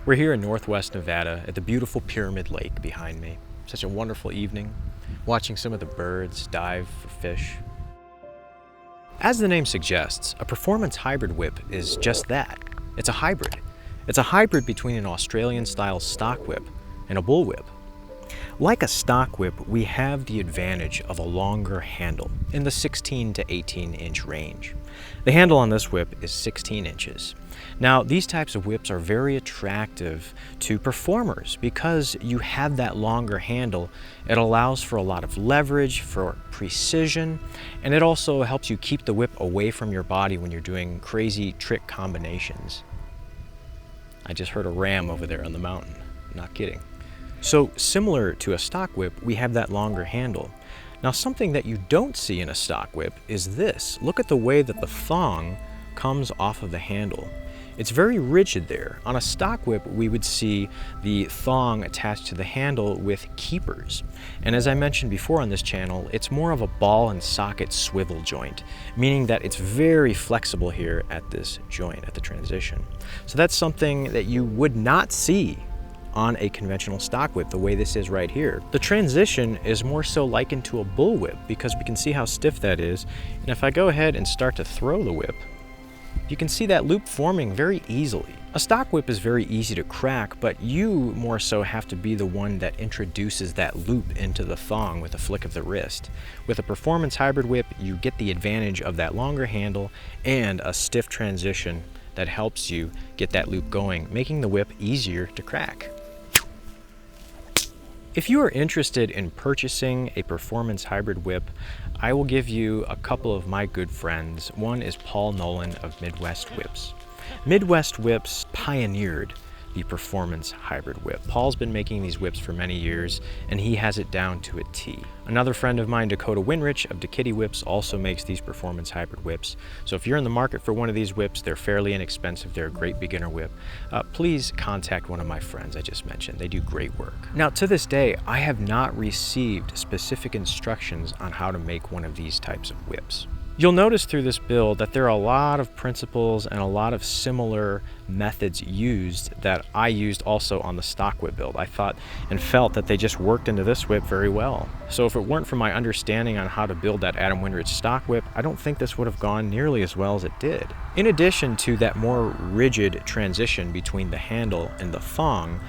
We're here in Northwest Nevada at the beautiful Pyramid Lake behind me. Such a wonderful evening, watching some of the birds dive for fish. As the name suggests, a performance hybrid whip is just that. It's a hybrid. It's a hybrid between an Australian-style stock whip and a bull whip. Like a stock whip, we have the advantage of a longer handle in the 16 to 18 inch range. The handle on this whip is 16 inches. Now, these types of whips are very attractive to performers because you have that longer handle. It allows for a lot of leverage, for precision, and it also helps you keep the whip away from your body when you're doing crazy trick combinations. I just heard a ram over there on the mountain, not kidding. So similar to a stock whip, we have that longer handle. Now, something that you don't see in a stock whip is this. Look at the way that the thong comes off of the handle. It's very rigid there. On a stock whip, we would see the thong attached to the handle with keepers. And as I mentioned before on this channel, it's more of a ball and socket swivel joint, meaning that it's very flexible here at this joint, at the transition. So that's something that you would not see on a conventional stock whip the way this is right here. The transition is more so likened to a bull whip because we can see how stiff that is. And if I go ahead and start to throw the whip, you can see that loop forming very easily. A stock whip is very easy to crack, but you more so have to be the one that introduces that loop into the thong with a flick of the wrist. With a performance hybrid whip, you get the advantage of that longer handle and a stiff transition that helps you get that loop going, making the whip easier to crack. If you are interested in purchasing a performance hybrid whip, I will give you a couple of my good friends. One is Paul Nolan of Midwest Whips. Midwest Whips pioneered the performance hybrid whip. Paul's been making these whips for many years, and he has it down to a T. Another friend of mine, Dakota Winrich of DeKitty Whips, also makes these performance hybrid whips. So if you're in the market for one of these whips, they're fairly inexpensive. They're a great beginner whip. Please contact one of my friends I just mentioned. They do great work. Now, to this day, I have not received specific instructions on how to make one of these types of whips. You'll notice through this build that there are a lot of principles and a lot of similar methods used that I used also on the stock whip build. I thought and felt that they just worked into this whip very well. So if it weren't for my understanding on how to build that Adam Winrich stock whip, I don't think this would have gone nearly as well as it did. In addition to that more rigid transition between the handle and the thong,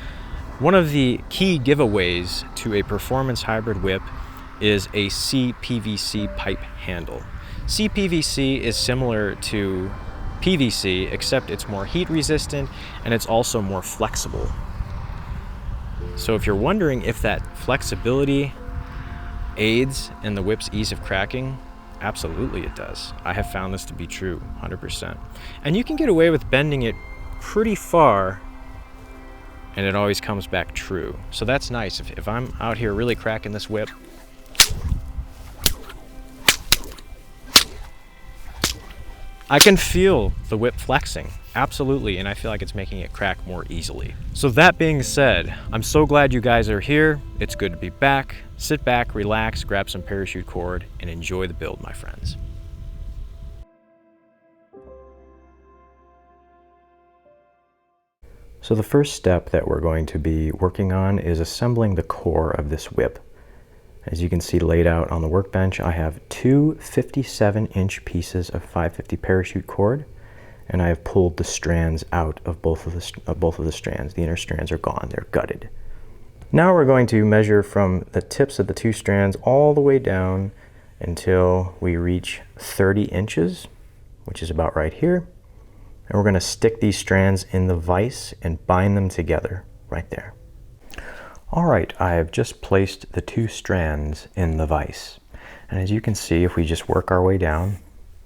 one of the key giveaways to a performance hybrid whip is a Cpvc pipe handle. Cpvc is similar to PVC, except it's more heat resistant and it's also more flexible. So if you're wondering if that flexibility aids in the whip's ease of cracking, absolutely it does. I have found this to be true, 100%. And you can get away with bending it pretty far and it always comes back true. So that's nice. If I'm out here really cracking this whip, I can feel the whip flexing, absolutely, and I feel like it's making it crack more easily. So that being said, I'm so glad you guys are here. It's good to be back. Sit back, relax, grab some parachute cord, and enjoy the build, my friends. So the first step that we're going to be working on is assembling the core of this whip. As you can see laid out on the workbench, I have two 57-inch pieces of 550 parachute cord, and I have pulled the strands out of both of the strands. The inner strands are gone, they're gutted. Now we're going to measure from the tips of the two strands all the way down until we reach 30 inches, which is about right here. And we're going to stick these strands in the vise and bind them together right there. All right, I have just placed the two strands in the vise. And as you can see, if we just work our way down,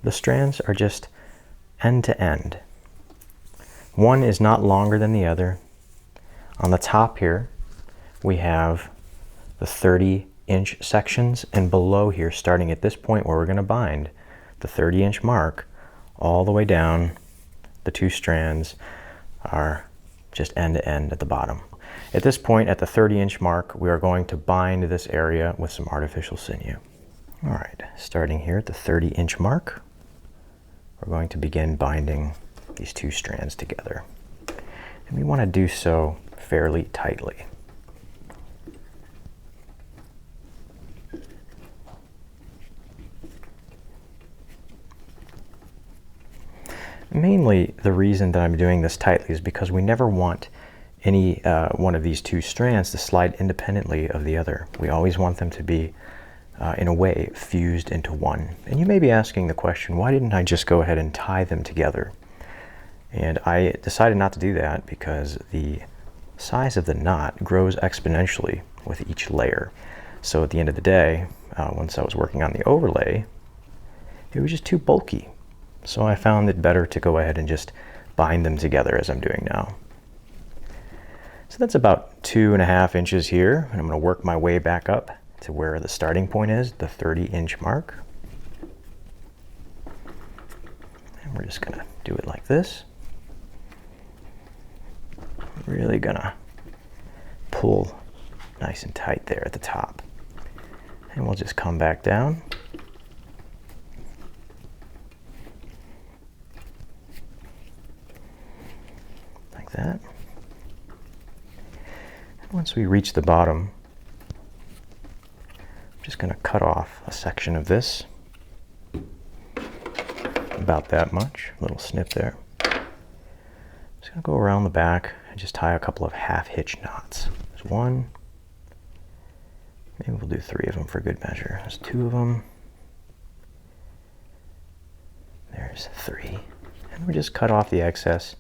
the strands are just end to end. One is not longer than the other. On the top here, we have the 30-inch sections, and below here, starting at this point where we're going to bind the 30-inch mark, all the way down, the two strands are just end to end at the bottom. At this point, at the 30-inch mark, we are going to bind this area with some artificial sinew. All right, starting here at the 30-inch mark, we're going to begin binding these two strands together. and we want to do so fairly tightly. Mainly the reason that I'm doing this tightly is because we never want any one of these two strands to slide independently of the other. We always want them to be, in a way, fused into one. And you may be asking the question, why didn't I just go ahead and tie them together? And I decided not to do that because the size of the knot grows exponentially with each layer. So at the end of the day, once I was working on the overlay, it was just too bulky. So I found it better to go ahead and just bind them together as I'm doing now. So that's about 2.5 inches here, and I'm going to work my way back up to where the starting point is, the 30-inch mark. And we're just going to do it like this. Really going to pull nice and tight there at the top. And we'll just come back down. That. And once we reach the bottom, I'm just going to cut off a section of this, about that much, a little snip there. Just going to go around the back and just tie a couple of half-hitch knots. There's one, maybe we'll do 3 of them for good measure. There's 2 of them, there's 3, and we just cut off the excess.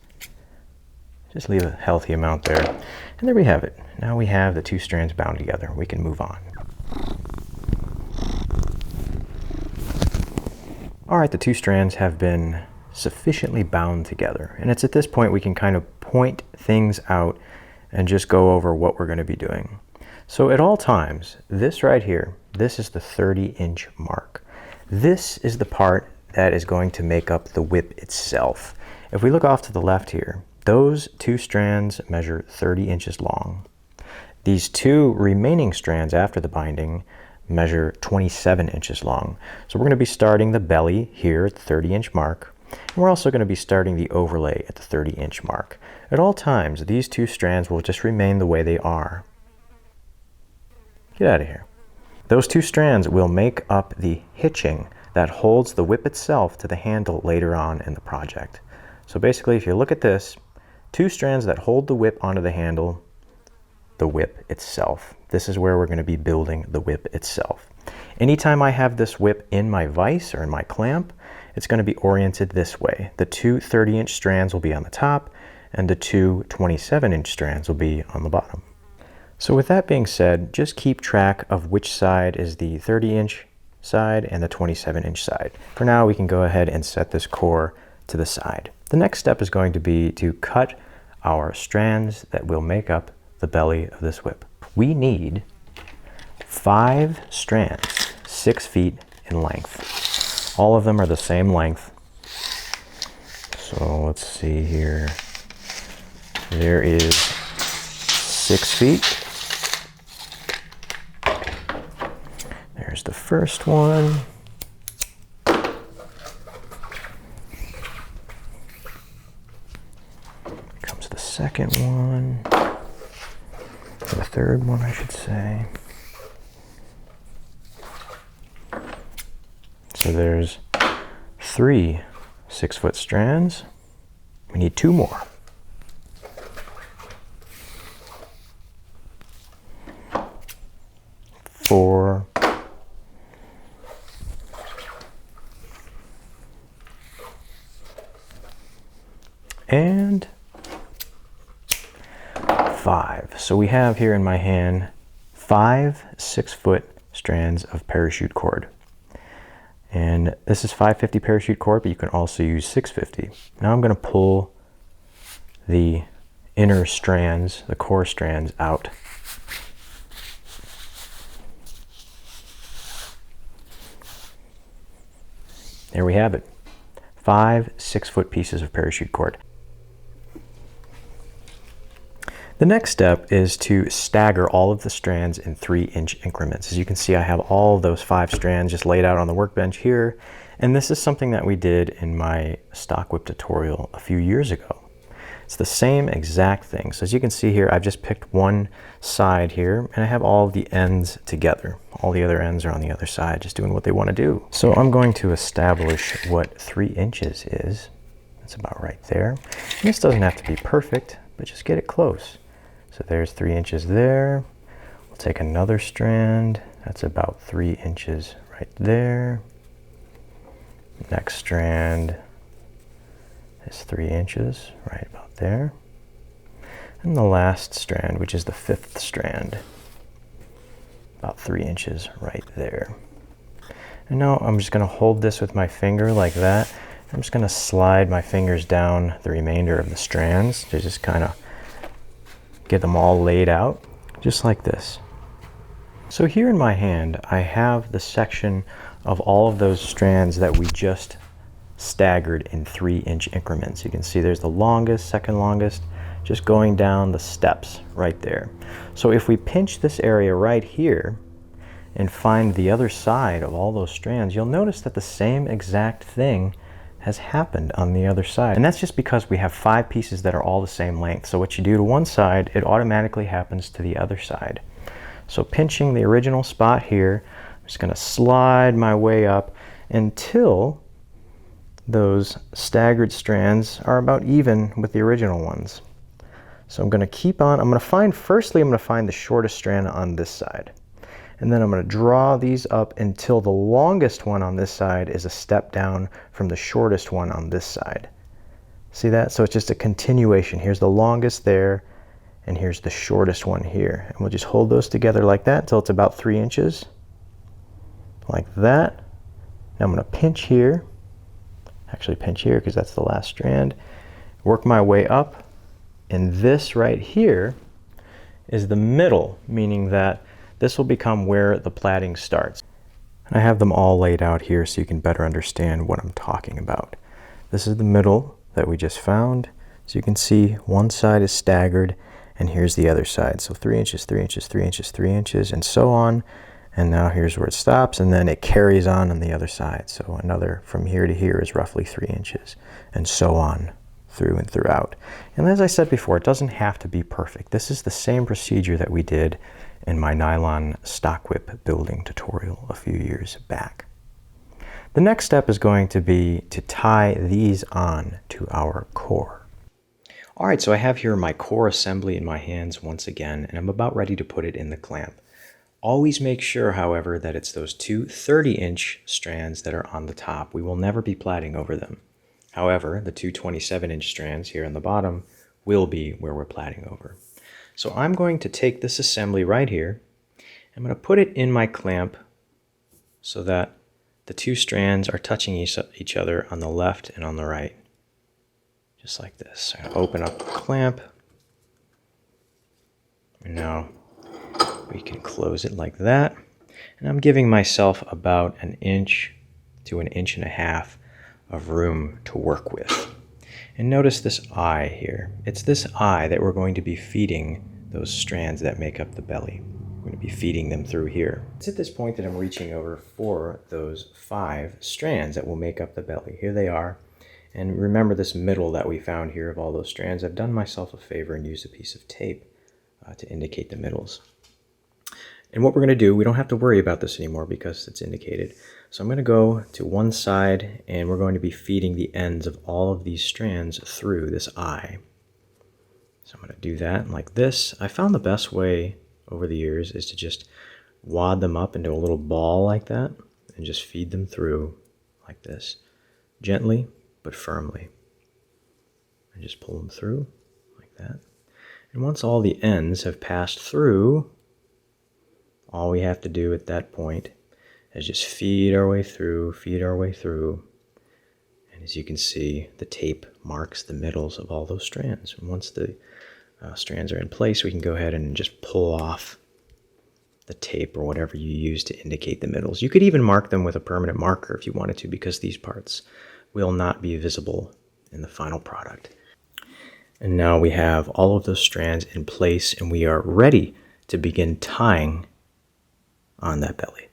Just leave a healthy amount there. And there we have it. Now we have the 2 strands bound together. We can move on. All right, the 2 strands have been sufficiently bound together. And it's at this point we can kind of point things out and just go over what we're going to be doing. So at all times, this right here, this is the 30-inch mark. This is the part that is going to make up the whip itself. If we look off to the left here, those 2 strands measure 30 inches long. These 2 remaining strands after the binding measure 27 inches long. So we're going to be starting the belly here at the 30-inch mark. And we're also going to be starting the overlay at the 30-inch mark. At all times, these 2 strands will just remain the way they are. Get out of here. Those 2 strands will make up the hitching that holds the whip itself to the handle later on in the project. So basically, if you look at this, 2 strands that hold the whip onto the handle, the whip itself. This is where we're going to be building the whip itself. Anytime I have this whip in my vise or in my clamp, it's going to be oriented this way. The 2 30-inch strands will be on the top, and the 2 27-inch strands will be on the bottom. So with that being said, just keep track of which side is the 30-inch side and the 27-inch side. For now, we can go ahead and set this core to the side. The next step is going to be to cut our strands that will make up the belly of this whip. We need 5 strands, 6 feet in length. All of them are the same length. So let's see here. There is 6 feet. There's the first one. Comes the second one. Or the third one, I should say. So there's 3 6-foot strands. We need 2 more. Four. And 5. So we have here in my hand 5 6-foot strands of parachute cord. And this is 550 parachute cord, but you can also use 650. Now I'm going to pull the inner strands, the core strands, out. There we have it. 5 6-foot pieces of parachute cord. The next step is to stagger all of the strands in 3-inch increments. As you can see, I have all of those 5 strands just laid out on the workbench here. And this is something that we did in my stock whip tutorial a few years ago. It's the same exact thing. So as you can see here, I've just picked one side here, and I have all the ends together. All the other ends are on the other side, just doing what they want to do. So I'm going to establish what 3 inches is. That's about right there. And this doesn't have to be perfect, but just get it close. So there's 3 inches there. We'll take another strand. That's about 3 inches right there. Next strand is 3 inches right about there. And the last strand, which is the 5th strand, about 3 inches right there. And now I'm just going to hold this with my finger like that. I'm just going to slide my fingers down the remainder of the strands to just kind of get them all laid out, just like this. So here in my hand, I have the section of all of those strands that we just staggered in 3-inch increments. You can see there's the longest, second longest, just going down the steps right there. So if we pinch this area right here and find the other side of all those strands, you'll notice that the same exact thing has happened on the other side. And that's just because we have 5 pieces that are all the same length. So what you do to one side, it automatically happens to the other side. So pinching the original spot here, I'm just going to slide my way up until those staggered strands are about even with the original ones. So I'm going to keep on, firstly I'm going to find the shortest strand on this side. And then I'm going to draw these up until the longest one on this side is a step down from the shortest one on this side. See that? So it's just a continuation. Here's the longest there, and here's the shortest one here. And we'll just hold those together like that until it's about 3 inches. Like that. Now I'm going to pinch here. Actually pinch here because that's the last strand. Work my way up. And this right here is the middle, meaning that this will become where the plaiting starts. I have them all laid out here so you can better understand what I'm talking about. This is the middle that we just found. So you can see one side is staggered and here's the other side. So 3 inches, 3 inches, 3 inches, 3 inches, and so on. And now here's where it stops, and then it carries on the other side. So another from here to here is roughly 3 inches, and so on through and throughout. And as I said before, it doesn't have to be perfect. This is the same procedure that we did in my nylon stock whip building tutorial a few years back. The next step is going to be to tie these on to our core. All right, so I have here my core assembly in my hands once again, and I'm about ready to put it in the clamp. Always make sure, however, that it's those two 30-inch strands that are on the top. We will never be plaiting over them. However, the two 27-inch strands here on the bottom will be where we're plaiting over. So I'm going to take this assembly right here. I'm going to put it in my clamp so that the two strands are touching each other on the left and on the right. Just like this. I'm going to open up the clamp. And now we can close it like that. And I'm giving myself about 1 inch to 1.5 inches of room to work with. And notice this eye here. It's this eye that we're going to be feeding those strands that make up the belly. We're going to be feeding them through here. It's at this point that I'm reaching over for those 5 strands that will make up the belly. Here they are. And remember this middle that we found here of all those strands. I've done myself a favor and used a piece of tape to indicate the middles. And what we're going to do, we don't have to worry about this anymore because it's indicated. So I'm going to go to one side and we're going to be feeding the ends of all of these strands through this eye. So I'm going to do that like this. I found the best way over the years is to just wad them up into a little ball like that and just feed them through like this. Gently but firmly. And just pull them through like that. And once all the ends have passed through, all we have to do at that point is just feed our way through, and as you can see, the tape marks the middles of all those strands. And once the strands are in place, we can go ahead and just pull off the tape or whatever you use to indicate the middles. You could even mark them with a permanent marker if you wanted to, because these parts will not be visible in the final product. And now we have all of those strands in place, and we are ready to begin tying on that belly.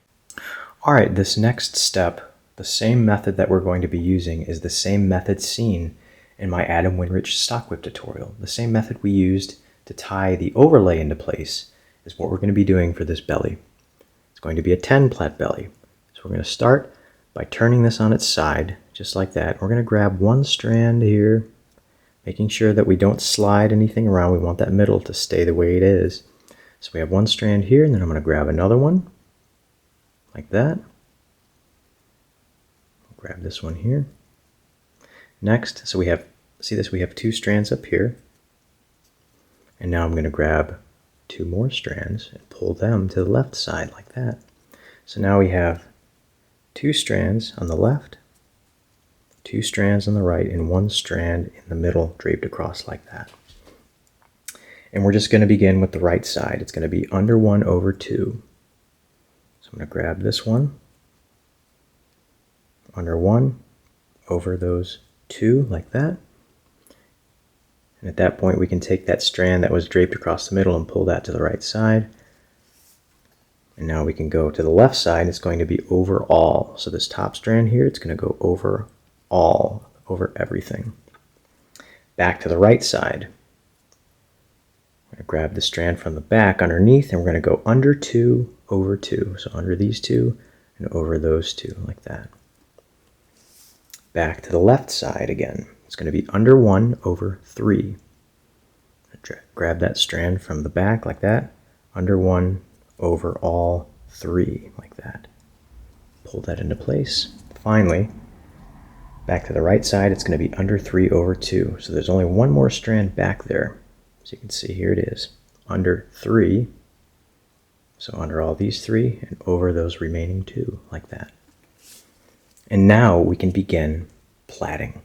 All right, this next step, the same method that we're going to be using is the same method seen in my Adam Winrich stock whip tutorial. The same method we used to tie the overlay into place is what we're going to be doing for this belly. It's going to be a 10 plat belly. So we're going to start by turning this on its side, just like that. We're going to grab one strand here, making sure that we don't slide anything around. We want that middle to stay the way it is. So we have one strand here, and then I'm going to grab another one, like that. Grab this one here. Next, so we have, see this, we have two strands up here. And now I'm going to grab two more strands and pull them to the left side like that. So now we have two strands on the left, two strands on the right, and one strand in the middle draped across like that. And we're just going to begin with the right side. It's going to be under 1 over 2. So I'm going to grab this one, under 1 over those 2 like that. And at that point we can take that strand that was draped across the middle and pull that to the right side. And now we can go to the left side. It's going to be over all. So this top strand here, it's going to go over all, over everything. Back to the right side. I'm going to grab the strand from the back underneath, and we're going to go under 2 over 2. So under these two and over those two like that. Back to the left side again. It's going to be under 1 over 3. Grab that strand from the back like that. Under 1 over all 3 like that. Pull that into place. Finally, back to the right side, it's going to be under 3 over 2. So there's only one more strand back there. So you can see here it is. Under 3. So under all these 3 and over those remaining 2 like that. And now we can begin platting.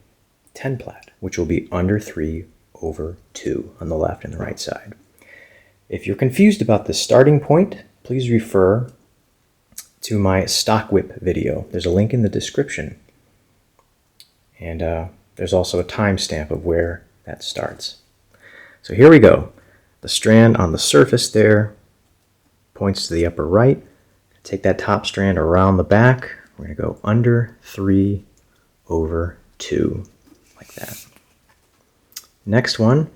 10 plat, which will be under 3 over 2 on the left and the right side. If you're confused about the starting point, please refer to my stock whip video. There's a link in the description. And there's also a timestamp of where that starts. So here we go. The strand on the surface there points to the upper right. Take that top strand around the back. We're going to go under 3 over 2, like that. Next one,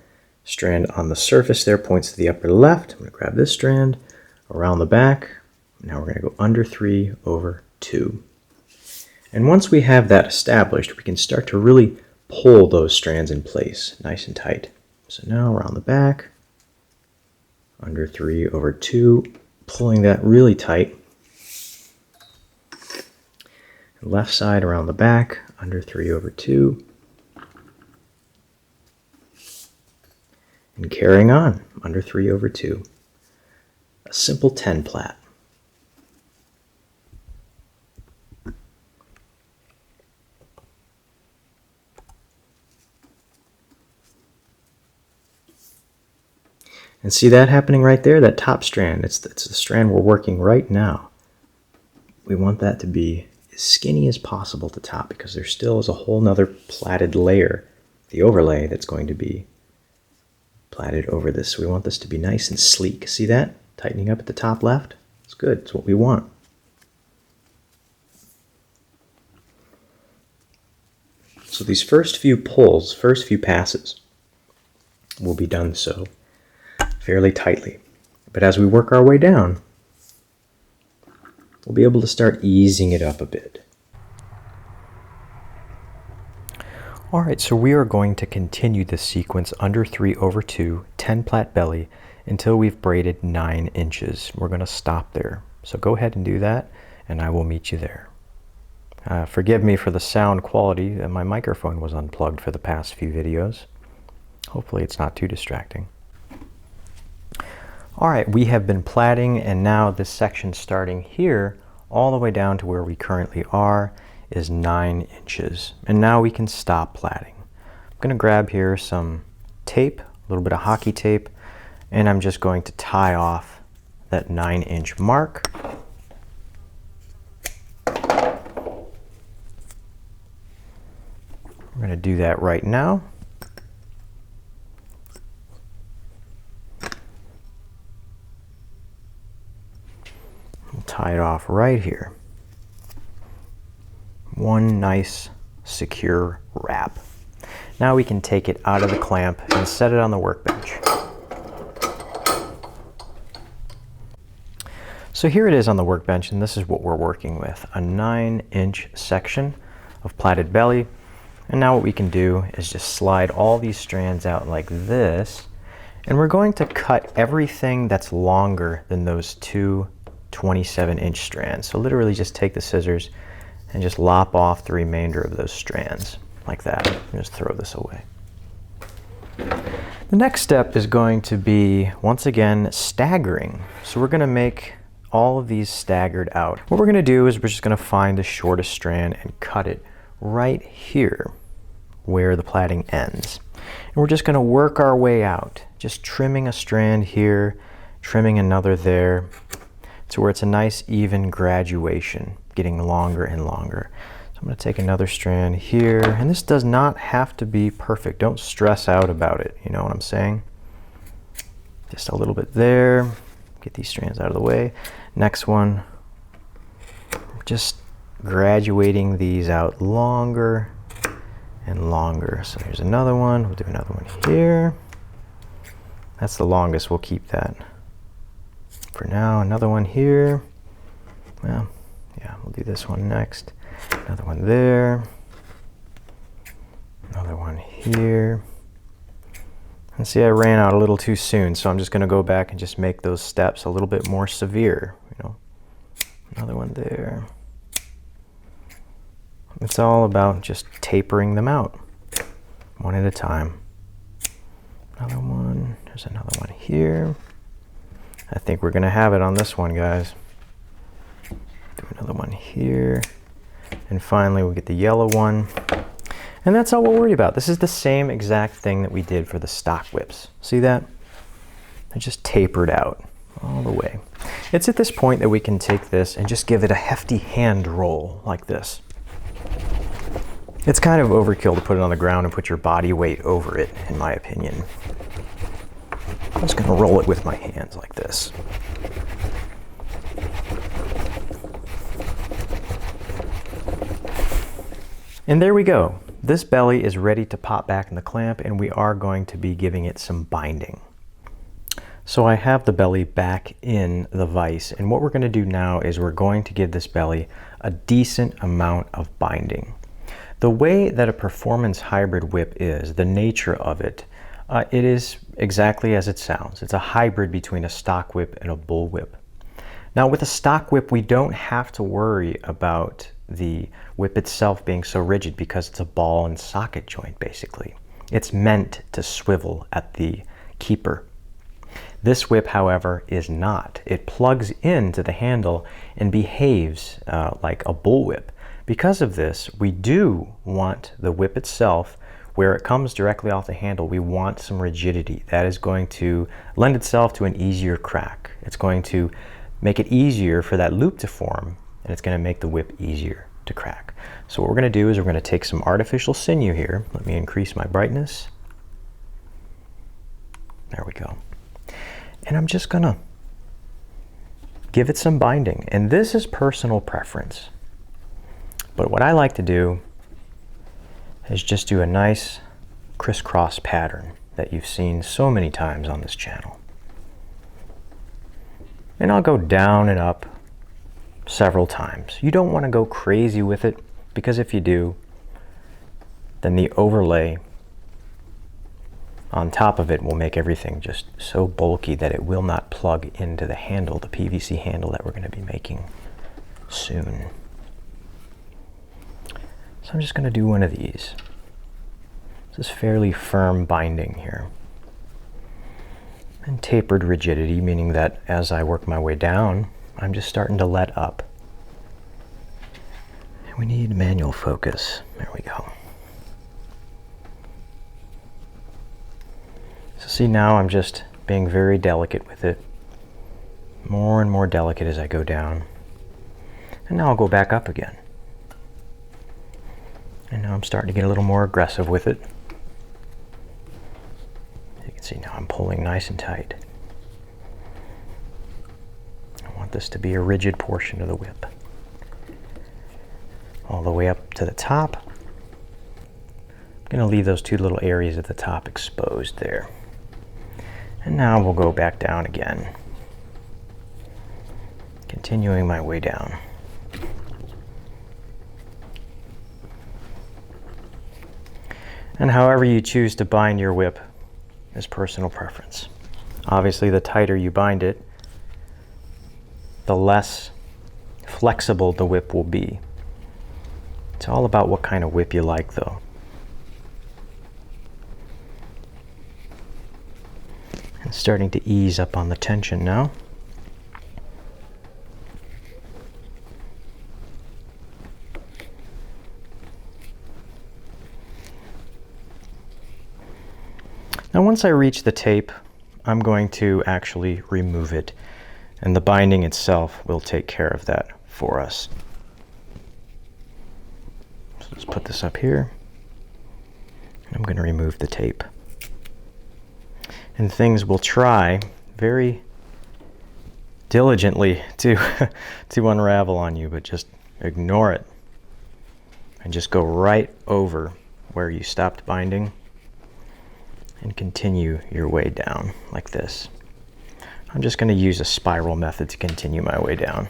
strand on the surface there points to the upper left. I'm going to grab this strand around the back. Now we're going to go under 3 over 2. And once we have that established, we can start to really pull those strands in place, nice and tight. So now around the back, under 3 over 2, pulling that really tight. Left side around the back, under 3 over 2. And carrying on, under 3 over 2. A simple 10 plat. And see that happening right there? That top strand, it's the strand we're working right now. We want that to be as skinny as possible to top because there still is a whole nother plaited layer, the overlay, that's going to be plaited over this. So we want this to be nice and sleek. See that? Tightening up at the top left? It's good. It's what we want. So these first few pulls, first few passes, will be done so fairly tightly. But as we work our way down, we'll be able to start easing it up a bit. Alright, so we are going to continue this sequence under 3 over 2, 10 plat belly, until we've braided 9 inches. We're going to stop there. So go ahead and do that, and I will meet you there. Forgive me for the sound quality. My microphone was unplugged for the past few videos. Hopefully it's not too distracting. Alright, we have been plaiting, and now this section starting here all the way down to where we currently are is 9 inches. And now we can stop plaiting. I'm going to grab here some tape, a little bit of hockey tape, and I'm just going to tie off that 9-inch mark. We're going to do that right now. We'll tie it off right here. One nice secure wrap. Now we can take it out of the clamp and set it on the workbench. So here it is on the workbench, and this is what we're working with, a 9-inch section of plaited belly. And now what we can do is just slide all these strands out like this, and we're going to cut everything that's longer than those two 27-inch strands. So literally just take the scissors and just lop off the remainder of those strands like that, and just throw this away. The next step is going to be, once again, staggering. So we're going to make all of these staggered out. What we're going to do is we're just going to find the shortest strand and cut it right here where the plaiting ends. And we're just going to work our way out, just trimming a strand here, trimming another there, to where it's a nice even graduation, getting longer and longer. So I'm going to take another strand here, and this does not have to be perfect. Don't stress out about it, you know what I'm saying? Just a little bit there. Get these strands out of the way. Next one, just graduating these out longer and longer. So here's another one. We'll do another one here. That's the longest. We'll keep that for now. Another one here. Well, yeah, we'll do this one next. Another one there. Another one here. And see, I ran out a little too soon, so I'm just going to go back and just make those steps a little bit more severe, you know. Another one there. It's all about just tapering them out, one at a time. Another one. There's another one here. I think we're going to have it on this one, guys. Do another one here. And finally, we'll get the yellow one. And that's all we're worried about. This is the same exact thing that we did for the stock whips. See that? They're just tapered out all the way. It's at this point that we can take this and just give it a hefty hand roll like this. It's kind of overkill to put it on the ground and put your body weight over it, in my opinion. I'm just going to roll it with my hands like this. And there we go. This belly is ready to pop back in the clamp, and we are going to be giving it some binding. So I have the belly back in the vise, and what we're going to do now is we're going to give this belly a decent amount of binding. The way that a performance hybrid whip is, the nature of it, it is exactly as it sounds. It's a hybrid between a stock whip and a bull whip. Now with a stock whip, we don't have to worry about the whip itself being so rigid because it's a ball and socket joint basically. It's meant to swivel at the keeper. This whip, however, is not. It plugs into the handle and behaves like a bull whip. Because of this, we do want the whip itself, where it comes directly off the handle, we want some rigidity. That is going to lend itself to an easier crack. It's going to make it easier for that loop to form, and it's going to make the whip easier to crack. So what we're going to do is we're going to take some artificial sinew here. Let me increase my brightness. There we go. And I'm just going to give it some binding. And this is personal preference. But what I like to do is just do a nice crisscross pattern that you've seen so many times on this channel. And I'll go down and up several times. You don't want to go crazy with it, because if you do, then the overlay on top of it will make everything just so bulky that it will not plug into the handle, the PVC handle that we're going to be making soon. So I'm just going to do one of these. This is fairly firm binding here. And tapered rigidity, meaning that as I work my way down, I'm just starting to let up. And we need manual focus. There we go. So see, now I'm just being very delicate with it. More and more delicate as I go down. And now I'll go back up again. And now I'm starting to get a little more aggressive with it. You can see now I'm pulling nice and tight. I want this to be a rigid portion of the whip. All the way up to the top. Gonna leave those two little areas at the top exposed there. And now we'll go back down again, continuing my way down. And however you choose to bind your whip is personal preference. Obviously, the tighter you bind it, the less flexible the whip will be. It's all about what kind of whip you like, though. And starting to ease up on the tension now. Now once I reach the tape, I'm going to actually remove it, and the binding itself will take care of that for us. So let's put this up here. I'm going to remove the tape. And things will try very diligently to unravel on you, but just ignore it and just go right over where you stopped binding and continue your way down like this. I'm just going to use a spiral method to continue my way down.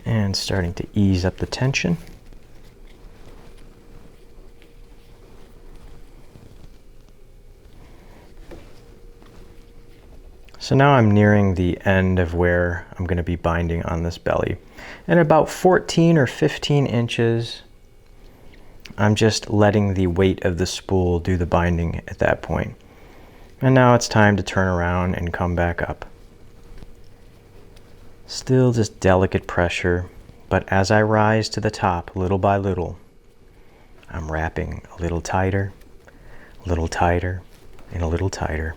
And starting to ease up the tension. So now I'm nearing the end of where I'm going to be binding on this belly. And about 14 or 15 inches, I'm just letting the weight of the spool do the binding at that point. And now it's time to turn around and come back up. Still just delicate pressure, but as I rise to the top, little by little, I'm wrapping a little tighter, and a little tighter,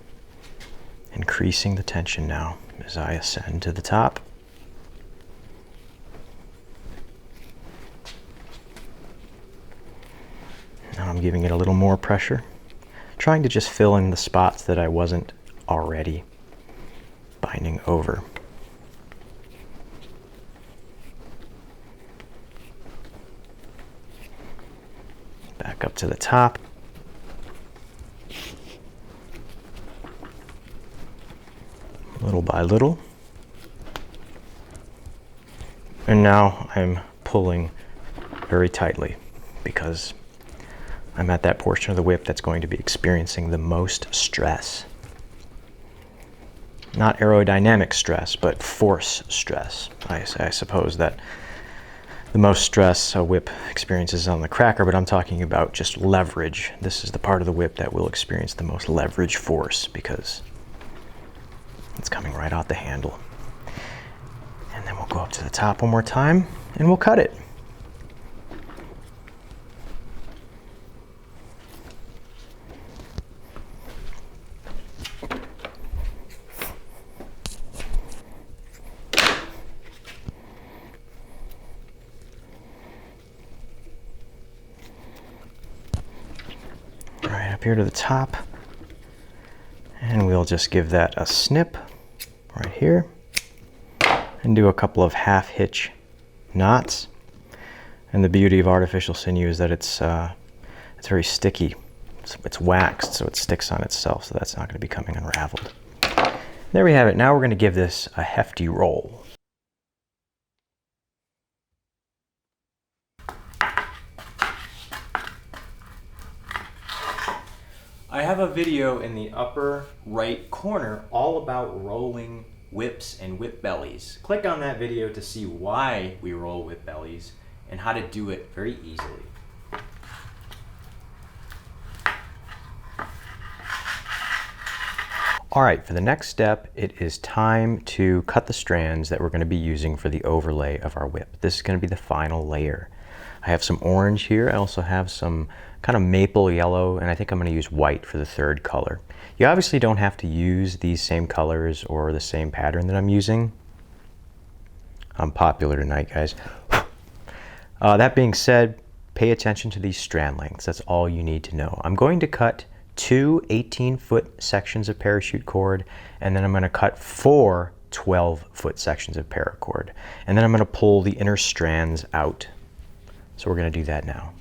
increasing the tension now as I ascend to the top. Now I'm giving it a little more pressure, trying to just fill in the spots that I wasn't already binding over. Back up to the top. Little by little. And now I'm pulling very tightly because I'm at that portion of the whip that's going to be experiencing the most stress. Not aerodynamic stress, but force stress. I suppose that the most stress a whip experiences on the cracker, but I'm talking about just leverage. This is the part of the whip that will experience the most leverage force because it's coming right out the handle. And then we'll go up to the top one more time and we'll cut it. Right up here to the top. And we'll just give that a snip right here and do a couple of half hitch knots. And the beauty of artificial sinew is that it's very sticky. It's waxed, so it sticks on itself, so that's not going to be coming unraveled. There we have it. Now we're going to give this a hefty roll. I have a video in the upper right corner all about rolling whips and whip bellies. Click on that video to see why we roll whip bellies and how to do it very easily. All right, for the next step, it is time to cut the strands that we're going to be using for the overlay of our whip. This is going to be the final layer. I have some orange here. I also have some kind of maple yellow, and I think I'm going to use white for the third color. You obviously don't have to use these same colors or the same pattern that I'm using, I'm popular tonight, guys. That being said, pay attention to these strand lengths. That's all you need to know. I'm going to cut 2 18-foot sections of parachute cord, and then I'm going to cut 4 12-foot sections of paracord. And then I'm going to pull the inner strands out. So we're going to do that now.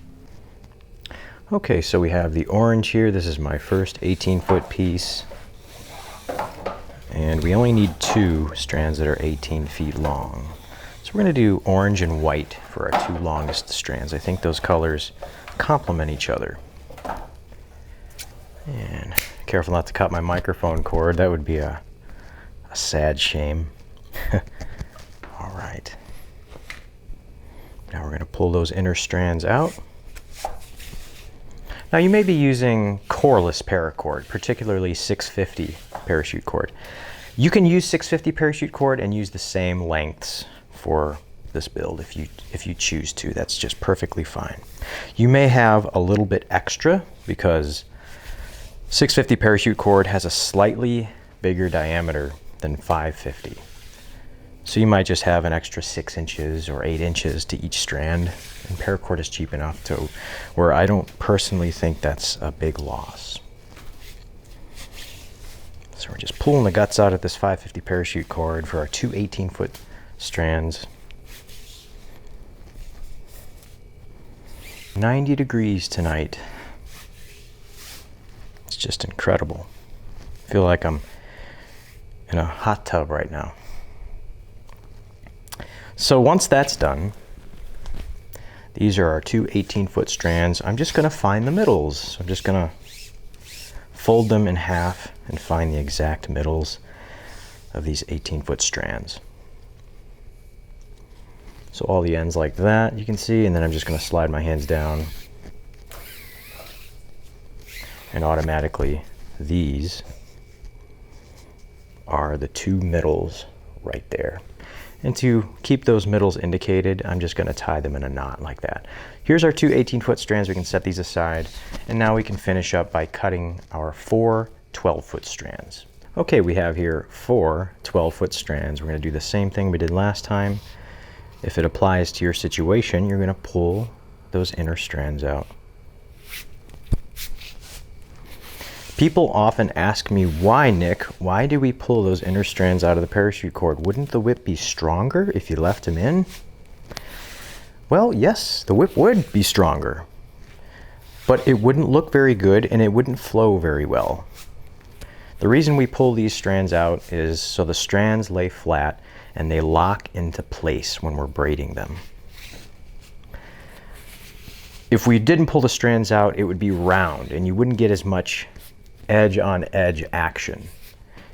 Okay, so we have the orange here. This is my first 18-foot piece. And we only need 2 strands that are 18 feet long. So we're going to do orange and white for our 2 longest strands. I think those colors complement each other. And careful not to cut my microphone cord. That would be a sad shame. All right. Now we're going to pull those inner strands out. Now you may be using coreless paracord, particularly 650 parachute cord. You can use 650 parachute cord and use the same lengths for this build if you choose to. That's just perfectly fine. You may have a little bit extra because 650 parachute cord has a slightly bigger diameter than 550. So you might just have an extra 6 inches or 8 inches to each strand, and paracord is cheap enough to where I don't personally think that's a big loss. So we're just pulling the guts out of this 550 parachute cord for our 2 18-foot strands. 90 degrees tonight. It's just incredible. I feel like I'm in a hot tub right now. So once that's done, these are our 2 18-foot strands. I'm just going to find the middles. So I'm just going to fold them in half and find the exact middles of these 18-foot strands. So all the ends like that, you can see, and then I'm just going to slide my hands down, and automatically these are the 2 middles right there. And to keep those middles indicated, I'm just going to tie them in a knot like that. Here's our 2 18-foot strands. We can set these aside. And now we can finish up by cutting our 4 12-foot strands. Okay, we have here 4 12-foot strands. We're going to do the same thing we did last time. If it applies to your situation, you're going to pull those inner strands out. People often ask me, why, Nick? Why do we pull those inner strands out of the parachute cord? Wouldn't the whip be stronger if you left them in? Well, yes, the whip would be stronger, but it wouldn't look very good and it wouldn't flow very well. The reason we pull these strands out is so the strands lay flat and they lock into place when we're braiding them. If we didn't pull the strands out, it would be round and you wouldn't get as much edge on edge action.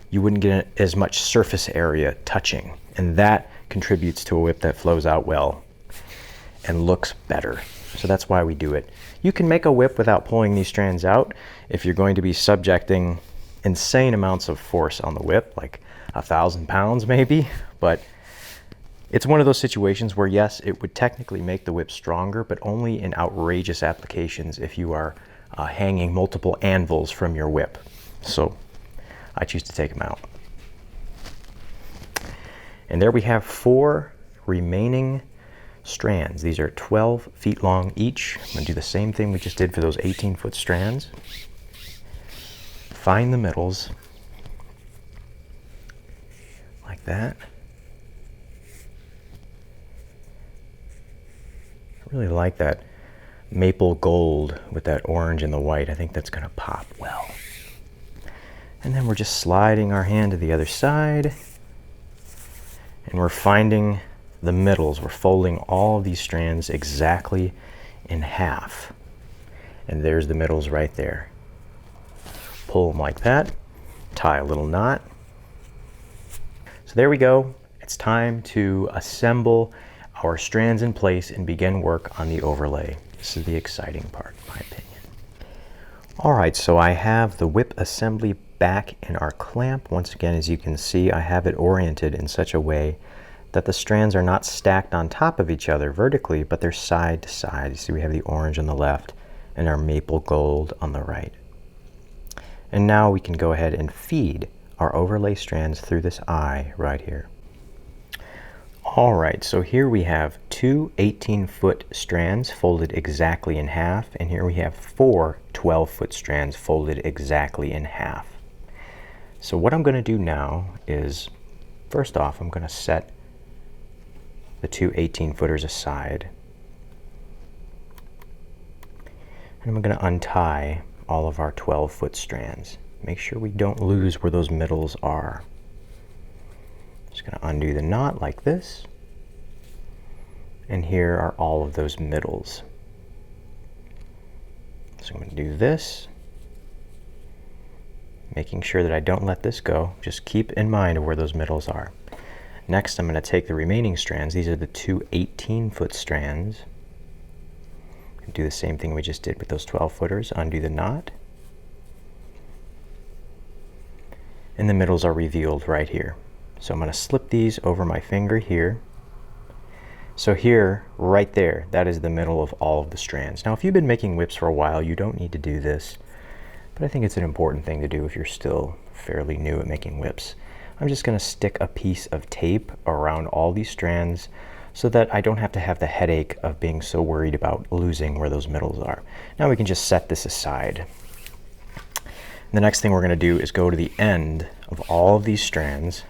You wouldn't get as much surface area touching, and that contributes to a whip that flows out well and looks better. So that's why we do it. You can make a whip without pulling these strands out if you're going to be subjecting insane amounts of force on the whip, like 1,000 pounds maybe, but it's one of those situations where yes, it would technically make the whip stronger, but only in outrageous applications if you are hanging multiple anvils from your whip. So I choose to take them out. And there we have 4 remaining strands. These are 12 feet long each. I'm going to do the same thing we just did for those 18-foot strands. Find the middles like that. I really like that maple gold with that orange and the white. I think that's going to pop well. And then we're just sliding our hand to the other side and we're finding the middles. We're folding all of these strands exactly in half. And there's the middles right there. Pull them like that, tie a little knot. So there we go. It's time to assemble our strands in place and begin work on the overlay. This is the exciting part, in my opinion. All right, so I have the whip assembly back in our clamp. Once again, as you can see, I have it oriented in such a way that the strands are not stacked on top of each other vertically, but they're side to side. You see we have the orange on the left and our maple gold on the right. And now we can go ahead and feed our overlay strands through this eye right here. All right, so here we have two 18-foot strands folded exactly in half, and here we have four 12-foot strands folded exactly in half. So what I'm going to do now is, first off, I'm going to set the two 18-footers aside. And I'm going to untie all of our 12-foot strands. Make sure we don't lose where those middles are. Just going to undo the knot like this. And here are all of those middles. So I'm going to do this, making sure that I don't let this go. Just keep in mind where those middles are. Next, I'm going to take the remaining strands. These are the two 18-foot strands. And do the same thing we just did with those 12-footers. Undo the knot. And the middles are revealed right here. So I'm going to slip these over my finger here. So here, right there, that is the middle of all of the strands. Now, if you've been making whips for a while, you don't need to do this, but I think it's an important thing to do if you're still fairly new at making whips. I'm just going to stick a piece of tape around all these strands so that I don't have to have the headache of being so worried about losing where those middles are. Now we can just set this aside. The next thing we're going to do is go to the end of all of these strands.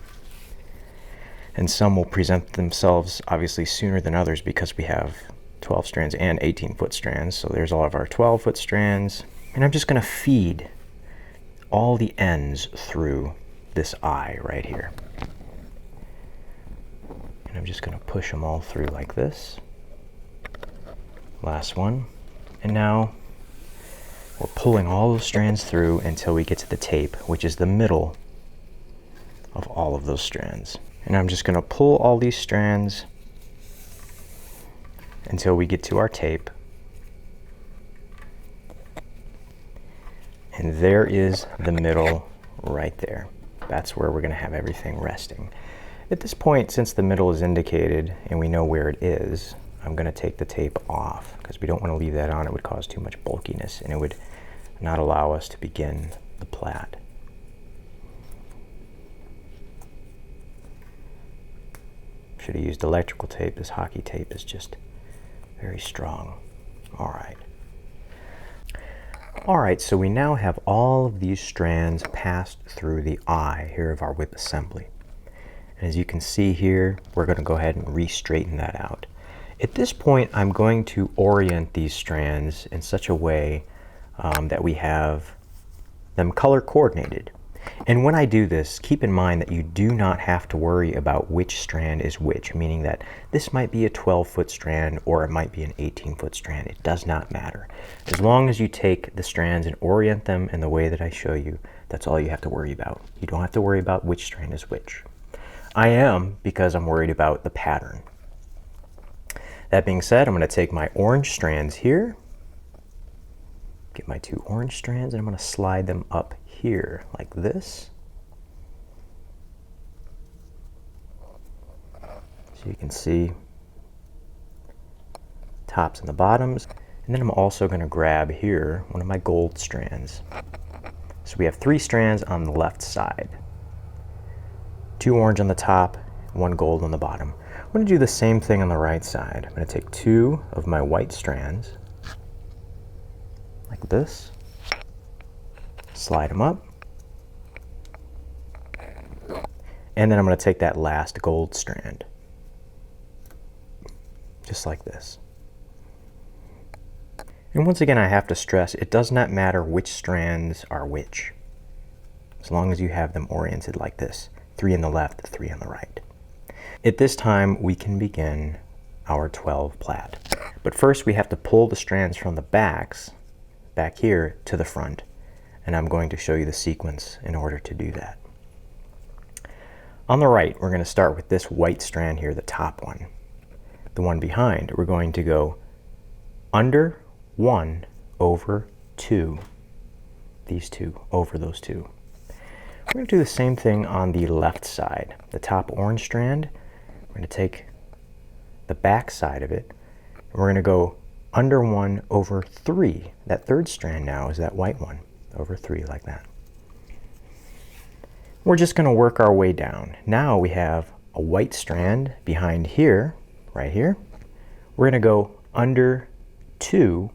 And some will present themselves obviously sooner than others because we have 12 strands and 18-foot strands. So there's all of our 12-foot strands. And I'm just going to feed all the ends through this eye right here. And I'm just going to push them all through like this. Last one. And now we're pulling all those strands through until we get to the tape, which is the middle of all of those strands. And I'm just going to pull all these strands until we get to our tape. And there is the middle right there. That's where we're going to have everything resting. At this point, since the middle is indicated and we know where it is, I'm going to take the tape off because we don't want to leave that on. It would cause too much bulkiness and it would not allow us to begin the plait. Should have used electrical tape. This hockey tape is just very strong. All right, so we now have all of these strands passed through the eye here of our whip assembly. And as you can see here, we're going to go ahead and re-straighten that out. At this point, I'm going to orient these strands in such a way that we have them color coordinated. And when I do this, keep in mind that you do not have to worry about which strand is which, meaning that this might be a 12-foot strand or it might be an 18-foot strand. It does not matter. As long as you take the strands and orient them in the way that I show you, that's all you have to worry about. You don't have to worry about which strand is which. I am, because I'm worried about the pattern. That being said, I'm going to take my orange strands here, get my two orange strands, and I'm going to slide them up here like this. So you can see tops and the bottoms. And then I'm also going to grab here one of my gold strands. So we have 3 strands on the left side. 2 orange on the top, 1 gold on the bottom. I'm going to do the same thing on the right side. I'm going to take 2 of my white strands like this. Slide them up. And then I'm going to take that last gold strand. Just like this. And once again, I have to stress, it does not matter which strands are which. As long as you have them oriented like this. 3 on the left, 3 on the right. At this time, we can begin our 12 plait. But first, we have to pull the strands from the backs, back here, to the front. And I'm going to show you the sequence in order to do that. On the right, we're going to start with this white strand here, the top one. The one behind, we're going to go under 1 over 2. These 2 over those 2. We're going to do the same thing on the left side. The top orange strand, we're going to take the back side of it, and we're going to go under 1 over 3. That third strand now is that white one. Over 3 like that. We're just going to work our way down. Now we have a white strand behind here, right here. We're going to go under 2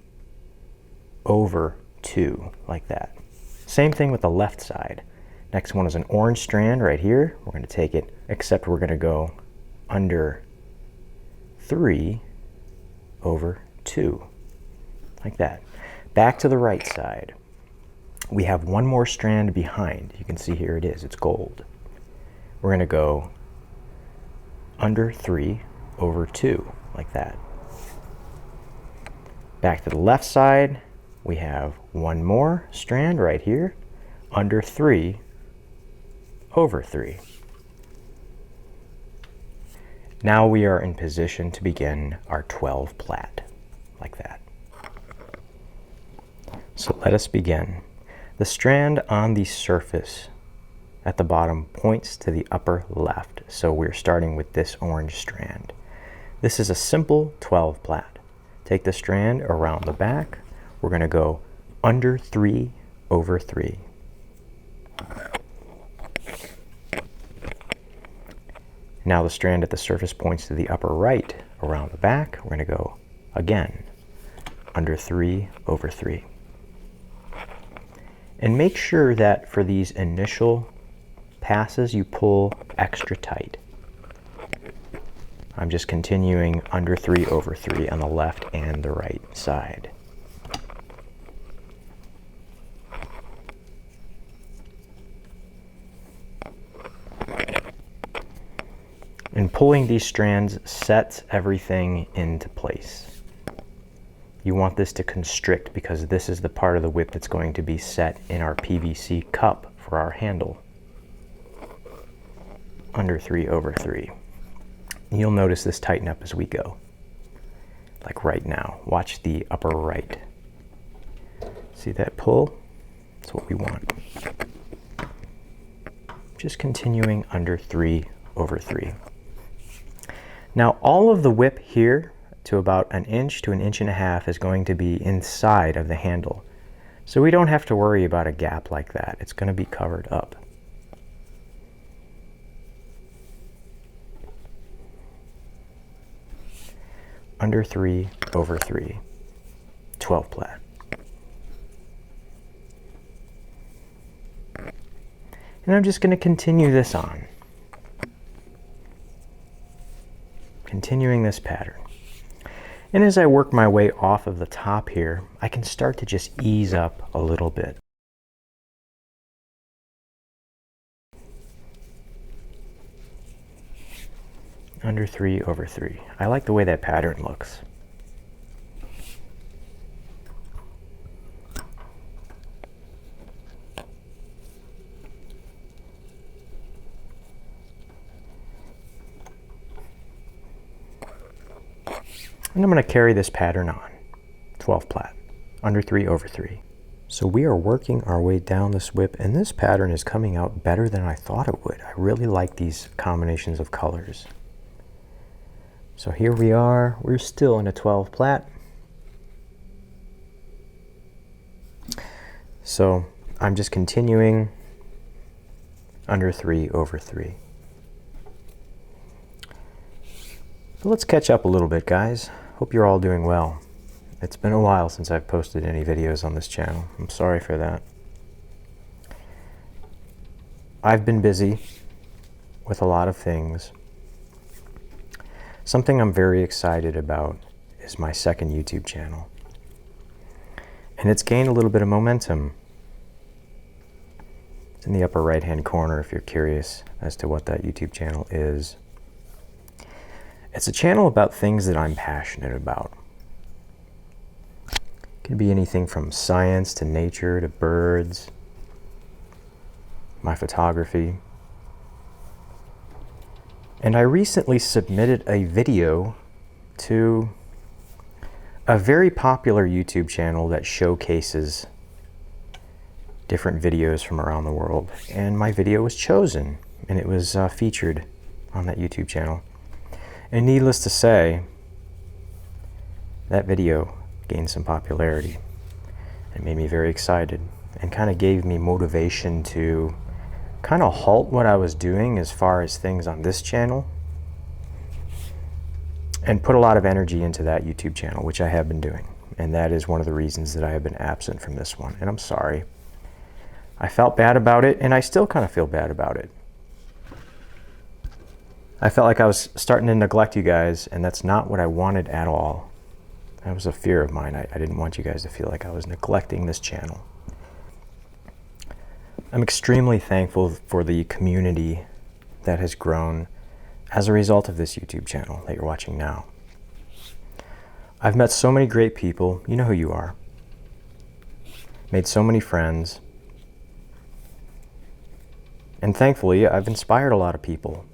over 2, like that. Same thing with the left side. Next one is an orange strand right here. We're going to take it, except we're going to go under 3 over 2, like that. Back to the right side. We have one more strand behind. You can see here it is, it's gold. We're going to go under 3 over 2, like that. Back to the left side, we have one more strand right here, under 3 over 3. Now we are in position to begin our 12 Plat, like that. So let us begin. The strand on the surface at the bottom points to the upper left, so we're starting with this orange strand. This is a simple 12 Plat. Take the strand around the back. We're going to go under 3 over 3. Now the strand at the surface points to the upper right around the back. We're going to go again under 3 over 3. And make sure that for these initial passes you pull extra tight. I'm just continuing under 3 over 3 on the left and the right side. And pulling these strands sets everything into place. You want this to constrict because this is the part of the whip that's going to be set in our PVC cup for our handle. Under 3 over 3. You'll notice this tighten up as we go. Like right now. Watch the upper right. See that pull? That's what we want. Just continuing under 3 over 3. Now all of the whip here to about an inch to 1.5 inches is going to be inside of the handle. So we don't have to worry about a gap like that. It's going to be covered up. Under 3 over 3. 12 Plat. And I'm just going to continue this on. Continuing this pattern. And as I work my way off of the top here, I can start to just ease up a little bit. Under 3 over 3. I like the way that pattern looks. And I'm going to carry this pattern on. 12 Plat. Under 3 over 3. So we are working our way down this whip, and this pattern is coming out better than I thought it would. I really like these combinations of colors. So here we are. We're still in a 12 Plat. So I'm just continuing under 3 over 3. So let's catch up a little bit, guys. Hope you're all doing well. It's been a while since I've posted any videos on this channel. I'm sorry for that. I've been busy with a lot of things. Something I'm very excited about is my second YouTube channel. And it's gained a little bit of momentum. It's in the upper right-hand corner if you're curious as to what that YouTube channel is. It's a channel about things that I'm passionate about. It can be anything from science to nature to birds, my photography. And I recently submitted a video to a very popular YouTube channel that showcases different videos from around the world. And my video was chosen, and it was featured on that YouTube channel. And needless to say, that video gained some popularity. It made me very excited and kind of gave me motivation to kind of halt what I was doing as far as things on this channel and put a lot of energy into that YouTube channel, which I have been doing. And that is one of the reasons that I have been absent from this one. And I'm sorry. I felt bad about it, and I still kind of feel bad about it. I felt like I was starting to neglect you guys, and that's not what I wanted at all. That was a fear of mine. I didn't want you guys to feel like I was neglecting this channel. I'm extremely thankful for the community that has grown as a result of this YouTube channel that you're watching now. I've met so many great people. You know who you are. Made so many friends. And thankfully, I've inspired a lot of people,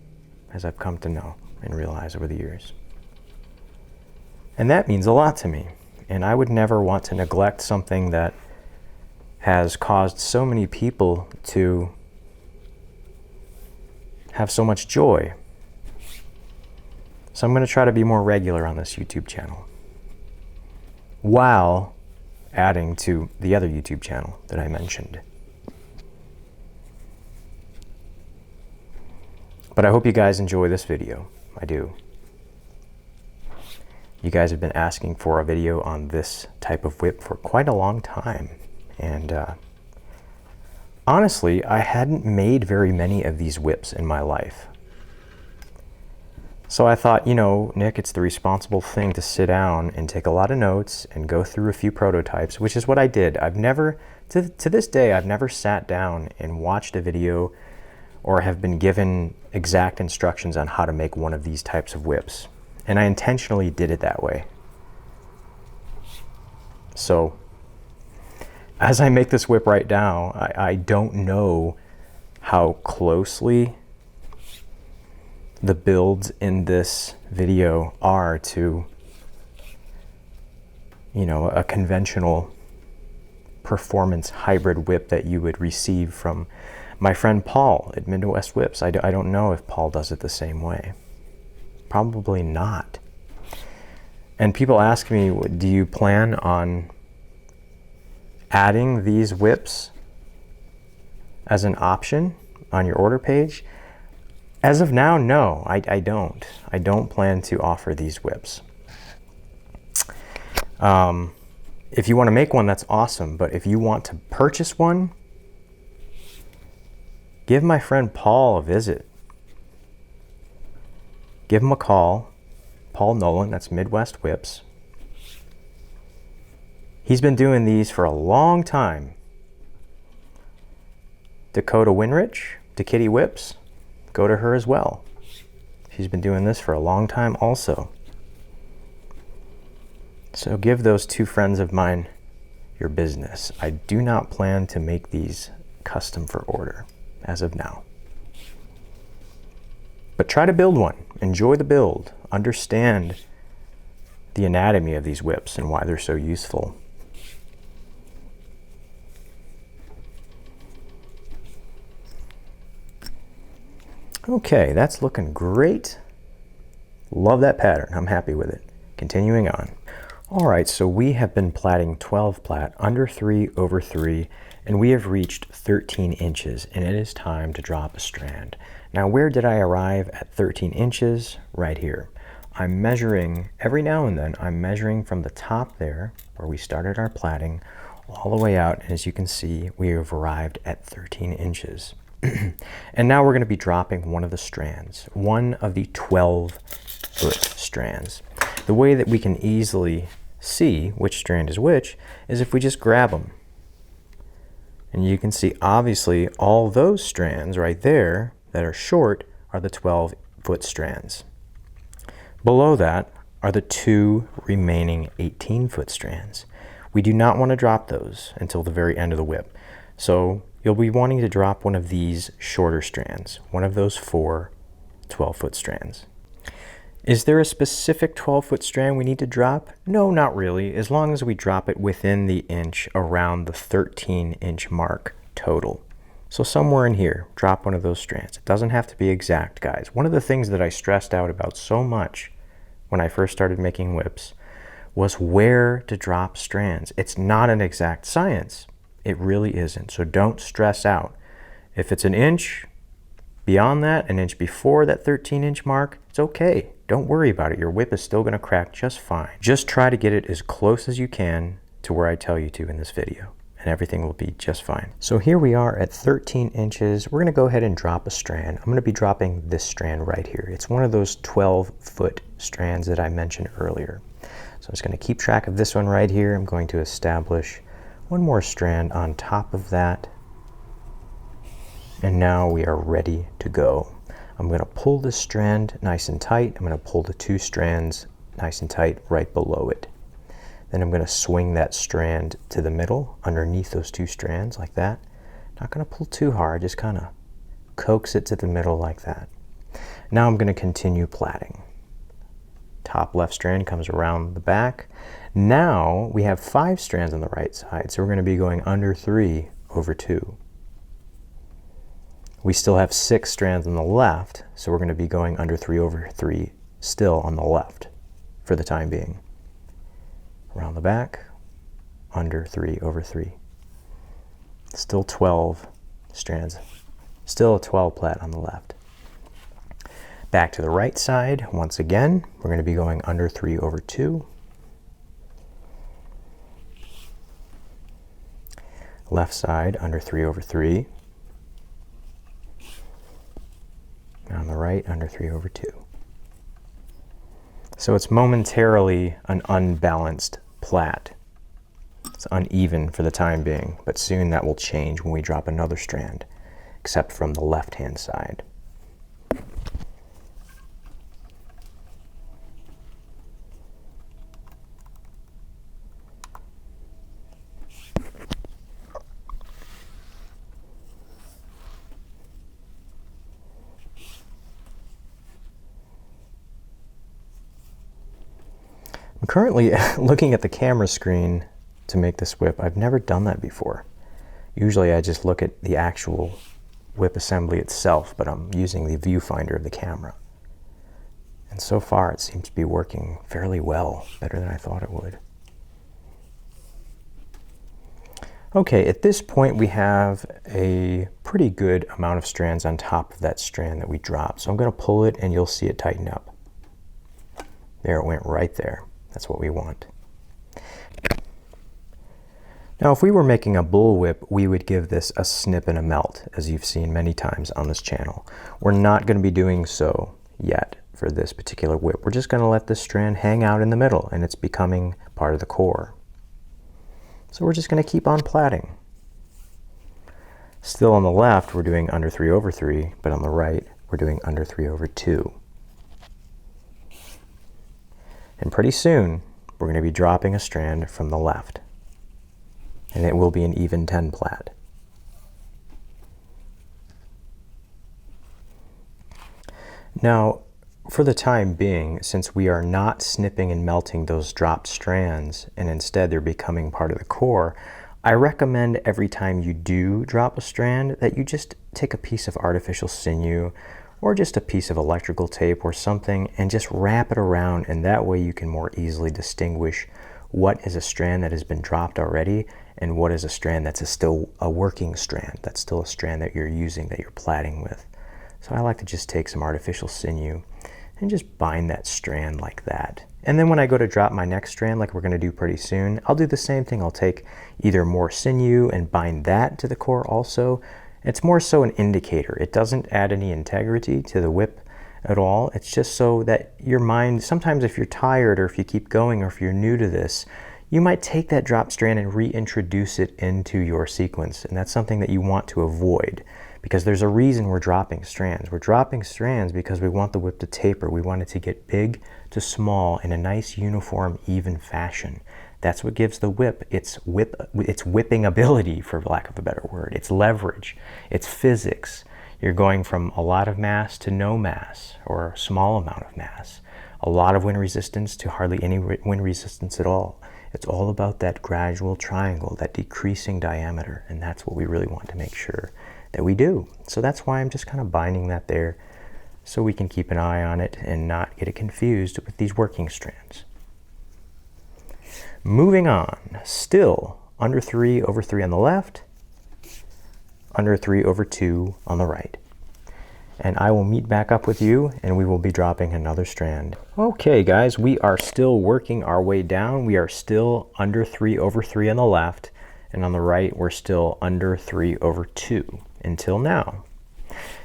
as I've come to know and realize over the years. And that means a lot to me. And I would never want to neglect something that has caused so many people to have so much joy. So I'm going to try to be more regular on this YouTube channel, while adding to the other YouTube channel that I mentioned. But I hope you guys enjoy this video. I do. You guys have been asking for a video on this type of whip for quite a long time. And honestly, I hadn't made very many of these whips in my life. So I thought, you know, Nick, it's the responsible thing to sit down and take a lot of notes and go through a few prototypes, which is what I did. I've never, to this day, I've never sat down and watched a video or have been given exact instructions on how to make one of these types of whips. And I intentionally did it that way. So as I make this whip right now, I don't know how closely the builds in this video are to, you know, a conventional performance hybrid whip that you would receive from my friend Paul at Midwest Whips. I don't know if Paul does it the same way. Probably not. And people ask me, do you plan on adding these whips as an option on your order page? As of now, no, I don't. I don't plan to offer these whips. If you want to make one, that's awesome. But if you want to purchase one, give my friend Paul a visit. Give him a call. Paul Nolan, that's Midwest Whips. He's been doing these for a long time. Dakota Winrich, DeKitty Whips, go to her as well. She's been doing this for a long time also. So give those two friends of mine your business. I do not plan to make these custom for order as of now. But try to build one. Enjoy the build. Understand the anatomy of these whips and why they're so useful. Okay, that's looking great. Love that pattern. I'm happy with it. Continuing on. All right, so we have been platting 12 plat under 3/3, and we have reached 13 inches, and it is time to drop a strand. Now, where did I arrive at 13 inches? Right here. I'm measuring, every now and then, I'm measuring from the top there, where we started our platting, all the way out, and as you can see, we have arrived at 13 inches. And now we're going to be dropping one of the strands, one of the 12-foot strands. The way that we can easily see which strand is which is if we just grab them. And you can see, obviously, all those strands right there that are short are the 12-foot strands. Below that are the two remaining 18-foot strands. We do not want to drop those until the very end of the whip. So you'll be wanting to drop one of these shorter strands, one of those 4 12-foot strands. Is there a specific 12-foot strand we need to drop? No, not really, as long as we drop it within the inch around the 13-inch mark total. So somewhere in here, drop one of those strands. It doesn't have to be exact, guys. One of the things that I stressed out about so much when I first started making whips was where to drop strands. It's not an exact science. It really isn't. So don't stress out If it's an inch beyond that, an inch before that 13-inch mark, it's okay. Don't worry about it. Your whip is still gonna crack just fine. Just try to get it as close as you can to where I tell you to in this video, and everything will be just fine. So here we are at 13 inches. We're gonna go ahead and drop a strand. I'm gonna be dropping this strand right here. It's one of those 12-foot strands that I mentioned earlier. So I'm just gonna keep track of this one right here. I'm going to establish one more strand on top of that. And now we are ready to go. I'm gonna pull this strand nice and tight. I'm gonna pull the 2 strands nice and tight right below it. Then I'm gonna swing that strand to the middle underneath those 2 strands like that. Not gonna pull too hard, just kinda coax it to the middle like that. Now I'm gonna continue plaiting. Top left strand comes around the back. Now we have 5 strands on the right side, so we're gonna be going under 3 over 2. We still have 6 strands on the left, so we're going to be going under 3 over 3 still on the left for the time being. Around the back, under 3 over 3. Still 12 strands. Still a 12 plat on the left. Back to the right side, once again, we're going to be going under 3 over 2. Left side, under 3 over 3. On the right, under 3 over 2. So it's momentarily an unbalanced plat. It's uneven for the time being, but soon that will change when we drop another strand, except from the left-hand side. I'm currently looking at the camera screen to make this whip. I've never done that before. Usually I just look at the actual whip assembly itself, but I'm using the viewfinder of the camera. And so far it seems to be working fairly well, better than I thought it would. Okay, at this point we have a pretty good amount of strands on top of that strand that we dropped. So I'm going to pull it and you'll see it tighten up. There, it went right there. That's what we want. Now if we were making a bull whip, we would give this a snip and a melt, as you've seen many times on this channel. We're not going to be doing so yet for this particular whip. We're just going to let this strand hang out in the middle, and it's becoming part of the core. So we're just going to keep on plaiting. Still on the left, we're doing under 3 over 3, but on the right, we're doing under 3 over 2. And pretty soon, we're going to be dropping a strand from the left. And it will be an even 10 plat. Now, for the time being, since we are not snipping and melting those dropped strands, and instead they're becoming part of the core, I recommend every time you do drop a strand that you just take a piece of artificial sinew or just a piece of electrical tape or something and just wrap it around, and that way you can more easily distinguish what is a strand that has been dropped already and what is a strand that's still a working strand, that's still a strand that you're using, that you're plaiting with. So I like to just take some artificial sinew and just bind that strand like that. And then when I go to drop my next strand, like we're going to do pretty soon, I'll do the same thing. I'll take either more sinew and bind that to the core also. It's more so an indicator. It doesn't add any integrity to the whip at all. It's just so that your mind, sometimes if you're tired or if you keep going or if you're new to this, you might take that drop strand and reintroduce it into your sequence. And that's something that you want to avoid, because there's a reason we're dropping strands. We're dropping strands because we want the whip to taper. We want it to get big to small in a nice, uniform, even fashion. That's what gives the whip its whipping ability, for lack of a better word. It's leverage, it's physics. You're going from a lot of mass to no mass, or a small amount of mass. A lot of wind resistance to hardly any wind resistance at all. It's all about that gradual triangle, that decreasing diameter, and that's what we really want to make sure that we do. So that's why I'm just kind of binding that there, so we can keep an eye on it and not get it confused with these working strands. Moving on, still under 3 over 3 on the left, under 3 over 2 on the right. And I will meet back up with you and we will be dropping another strand. Okay guys, we are still working our way down. We are still under 3 over 3 on the left, and on the right we're still under 3 over 2 until now.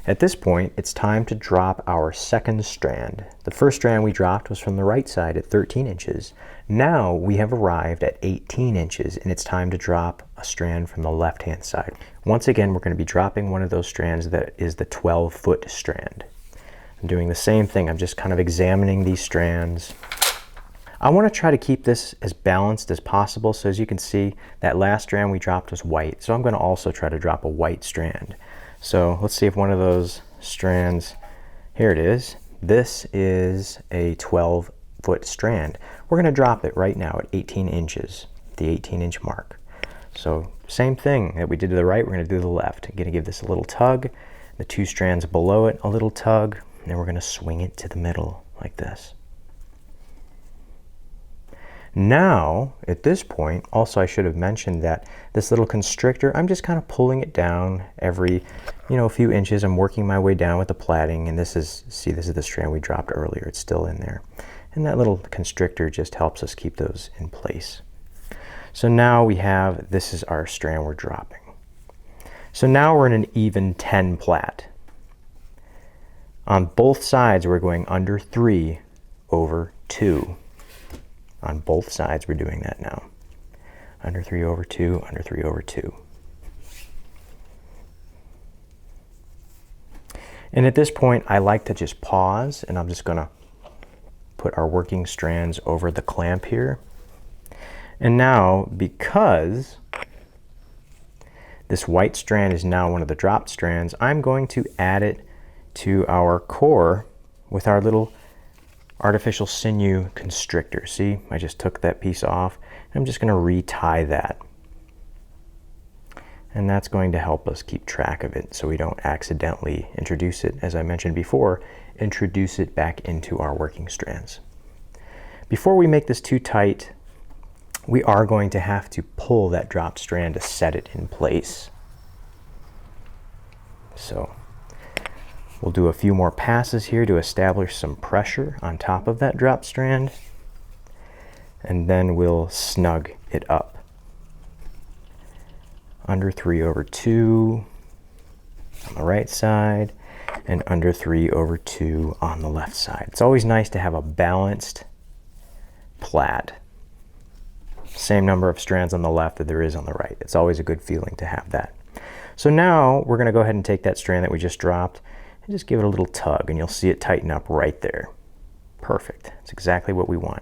At this point, it's time to drop our second strand. The first strand we dropped was from the right side at 13 inches. Now we have arrived at 18 inches and it's time to drop a strand from the left-hand side. Once again, we're going to be dropping one of those strands that is the 12-foot strand. I'm doing the same thing. I'm just kind of examining these strands. I want to try to keep this as balanced as possible. So as you can see, that last strand we dropped was white. So I'm going to also try to drop a white strand. So let's see if one of those strands, here it is. This is a 12-foot strand. We're going to drop it right now at 18 inches, the 18-inch mark. So same thing that we did to the right, we're going to do to the left. I'm going to give this a little tug, the two strands below it a little tug, and then we're going to swing it to the middle like this. Now, at this point, also I should have mentioned that this little constrictor, I'm just kind of pulling it down every, a few inches. I'm working my way down with the plaiting, and this is the strand we dropped earlier. It's still in there. And that little constrictor just helps us keep those in place. So now we have, this is our strand we're dropping. So now we're in an even 10 plat. On both sides, we're going under 3 over 2. On both sides, we're doing that now. Under 3 over 2, under 3 over 2. And at this point, I like to just pause, and I'm just going to put our working strands over the clamp here. And now, because this white strand is now one of the dropped strands, I'm going to add it to our core with our little artificial sinew constrictor. See, I just took that piece off. I'm just going to retie that. And that's going to help us keep track of it so we don't accidentally introduce it, as I mentioned before, introduce it back into our working strands. Before we make this too tight, we are going to have to pull that dropped strand to set it in place. So we'll do a few more passes here to establish some pressure on top of that drop strand, and then we'll snug it up. Under 3 over 2 on the right side, and under 3 over 2 on the left side. It's always nice to have a balanced plat. Same number of strands on the left that there is on the right. It's always a good feeling to have that. So now we're going to go ahead and take that strand that we just dropped and just give it a little tug, and you'll see it tighten up right there. Perfect. That's exactly what we want.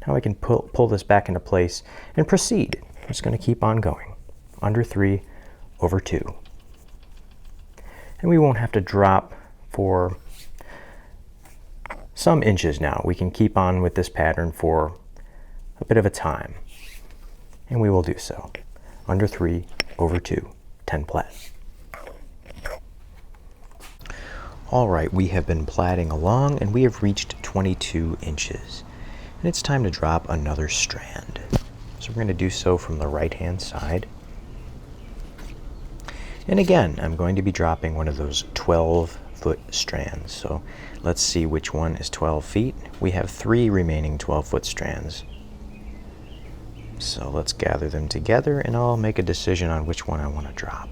Now we can pull this back into place and proceed. I'm just going to keep on going. Under 3 over 2. And we won't have to drop for some inches now. We can keep on with this pattern for a bit of a time. And we will do so. Under 3 over 2, 10 plat. All right, we have been platting along and we have reached 22 inches. And it's time to drop another strand. So we're going to do so from the right-hand side. And again, I'm going to be dropping one of those 12-foot strands. So let's see which one is 12 feet. We have 3 remaining 12-foot strands. So let's gather them together and I'll make a decision on which one I want to drop.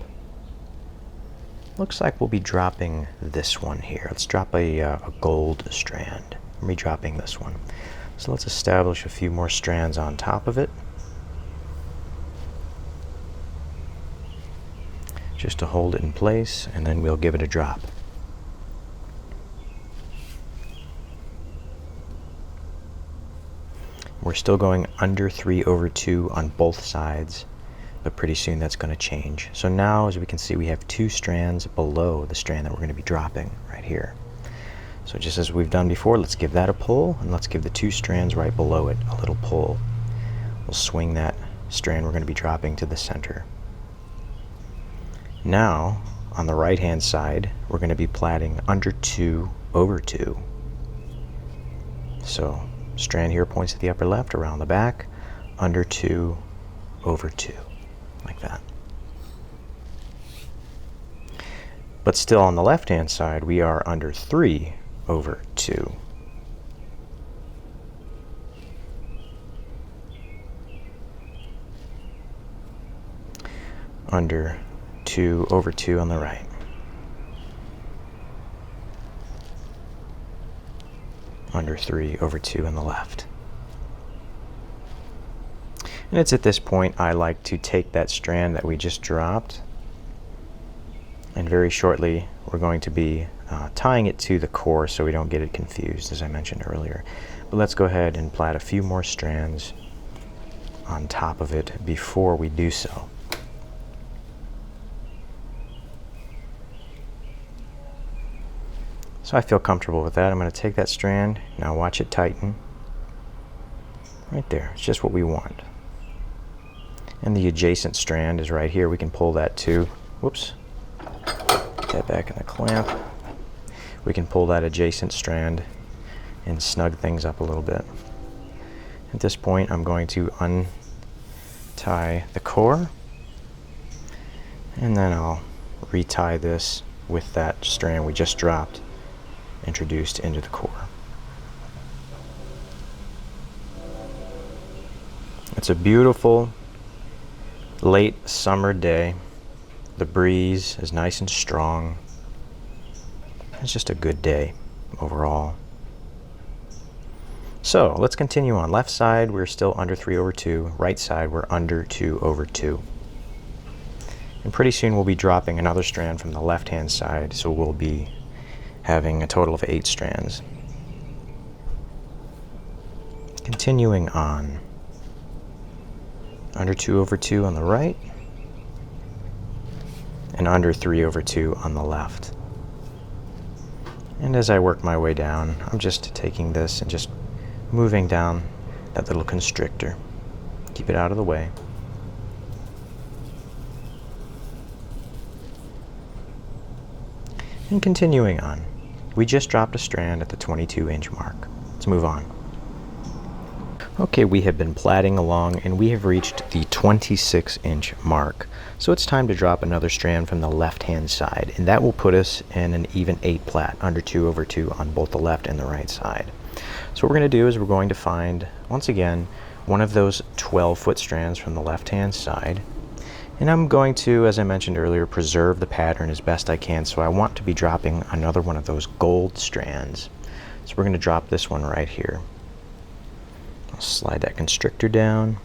Looks like we'll be dropping this one here. Let's drop a gold strand. I'll be dropping this one. So let's establish a few more strands on top of it, just to hold it in place, and then we'll give it a drop. We're still going under 3 over 2 on both sides, but pretty soon that's going to change. So now, as we can see, we have 2 strands below the strand that we're going to be dropping right here. So just as we've done before, let's give that a pull, and let's give the 2 strands right below it a little pull. We'll swing that strand we're going to be dropping to the center. Now, on the right-hand side, we're going to be plaiting under 2 over 2. So, strand here points to the upper left, around the back, under 2 over 2, like that. But still on the left-hand side, we are under 3 over 2. Under 2 over 2 on the right. Under 3 over 2 on the left. And it's at this point I like to take that strand that we just dropped, and very shortly we're going to be tying it to the core so we don't get it confused, as I mentioned earlier. But let's go ahead and plait a few more strands on top of it before we do so. So I feel comfortable with that. I'm going to take that strand, now watch it tighten. Right there, it's just what we want. And the adjacent strand is right here. We can pull that too. Whoops. Get that back in the clamp. We can pull that adjacent strand and snug things up a little bit. At this point, I'm going to untie the core, and then I'll retie this with that strand we just dropped, introduced into the core. It's a beautiful late summer day. The breeze is nice and strong. It's just a good day overall. So let's continue on. Left side, we're still under 3 over 2. Right side, we're under 2 over 2. And pretty soon we'll be dropping another strand from the left-hand side, so we'll be having a total of 8 strands. Continuing on. Under 2 over 2 on the right, and under 3 over 2 on the left. And as I work my way down, I'm just taking this and just moving down that little constrictor. Keep it out of the way. And continuing on. We just dropped a strand at the 22-inch mark. Let's move on. Okay, we have been plaiting along and we have reached the 26-inch mark. So it's time to drop another strand from the left-hand side, and that will put us in an even 8 plat, under 2 over 2 on both the left and the right side. So what we're going to do is we're going to find, once again, one of those 12 foot strands from the left-hand side. And I'm going to, as I mentioned earlier, preserve the pattern as best I can, so I want to be dropping another one of those gold strands. So we're going to drop this one right here. I'll slide that constrictor down,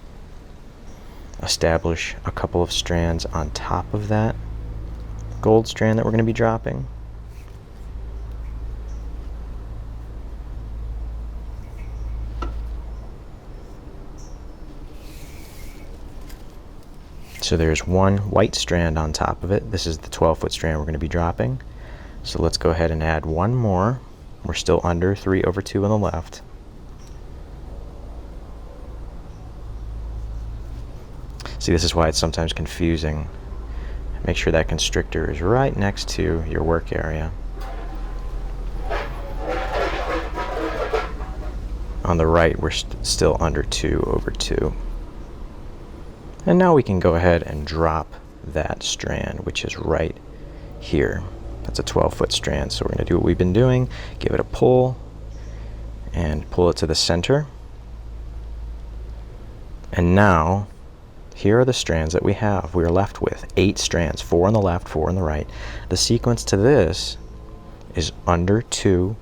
establish a couple of strands on top of that gold strand that we're going to be dropping. So there's one white strand on top of it. This is the 12-foot strand we're going to be dropping. So let's go ahead and add one more. We're still under 3 over 2 on the left. See, this is why it's sometimes confusing. Make sure that constrictor is right next to your work area. On the right, we're still under 2 over 2. And now we can go ahead and drop that strand, which is right here. That's a 12-foot strand, so we're going to do what we've been doing. Give it a pull, and pull it to the center. And now, here are the strands that we have. We are left with 8 strands, 4 on the left, 4 on the right. The sequence to this is under 2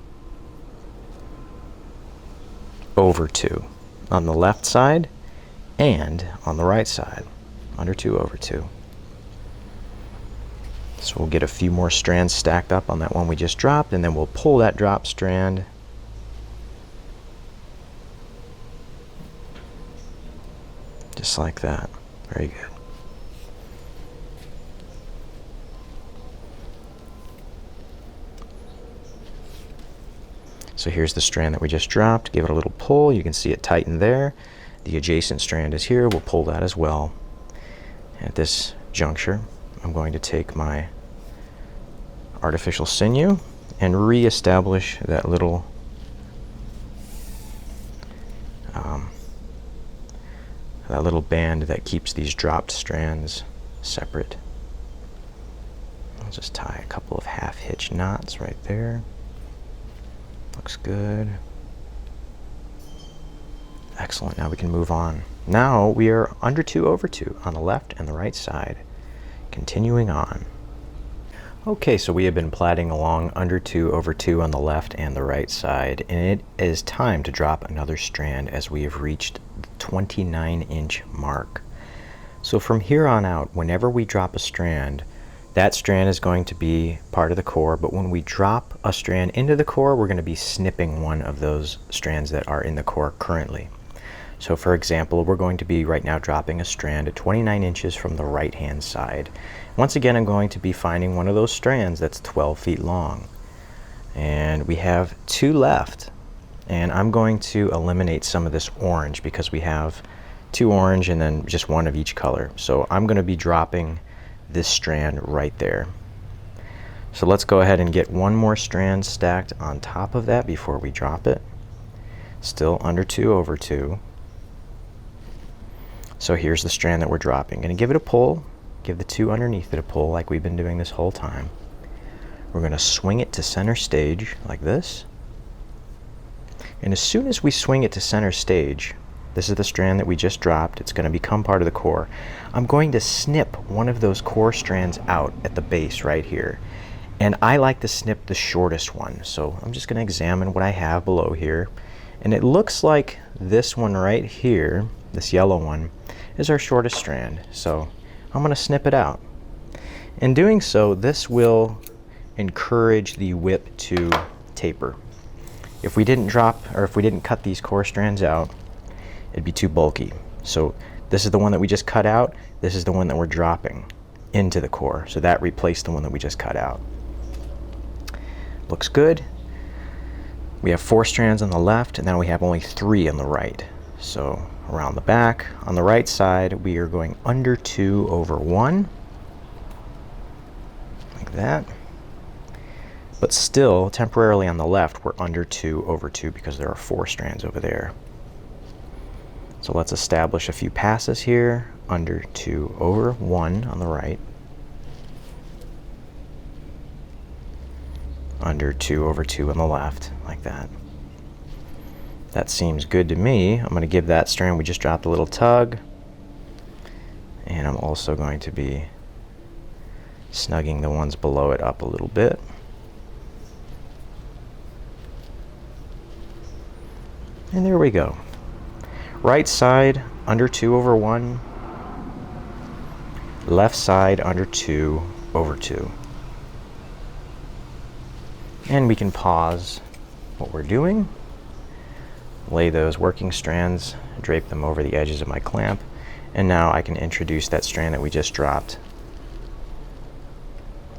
over 2 on the left side and on the right side, under 2 over 2. So we'll get a few more strands stacked up on that one we just dropped, and then we'll pull that drop strand just like that. Very good. So here's the strand that we just dropped. Give it a little pull. You can see it tighten there. The adjacent strand is here. We'll pull that as well. At this juncture, I'm going to take my artificial sinew and re-establish that little band that keeps these dropped strands separate. I'll just tie a couple of half hitch knots right there. Looks good. Excellent, now we can move on. Now we are under 2 over 2 on the left and the right side. Continuing on. Okay, so we have been plaiting along under 2 over 2 on the left and the right side, and it is time to drop another strand as we have reached the 29-inch mark. So from here on out, whenever we drop a strand, that strand is going to be part of the core, but when we drop a strand into the core, we're going to be snipping one of those strands that are in the core currently. So for example, we're going to be right now dropping a strand at 29 inches from the right hand side. Once again, I'm going to be finding one of those strands that's 12 feet long. And we have 2 left. And I'm going to eliminate some of this orange because we have 2 orange and then just 1 of each color. So I'm going to be dropping this strand right there. So let's go ahead and get 1 more strand stacked on top of that before we drop it. Still under 2 over 2. So here's the strand that we're dropping. Going to give it a pull, give the 2 underneath it a pull like we've been doing this whole time. We're going to swing it to center stage like this. And as soon as we swing it to center stage, this is the strand that we just dropped. It's going to become part of the core. I'm going to snip one of those core strands out at the base right here. And I like to snip the shortest one. So I'm just going to examine what I have below here. And it looks like this one right here, this yellow one, is our shortest strand. So I'm going to snip it out. In doing so, this will encourage the whip to taper. If we didn't drop, or if we didn't cut these core strands out, it'd be too bulky. So this is the one that we just cut out. This is the one that we're dropping into the core. So that replaced the one that we just cut out. Looks good. We have 4 strands on the left, and now we have only 3 on the right. So around the back, on the right side, we are going under 2 over 1, like that. But still, temporarily on the left, we're under 2 over 2 because there are 4 strands over there. So let's establish a few passes here. Under 2 over 1 on the right. Under 2 over 2 on the left, like that. That seems good to me. I'm going to give that strand we just dropped a little tug. And I'm also going to be snugging the ones below it up a little bit. And there we go. Right side under 2 over 1. Left side under 2 over 2. And we can pause what we're doing. Lay those working strands, drape them over the edges of my clamp, and now I can introduce that strand that we just dropped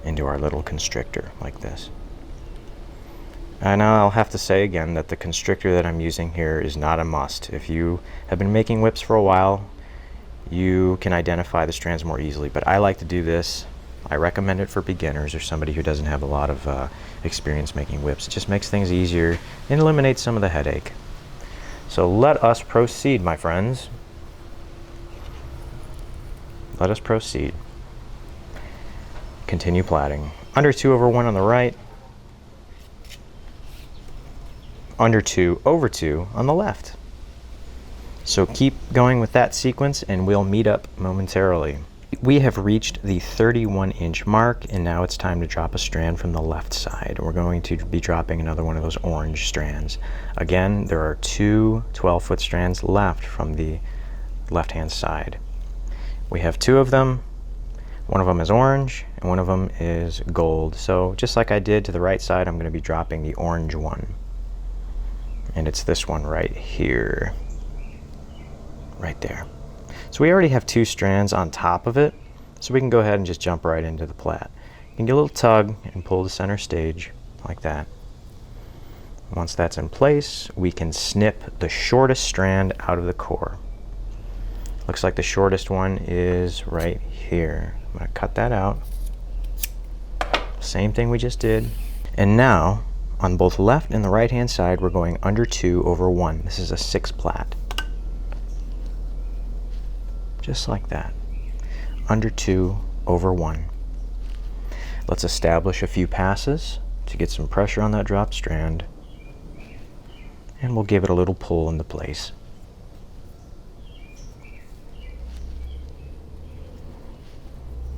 into our little constrictor like this. And now I'll have to say again that the constrictor that I'm using here is not a must. If you have been making whips for a while, you can identify the strands more easily, but I like to do this. I recommend it for beginners or somebody who doesn't have a lot of experience making whips. It just makes things easier and eliminates some of the headache. So let us proceed, my friends. Let us proceed. Continue plaiting. Under 2 over 1 on the right. Under 2 over 2 on the left. So keep going with that sequence and we'll meet up momentarily. We have reached the 31-inch mark, and now it's time to drop a strand from the left side. We're going to be dropping another one of those orange strands. Again, there are 2 12-foot strands left from the left-hand side. We have 2 of them. One of them is orange, and one of them is gold. So just like I did to the right side, I'm going to be dropping the orange one. And it's this one right here. Right there. So we already have 2 strands on top of it, so we can go ahead and just jump right into the Plat. You can get a little tug and pull to center stage like that. Once that's in place, we can snip the shortest strand out of the core. Looks like the shortest one is right here. I'm going to cut that out. Same thing we just did. And now, on both left and the right hand side, we're going under 2 over 1. This is a 6 Plat. Just like that. Under 2 over 1. Let's establish a few passes to get some pressure on that drop strand, and we'll give it a little pull into place.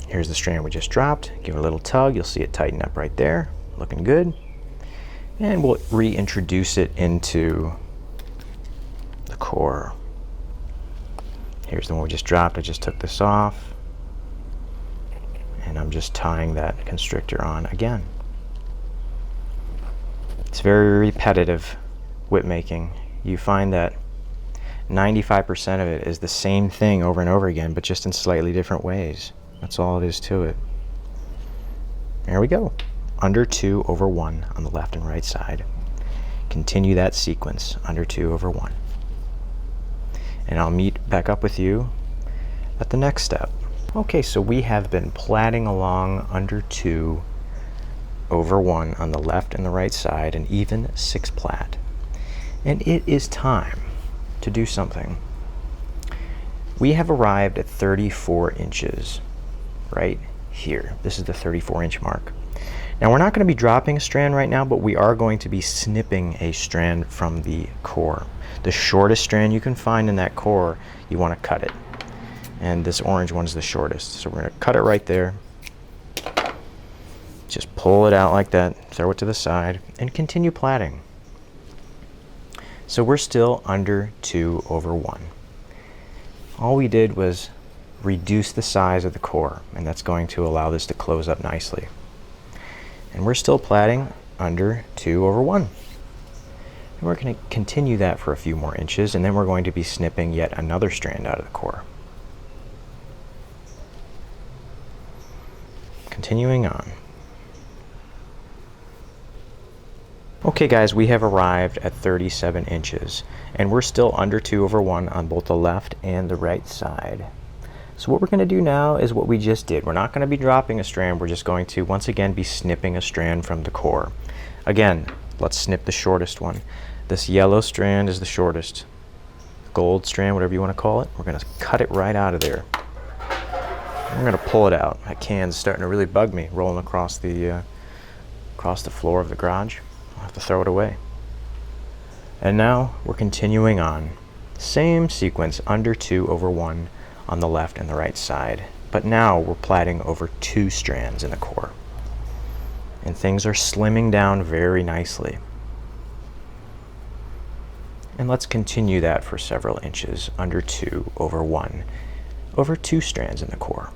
Here's the strand we just dropped. Give it a little tug. You'll see it tighten up right there. Looking good. And we'll reintroduce it into the core. Here's the one we just dropped. I just took this off, and I'm just tying that constrictor on again. It's very repetitive whip making. You find that 95% of it is the same thing over and over again, but just in slightly different ways. That's all it is to it. There we go. Under 2 over 1 on the left and right side. Continue that sequence, under 2 over 1. And I'll meet back up with you at the next step. Okay, so we have been plaiting along under 2 over 1 on the left and the right side, an even 6 plat. And it is time to do something. We have arrived at 34 inches right here. This is the 34-inch mark. Now we're not going to be dropping a strand right now, but we are going to be snipping a strand from the core. The shortest strand you can find in that core, you want to cut it. And this orange one is the shortest. So we're going to cut it right there. Just pull it out like that, throw it to the side, and continue plaiting. So we're still under 2 over 1. All we did was reduce the size of the core, and that's going to allow this to close up nicely. And we're still plaiting under 2 over 1. And we're going to continue that for a few more inches, and then we're going to be snipping yet another strand out of the core. Continuing on. Okay guys, we have arrived at 37 inches, and we're still under 2 over 1 on both the left and the right side. So what we're going to do now is what we just did. We're not going to be dropping a strand, we're just going to once again be snipping a strand from the core. Again, let's snip the shortest one. This yellow strand is the shortest. Gold strand, whatever you want to call it. We're going to cut it right out of there. I'm going to pull it out. That can's starting to really bug me, rolling across the floor of the garage. I'll have to throw it away. And now we're continuing on. Same sequence, under 2 over 1 on the left and the right side. But now we're plaiting over 2 strands in the core. And things are slimming down very nicely. And let's continue that for several inches, under 2 over 1, over 2 strands in the core.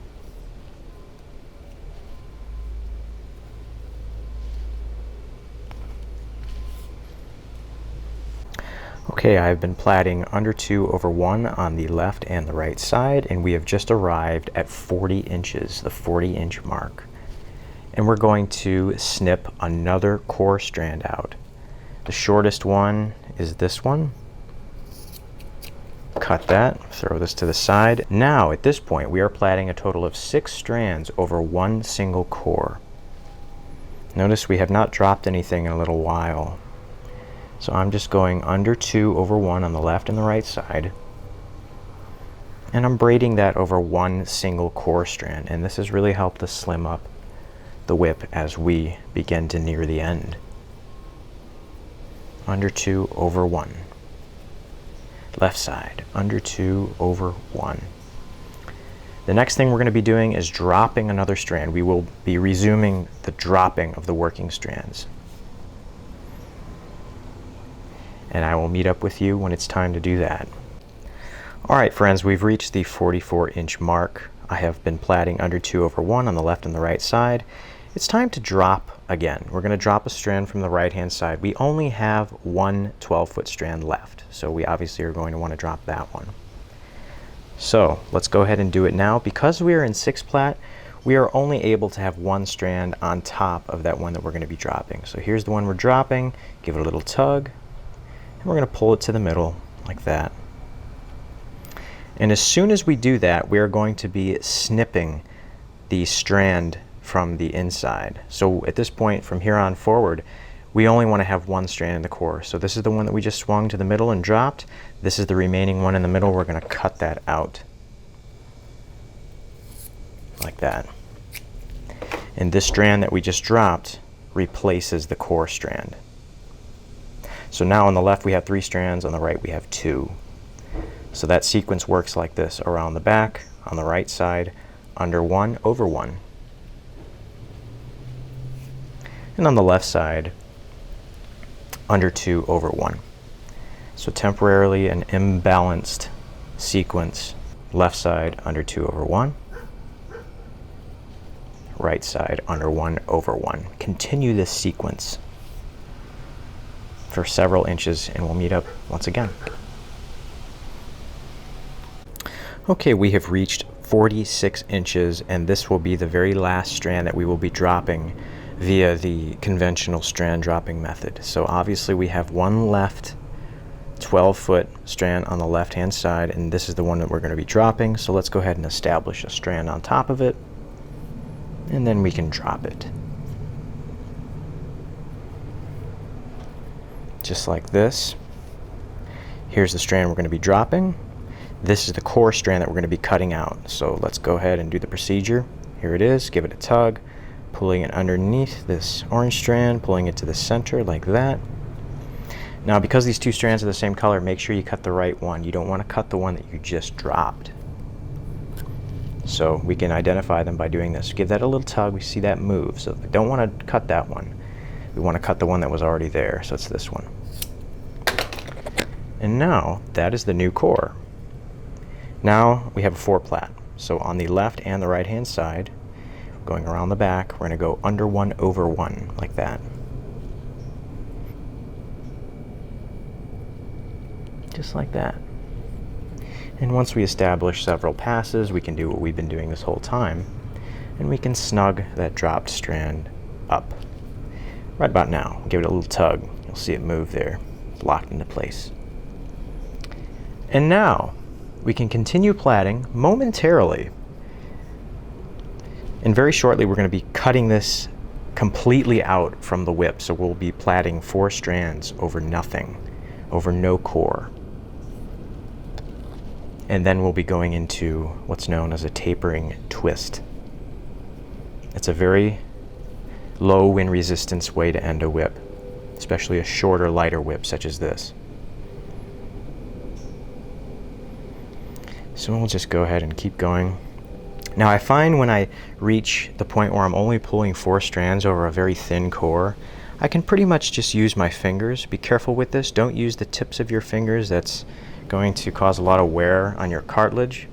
Okay, I've been plaiting under 2 over 1 on the left and the right side, and we have just arrived at 40 inches, the 40-inch mark. And we're going to snip another core strand out. The shortest one is this one. Cut that, throw this to the side. Now, at this point, we are plaiting a total of 6 strands over 1 single core. Notice we have not dropped anything in a little while. So I'm just going under 2 over 1 on the left and the right side. And I'm braiding that over 1 single core strand. And this has really helped us slim up the whip as we begin to near the end. Under 2 over 1. Left side, under 2 over 1. The next thing we're going to be doing is dropping another strand. We will be resuming the dropping of the working strands. And I will meet up with you when it's time to do that. Alright friends, we've reached the 44-inch mark. I have been plaiting under 2 over 1 on the left and the right side. It's time to drop again. We're going to drop a strand from the right-hand side. We only have one 12-foot strand left, so we obviously are going to want to drop that one. So let's go ahead and do it now. Because we are in 6 plat, we are only able to have one strand on top of that one that we're going to be dropping. So here's the one we're dropping. Give it a little tug, and we're going to pull it to the middle like that. And as soon as we do that, we are going to be snipping the strand from the inside. So at this point, from here on forward, we only want to have one strand in the core. So this is the one that we just swung to the middle and dropped. This is the remaining one in the middle. We're going to cut that out like that. And this strand that we just dropped replaces the core strand. So now on the left we have 3 strands, on the right we have 2. So that sequence works like this: around the back, on the right side, under 1 over 1. And on the left side, under 2 over 1. So temporarily an imbalanced sequence: left side under 2 over 1, right side under 1 over 1. Continue this sequence for several inches and we'll meet up once again. Okay, we have reached 46 inches and this will be the very last strand that we will be dropping via the conventional strand dropping method. So obviously we have one left 12-foot strand on the left hand side, and this is the one that we're going to be dropping. So let's go ahead and establish a strand on top of it, and then we can drop it. Just like this. Here's the strand we're going to be dropping. This is the core strand that we're going to be cutting out. So let's go ahead and do the procedure. Here it is. Give it a tug, pulling it underneath this orange strand, pulling it to the center like that. Now because these 2 strands are the same color, make sure you cut the right one. You don't want to cut the one that you just dropped. So we can identify them by doing this. Give that a little tug. We see that move. So we don't want to cut that one. We want to cut the one that was already there. So it's this one. And now that is the new core. Now we have a 4 plat. So on the left and the right hand side, going around the back, we're going to go under 1 over 1 like that. Just like that. And once we establish several passes, we can do what we've been doing this whole time, and we can snug that dropped strand up. Right about now, give it a little tug. You'll see it move there, locked into place. And now we can continue plaiting momentarily. And very shortly we're going to be cutting this completely out from the whip. So we'll be plaiting 4 strands over nothing, over no core. And then we'll be going into what's known as a tapering twist. It's a very low wind resistance way to end a whip, especially a shorter, lighter whip such as this. So we'll just go ahead and keep going. Now I find when I reach the point where I'm only pulling 4 strands over a very thin core, I can pretty much just use my fingers. Be careful with this. Don't use the tips of your fingers. That's going to cause a lot of wear on your cartilage.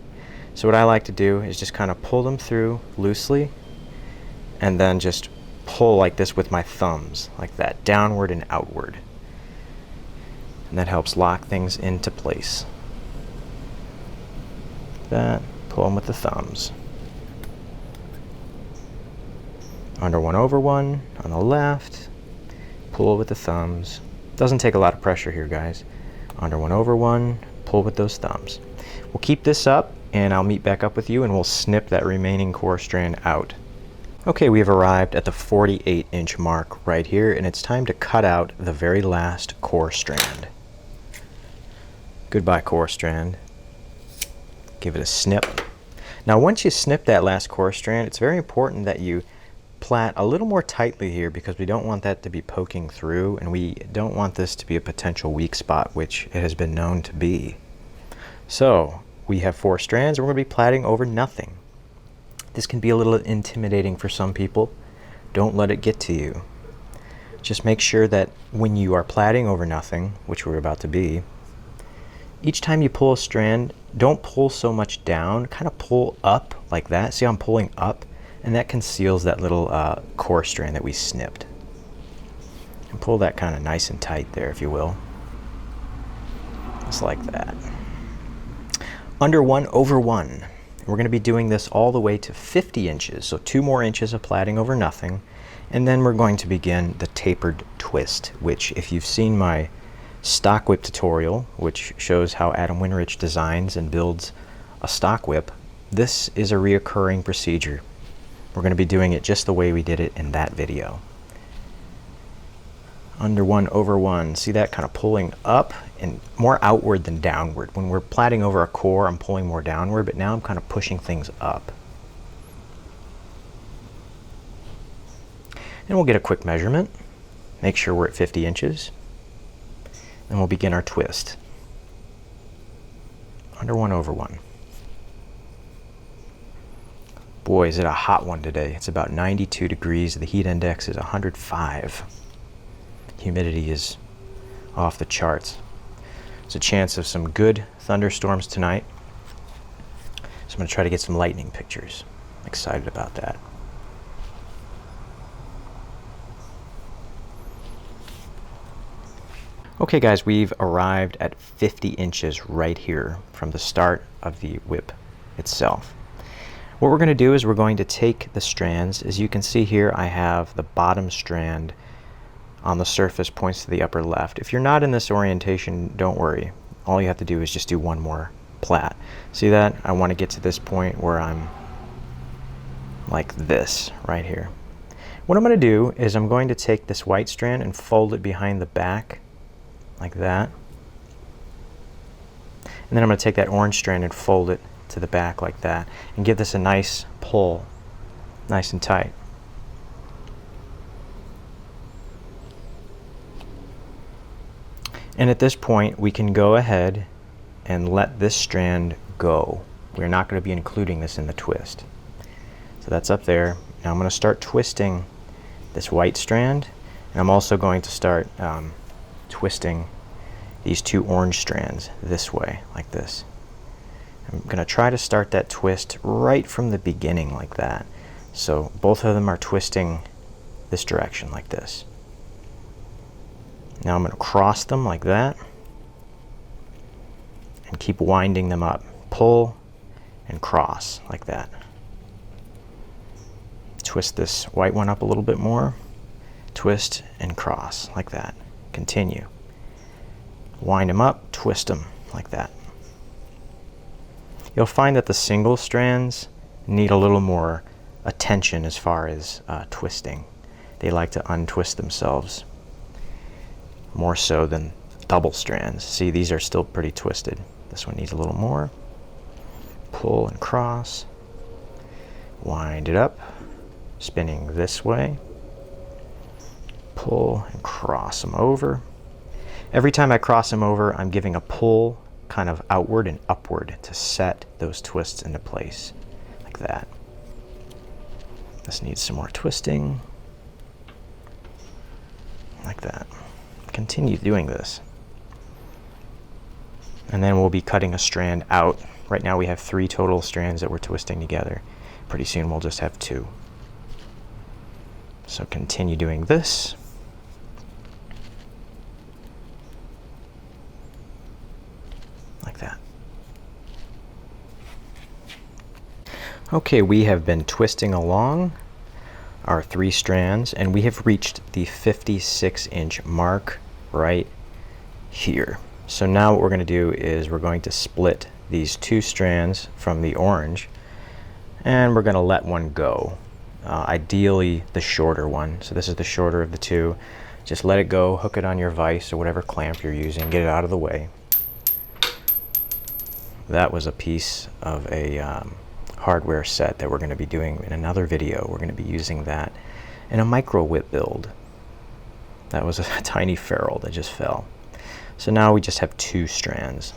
So what I like to do is just kind of pull them through loosely and then just pull like this with my thumbs, like that, downward and outward. And that helps lock things into place. That, pull them with the thumbs. Under 1 over 1 on the left, pull with the thumbs. Doesn't take a lot of pressure here, guys. Under 1 over 1, pull with those thumbs. We'll keep this up and I'll meet back up with you and we'll snip that remaining core strand out. Okay, we have arrived at the 48-inch mark right here, and it's time to cut out the very last core strand. Goodbye, core strand. Give it a snip. Now once you snip that last core strand, it's very important that you plait a little more tightly here because we don't want that to be poking through, and we don't want this to be a potential weak spot, which it has been known to be. So we have 4 strands and we're going to be plaiting over nothing. This can be a little intimidating for some people. Don't let it get to you. Just make sure that when you are plaiting over nothing, which we're about to be, each time you pull a strand, don't pull so much down, kind of pull up like that. See how I'm pulling up? And that conceals that little core strand that we snipped. And pull that kind of nice and tight there, if you will. Just like that. Under 1 over 1. We're going to be doing this all the way to 50 inches, so 2 more inches of plaiting over nothing. And then we're going to begin the tapered twist, which if you've seen my stock whip tutorial, which shows how Adam Winrich designs and builds a stock whip, this is a reoccurring procedure. We're going to be doing it just the way we did it in that video. Under 1 over 1, see that kind of pulling up and more outward than downward. When we're plaiting over a core, I'm pulling more downward, but now I'm kind of pushing things up. And we'll get a quick measurement, make sure we're at 50 inches, and we'll begin our twist. Under 1/1. Boy, is it a hot one today. It's about 92 degrees. The heat index is 105. Humidity is off the charts. There's a chance of some good thunderstorms tonight. So I'm going to try to get some lightning pictures. I'm excited about that. Okay guys, we've arrived at 50 inches right here from the start of the whip itself. What we're going to do is we're going to take the strands. As you can see here, I have the bottom strand on the surface points to the upper left. If you're not in this orientation, don't worry. All you have to do is just do one more Plat. See that? I want to get to this point where I'm like this right here. What I'm going to do is I'm going to take this white strand and fold it behind the back like that. And then I'm going to take that orange strand and fold it to the back like that and give this a nice pull, nice and tight. And at this point we can go ahead and let this strand go. We're not going to be including this in the twist. So that's up there. Now I'm going to start twisting this white strand, and I'm also going to start twisting these two orange strands this way, like this. I'm going to try to start that twist right from the beginning like that. So both of them are twisting this direction like this. Now I'm going to cross them like that and keep winding them up. Pull and cross like that. Twist this white one up a little bit more. Twist and cross like that. Continue. Wind them up, twist them like that. You'll find that the single strands need a little more attention as far as twisting. They like to untwist themselves more so than double strands. See, these are still pretty twisted. This one needs a little more. Pull and cross. Wind it up, spinning this way. Pull and cross them over. Every time I cross them over, I'm giving a pull kind of outward and upward to set those twists into place, like that. This needs some more twisting, like that. Continue doing this. And then we'll be cutting a strand out. Right now we have 3 total strands that we're twisting together. Pretty soon we'll just have 2. So continue doing this. Like that. Okay, we have been twisting along our 3 strands, and we have reached the 56-inch mark right here. So now what we're going to do is we're going to split these 2 strands from the orange, and we're going to let one go. Ideally the shorter one. So this is the shorter of the 2. Just let it go, hook it on your vise or whatever clamp you're using, get it out of the way. That was a piece of a hardware set that we're going to be doing in another video. We're going to be using that in a micro whip build. That was a tiny ferrule that just fell. So now we just have 2 strands,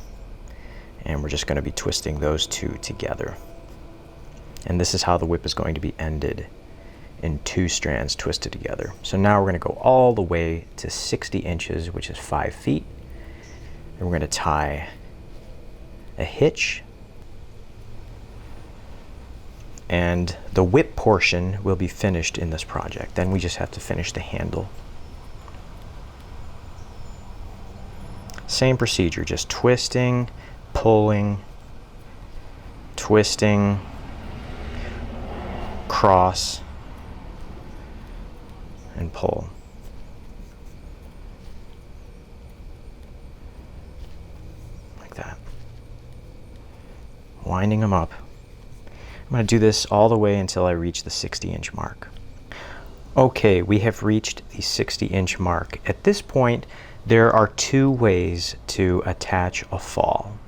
and we're just going to be twisting those 2 together. And this is how the whip is going to be ended, in 2 strands twisted together. So now we're going to go all the way to 60 inches, which is 5 feet. And we're going to tie a hitch, and the whip portion will be finished in this project. Then we just have to finish the handle. Same procedure, just twisting, pulling, twisting, cross, and pull. Like that. Winding them up. I'm going to do this all the way until I reach the 60-inch mark. Okay, we have reached the 60-inch mark. At this point, there are 2 ways to attach a fall.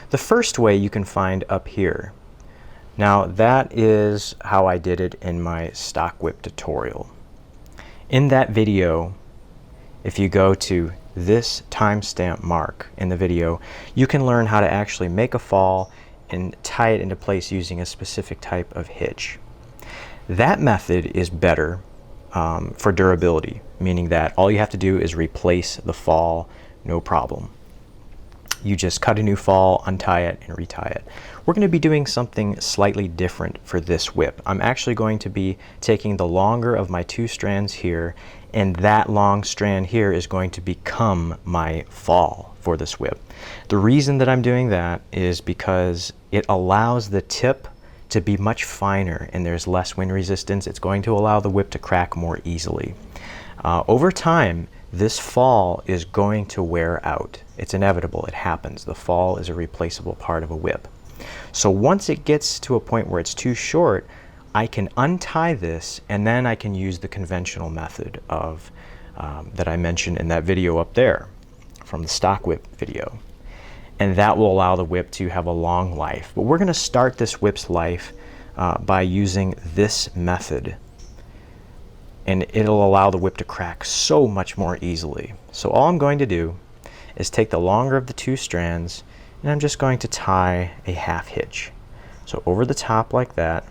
The first way you can find up here. Now that is how I did it in my stock whip tutorial. In that video, if you go to this timestamp mark in the video, you can learn how to actually make a fall and tie it into place using a specific type of hitch. That method is better for durability, meaning that all you have to do is replace the fall, no problem. You just cut a new fall, untie it, and retie it. We're going to be doing something slightly different for this whip. I'm actually going to be taking the longer of my 2 strands here, and that long strand here is going to become my fall for this whip. The reason that I'm doing that is because it allows the tip to be much finer and there's less wind resistance. It's going to allow the whip to crack more easily. Over time, this fall is going to wear out. It's inevitable, it happens. The fall is a replaceable part of a whip. So once it gets to a point where it's too short, I can untie this and then I can use the conventional method of that I mentioned in that video up there from the stock whip video. And that will allow the whip to have a long life. But we're going to start this whip's life by using this method. And it'll allow the whip to crack so much more easily. So all I'm going to do is take the longer of the 2 strands and I'm just going to tie a half hitch. So over the top like that,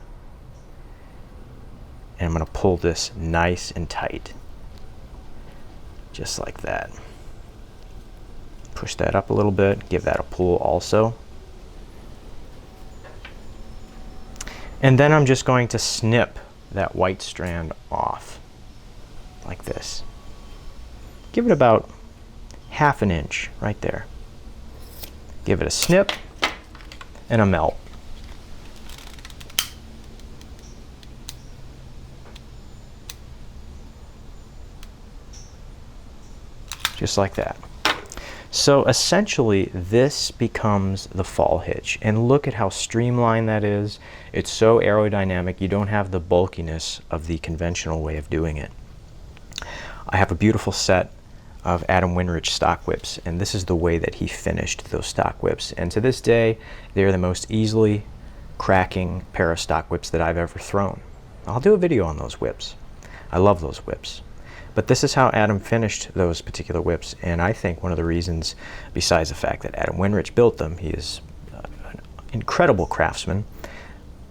and I'm going to pull this nice and tight. Just like that. Push that up a little bit, give that a pull also. And then I'm just going to snip that white strand off like this. Give it about ½ an inch right there. Give it a snip and a melt. Just like that. So essentially this becomes the fall hitch, and look at how streamlined that is. It's so aerodynamic, you don't have the bulkiness of the conventional way of doing it. I have a beautiful set of Adam Winrich stock whips, and this is the way that he finished those stock whips, and to this day they're the most easily cracking pair of stock whips that I've ever thrown. I'll do a video on those whips. I love those whips. But this is how Adam finished those particular whips, and I think one of the reasons, besides the fact that Adam Winrich built them, he is an incredible craftsman,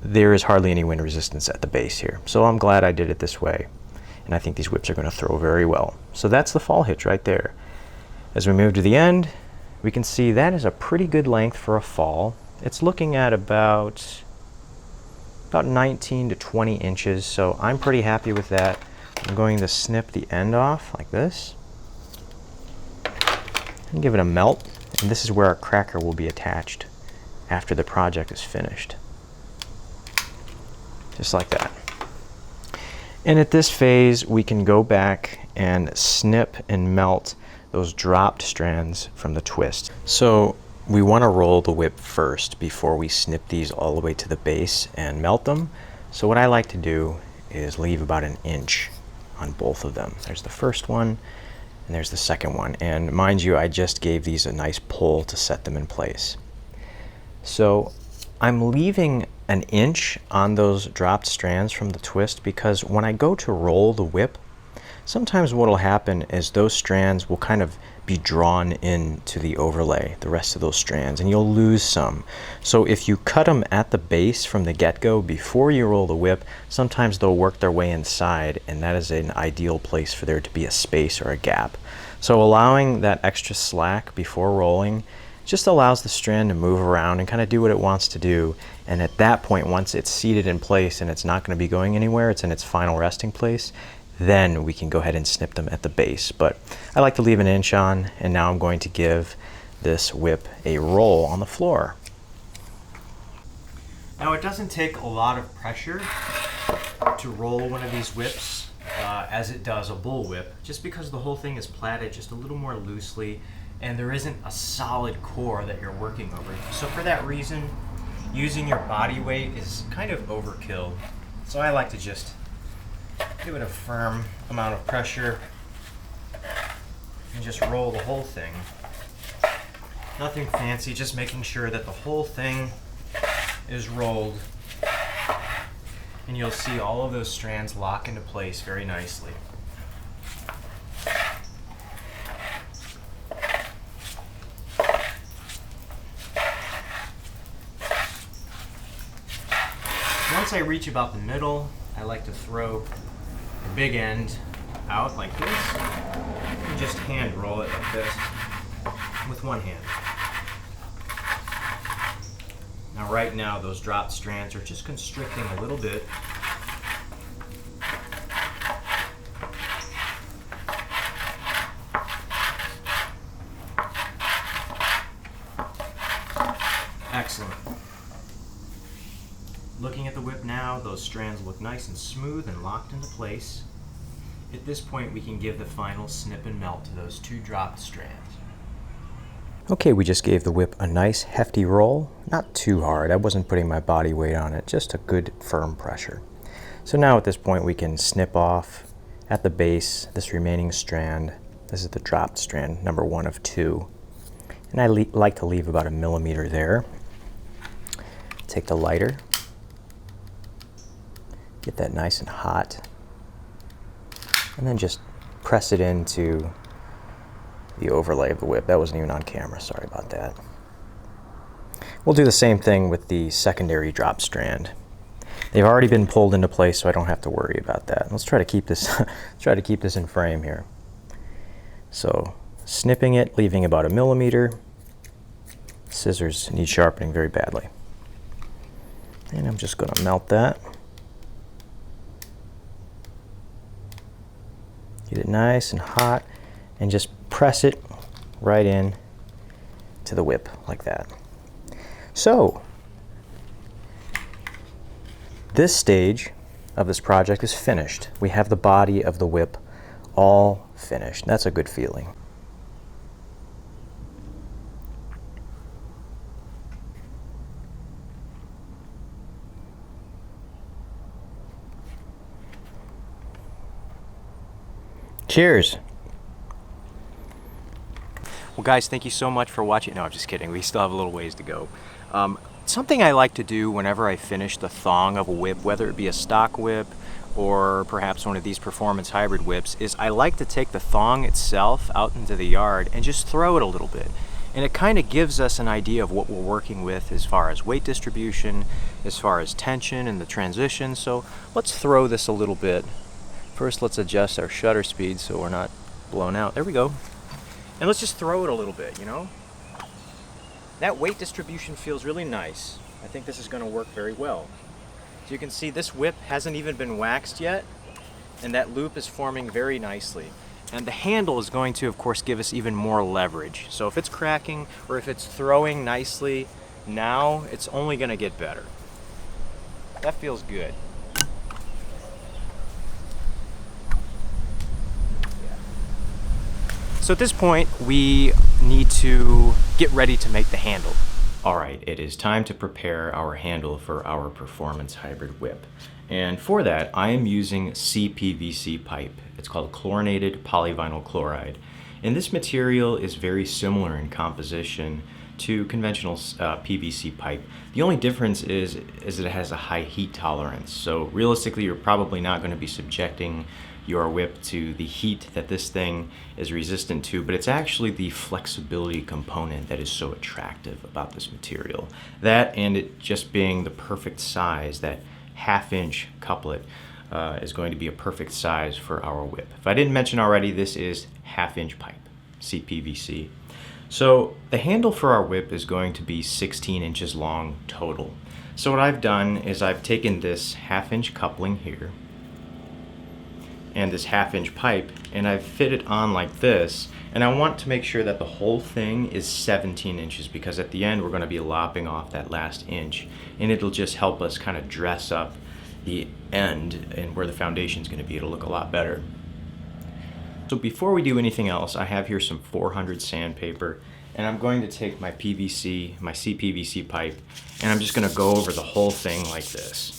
there is hardly any wind resistance at the base here. So I'm glad I did it this way, and I think these whips are going to throw very well. So that's the fall hitch right there. As we move to the end, we can see that is a pretty good length for a fall. It's looking at about 19 to 20 inches, so I'm pretty happy with that. I'm going to snip the end off like this and give it a melt, and this is where our cracker will be attached after the project is finished. Just like that. And at this phase we can go back and snip and melt those dropped strands from the twist. So we want to roll the whip first before we snip these all the way to the base and melt them. So what I like to do is leave about 1 inch on both of them. There's the first one and there's the second one, and mind you, I just gave these a nice pull to set them in place. So I'm leaving 1 inch on those dropped strands from the twist because when I go to roll the whip, sometimes what will happen is those strands will kind of be drawn into the overlay, the rest of those strands, and you'll lose some. So if you cut them at the base from the get-go before you roll the whip, sometimes they'll work their way inside, and that is an ideal place for there to be a space or a gap. So allowing that extra slack before rolling just allows the strand to move around and kind of do what it wants to do. And at that point, once it's seated in place and it's not going to be going anywhere, it's in its final resting place, then we can go ahead and snip them at the base. But I like to leave 1 inch on, and now I'm going to give this whip a roll on the floor. Now it doesn't take a lot of pressure to roll one of these whips as it does a bull whip, just because the whole thing is platted just a little more loosely and there isn't a solid core that you're working over. So for that reason, using your body weight is kind of overkill. So I like to just give it a firm amount of pressure and just roll the whole thing. Nothing fancy, just making sure that the whole thing is rolled, and you'll see all of those strands lock into place very nicely. once I reach about the middle, I like to throw the big end out like this and just hand roll it like this with one hand. Now right now those dropped strands are just constricting a little bit. Excellent. Looking at the whip now, those strands look nice and smooth and locked into place. At this point we can give the final snip and melt to those two dropped strands. Okay, we just gave the whip a nice hefty roll, not too hard. I wasn't putting my body weight on it, just a good firm pressure. So now at this point we can snip off at the base this remaining strand. This is the dropped strand, number 1 of 2. And I like to leave about 1 millimeter there. Take the lighter, get that nice and hot, and then just press it into the overlay of the whip. That wasn't even on camera, sorry about that. We'll do the same thing with the secondary drop strand. They've already been pulled into place, so I don't have to worry about that. Let's try to keep this try to keep this in frame here. So snipping it, leaving about 1 millimeter. Scissors need sharpening very badly. And I'm just going to melt that. Get it nice and hot and just press it right in to the whip like that. So this stage of this project is finished. We have the body of the whip all finished. That's a good feeling. Cheers. Well guys, thank you so much for watching. No, I'm just kidding. We still have a little ways to go. Something I like to do whenever I finish the thong of a whip, whether it be a stock whip or perhaps one of these performance hybrid whips, is I like to take the thong itself out into the yard and just throw it a little bit. And it kind of gives us an idea of what we're working with as far as weight distribution, as far as tension and the transition. So let's throw this a little bit. First, let's adjust our shutter speed so we're not blown out. There we go. And let's just throw it a little bit, you know? That weight distribution feels really nice. I think this is going to work very well. So you can see this whip hasn't even been waxed yet, and that loop is forming very nicely. And the handle is going to, of course, give us even more leverage. So if it's cracking or if it's throwing nicely now, it's only going to get better. That feels good. So at this point, we need to get ready to make the handle. All right, it is time to prepare our handle for our performance hybrid whip. And for that, I am using Cpvc pipe. It's called chlorinated polyvinyl chloride. And this material is very similar in composition to conventional PVC pipe. The only difference is that it has a high heat tolerance. So realistically, you're probably not going to be subjecting your whip to the heat that this thing is resistant to, but it's actually the flexibility component that is so attractive about this material. That and it just being the perfect size, that 1/2 inch couplet is going to be a perfect size for our whip. If I didn't mention already, this is 1/2 inch pipe, Cpvc. So the handle for our whip is going to be 16 inches long total. So what I've done is I've taken this 1/2 inch coupling here and this 1/2 inch pipe, and I've fit it on like this, and I want to make sure that the whole thing is 17 inches because at the end we're going to be lopping off that last inch, and it'll just help us kind of dress up the end and where the foundation is going to be. It'll look a lot better. So before we do anything else, I have here some 400 sandpaper, and I'm going to take my PVC, my Cpvc pipe, and I'm just going to go over the whole thing like this.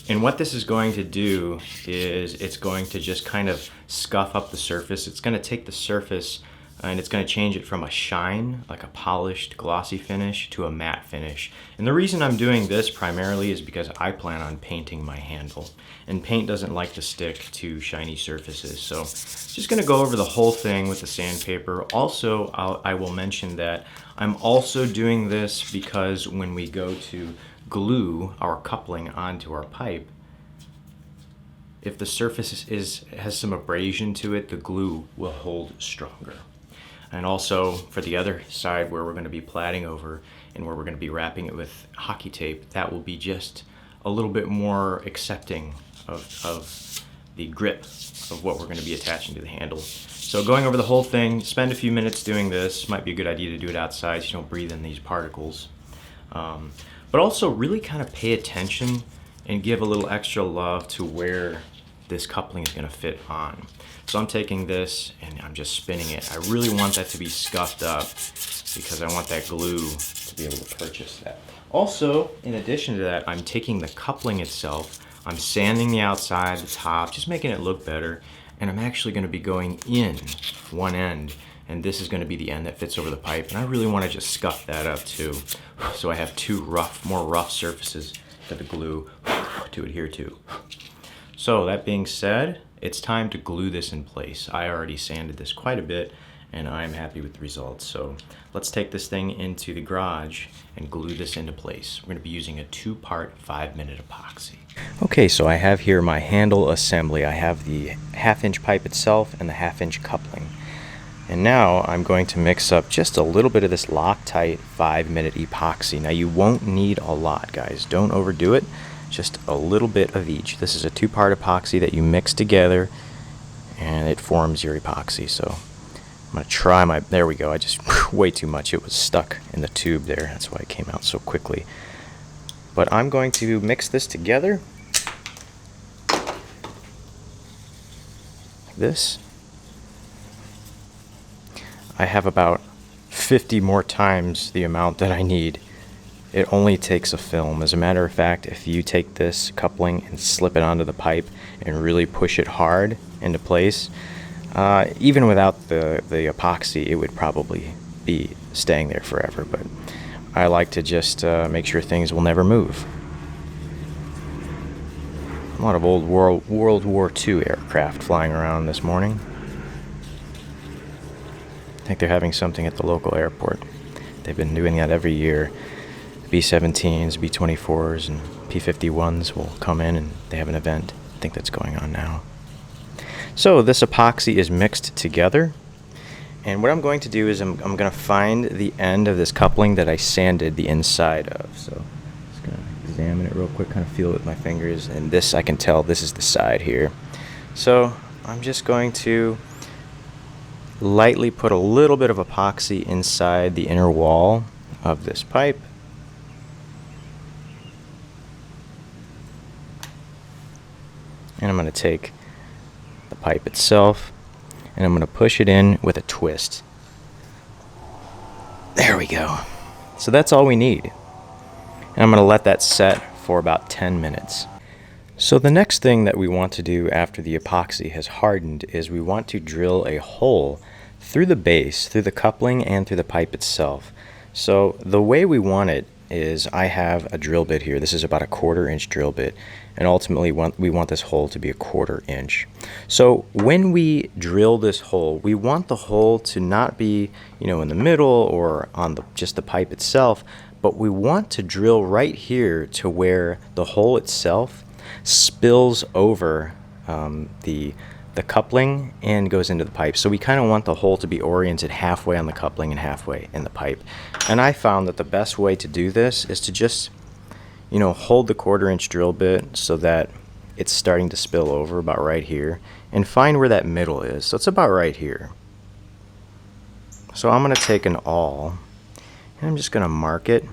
And what this is going to do is it's going to just kind of scuff up the surface. It's going to take the surface and it's going to change it from a shine, like a polished glossy finish, to a matte finish. And the reason I'm doing this primarily is because I plan on painting my handle. And paint doesn't like to stick to shiny surfaces. So just going to go over the whole thing with the sandpaper. Also, I will mention that I'm also doing this because when we go to glue our coupling onto our pipe, if the surface has some abrasion to it, the glue will hold stronger. And also for the other side where we're going to be platting over and where we're going to be wrapping it with hockey tape, that will be just a little bit more accepting of the grip of what we're going to be attaching to the handle. So going over the whole thing, spend a few minutes doing this. Might be a good idea to do it outside so you don't breathe in these particles. But also really kind of pay attention and give a little extra love to where this coupling is going to fit on. So I'm taking this and I'm just spinning it. I really want that to be scuffed up because I want that glue to be able to purchase that. Also, in addition to that, I'm taking the coupling itself, I'm sanding the outside, the top, just making it look better, and I'm actually going to be going in one end, and this is going to be the end that fits over the pipe, and I really want to just scuff that up too, so I have two more rough surfaces for the glue to adhere to. So that being said, it's time to glue this in place. I already sanded this quite a bit and I'm happy with the results. So let's take this thing into the garage and glue this into place. We're going to be using a 2-part 5-minute epoxy. Okay, so I have here my handle assembly. I have the 1/2-inch pipe itself and the 1/2-inch coupling. And now I'm going to mix up just a little bit of this Loctite 5-minute epoxy. Now you won't need a lot, guys. Don't overdo it. Just a little bit of each. This is a 2-part epoxy that you mix together and it forms your epoxy. So I'm going to try my, there we go, I just, way too much. It was stuck in the tube there. That's why it came out so quickly. But I'm going to mix this together. Like this. I have about 50 more times the amount that I need. It only takes a film. As a matter of fact, if you take this coupling and slip it onto the pipe and really push it hard into place, even without the epoxy, it would probably be staying there forever. But I like to just make sure things will never move. A lot of old World War II aircraft flying around this morning. I think they're having something at the local airport. They've been doing that every year. B-17s, B-24s, and P-51s will come in and they have an event. I think that's going on now. So this epoxy is mixed together. And what I'm going to do is I'm going to find the end of this coupling that I sanded the inside of. So I'm just going to examine it real quick, kind of feel it with my fingers. And this, I can tell this is the side here. So I'm just going to lightly put a little bit of epoxy inside the inner wall of this pipe. And I'm going to take the pipe itself and I'm going to push it in with a twist. There we go. So that's all we need. And I'm going to let that set for about 10 minutes. So the next thing that we want to do after the epoxy has hardened is we want to drill a hole through the base, through the coupling and through the pipe itself. So the way we want it is I have a drill bit here. This is about a 1/4 inch drill bit, and ultimately we want this hole to be a 1/4 inch. So when we drill this hole, we want the hole to not be, in the middle or on just the pipe itself, but we want to drill right here to where the hole itself spills over the coupling and goes into the pipe. So we kind of want the hole to be oriented halfway on the coupling and halfway in the pipe. And I found that the best way to do this is to just, hold the 1/4 inch drill bit so that it's starting to spill over about right here, and find where that middle is. So it's about right here. So I'm going to take an awl and I'm just going to mark it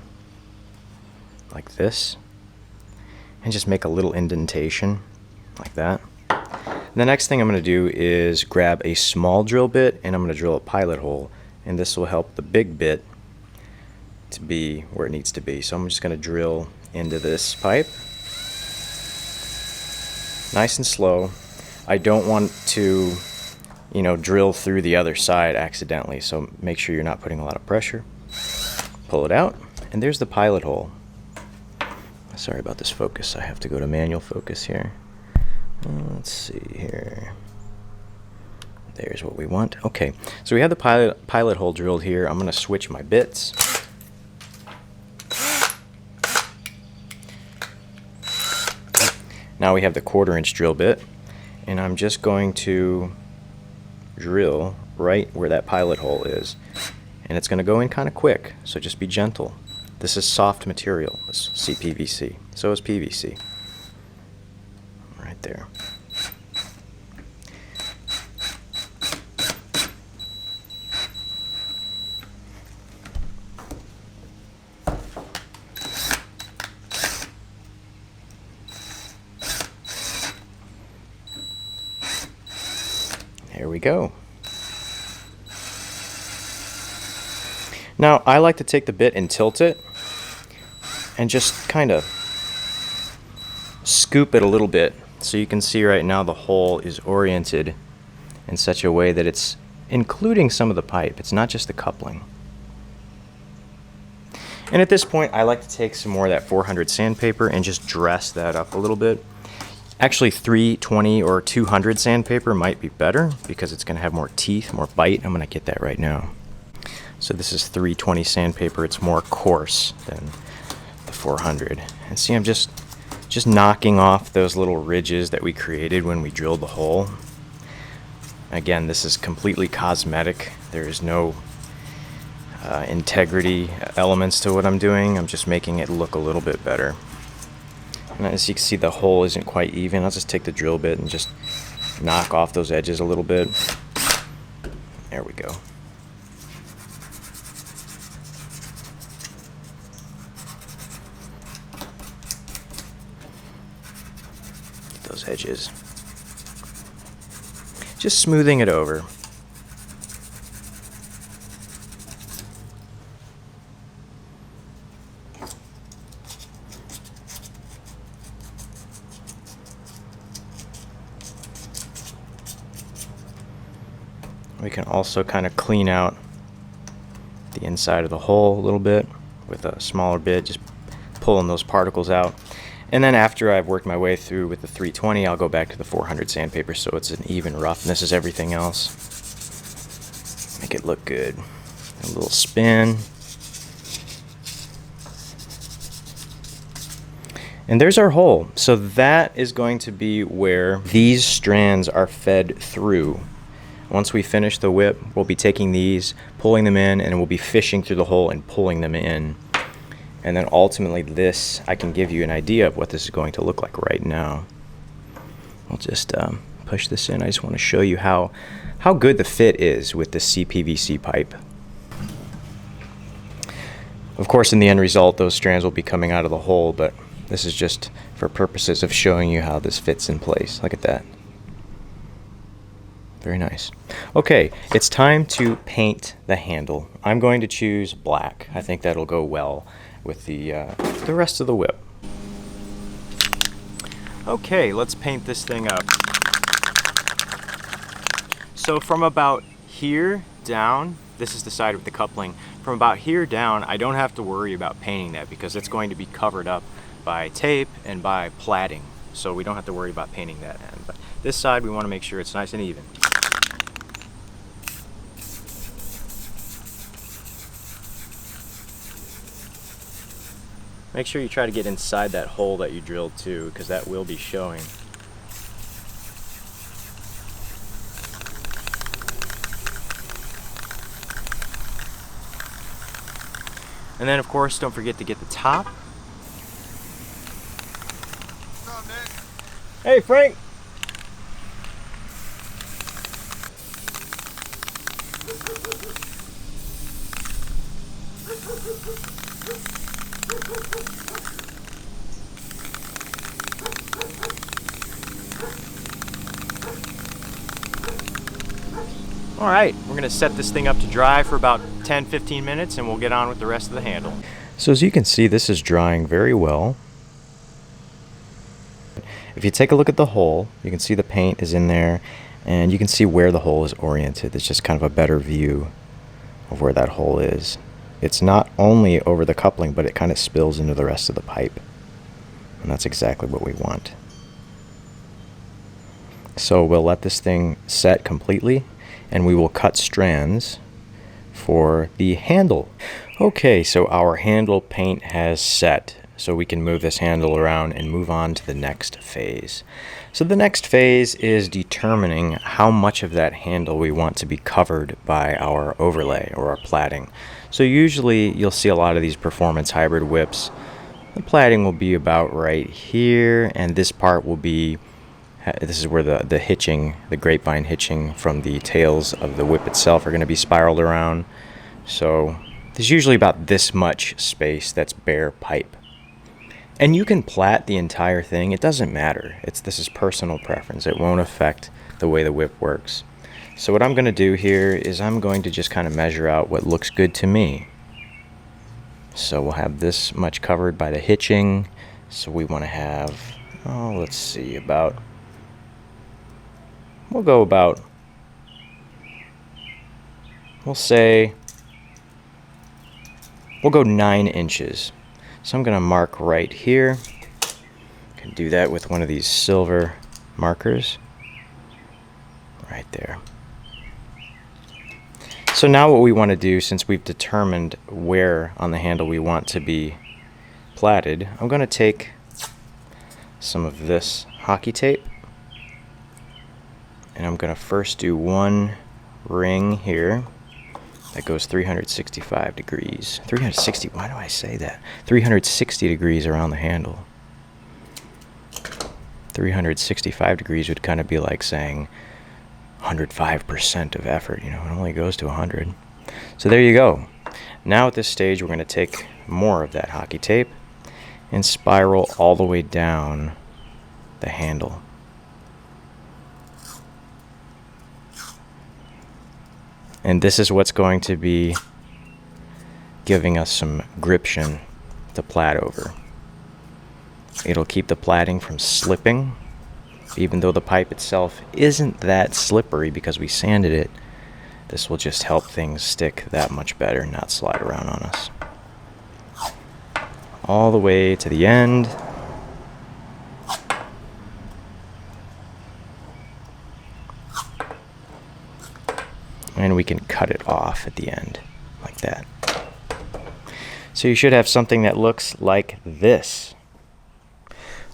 like this and just make a little indentation like that. The next thing I'm going to do is grab a small drill bit and I'm going to drill a pilot hole, and this will help the big bit to be where it needs to be. So I'm just going to drill into this pipe nice and slow. I don't want to drill through the other side accidentally, so make sure you're not putting a lot of pressure. Pull it out, and there's the pilot hole. Sorry about this focus, I have to go to manual focus here. Let's see here. There's what we want. Okay, so we have the pilot hole drilled here. I'm going to switch my bits. Now we have the 1/4" drill bit, and I'm just going to drill right where that pilot hole is. And it's going to go in kind of quick, so just be gentle. This is soft material, this Cpvc. So is PVC. Right there. There we go. Now, I like to take the bit and tilt it and just kind of scoop it a little bit, so you can see right now the hole is oriented in such a way that it's including some of the pipe. It's not just the coupling. And at this point, I like to take some more of that 400 sandpaper and just dress that up a little bit. Actually, 320 or 200 sandpaper might be better because it's going to have more teeth, more bite. I'm going to get that right now. So this is 320 sandpaper. It's more coarse than the 400. And see, I'm just knocking off those little ridges that we created when we drilled the hole. Again, this is completely cosmetic. There is no integrity elements to what I'm doing. I'm just making it look a little bit better. And as you can see, the hole isn't quite even. I'll just take the drill bit and just knock off those edges a little bit. There we go. Those edges. Just smoothing it over. We can also kind of clean out the inside of the hole a little bit with a smaller bit, just pulling those particles out. And then after I've worked my way through with the 320, I'll go back to the 400 sandpaper so it's an even roughness as everything else. Make it look good. A little spin. And there's our hole. So that is going to be where these strands are fed through. Once we finish the whip, we'll be taking these, pulling them in, and we'll be fishing through the hole and pulling them in. And then ultimately this, I can give you an idea of what this is going to look like right now. I'll just push this in. I just want to show you how good the fit is with the Cpvc pipe. Of course, in the end result, those strands will be coming out of the hole, but this is just for purposes of showing you how this fits in place. Look at that. Very nice. Okay, it's time to paint the handle. I'm going to choose black. I think that'll go well with the rest of the whip. Okay, let's paint this thing up. So from about here down, this is the side with the coupling. From about here down, I don't have to worry about painting that because it's going to be covered up by tape and by platting. So we don't have to worry about painting that end. But this side, we want to make sure it's nice and even. Make sure you try to get inside that hole that you drilled too, because that will be showing. And then of course, don't forget to get the top. What's up, Nick? Hey, Frank! All right, we're gonna set this thing up to dry for about 10-15 minutes and we'll get on with the rest of the handle. So as you can see, this is drying very well. If you take a look at the hole, you can see the paint is in there and you can see where the hole is oriented. It's just kind of a better view of where that hole is. It's not only over the coupling, but it kind of spills into the rest of the pipe. And that's exactly what we want. So we'll let this thing set completely and we will cut strands for the handle. Okay, so our handle paint has set. so we can move this handle around and move on to the next phase. So the next phase is determining how much of that handle we want to be covered by our overlay or our platting. So usually you'll see a lot of these performance hybrid whips. The platting will be about right here, and this part will be, this is where the hitching, the grapevine hitching from the tails of the whip itself are going to be spiraled around. So there's usually about this much space that's bare pipe. And you can plat the entire thing. It doesn't matter. This is personal preference. It won't affect the way the whip works. So what I'm going to do here is I'm going to just kind of measure out what looks good to me. So we'll have this much covered by the hitching. So we want to have, let's see, we'll go 9 inches. So I'm going to mark right here. Can do that with one of these silver markers. Right there. So now what we want to do, since we've determined where on the handle we want to be platted, I'm going to take some of this hockey tape. And I'm going to first do one ring here. That goes 365 degrees. 360, why do I say that? 360 degrees around the handle. 365 degrees would kind of be like saying 105% of effort. You know, it only goes to 100. So there you go. Now at this stage, we're going to take more of that hockey tape and spiral all the way down the handle. And this is what's going to be giving us some gription to plat over. It'll keep the platting from slipping, even though the pipe itself isn't that slippery because we sanded it. This will just help things stick that much better and not slide around on us. All the way to the end. And we can cut it off at the end, like that. So you should have something that looks like this.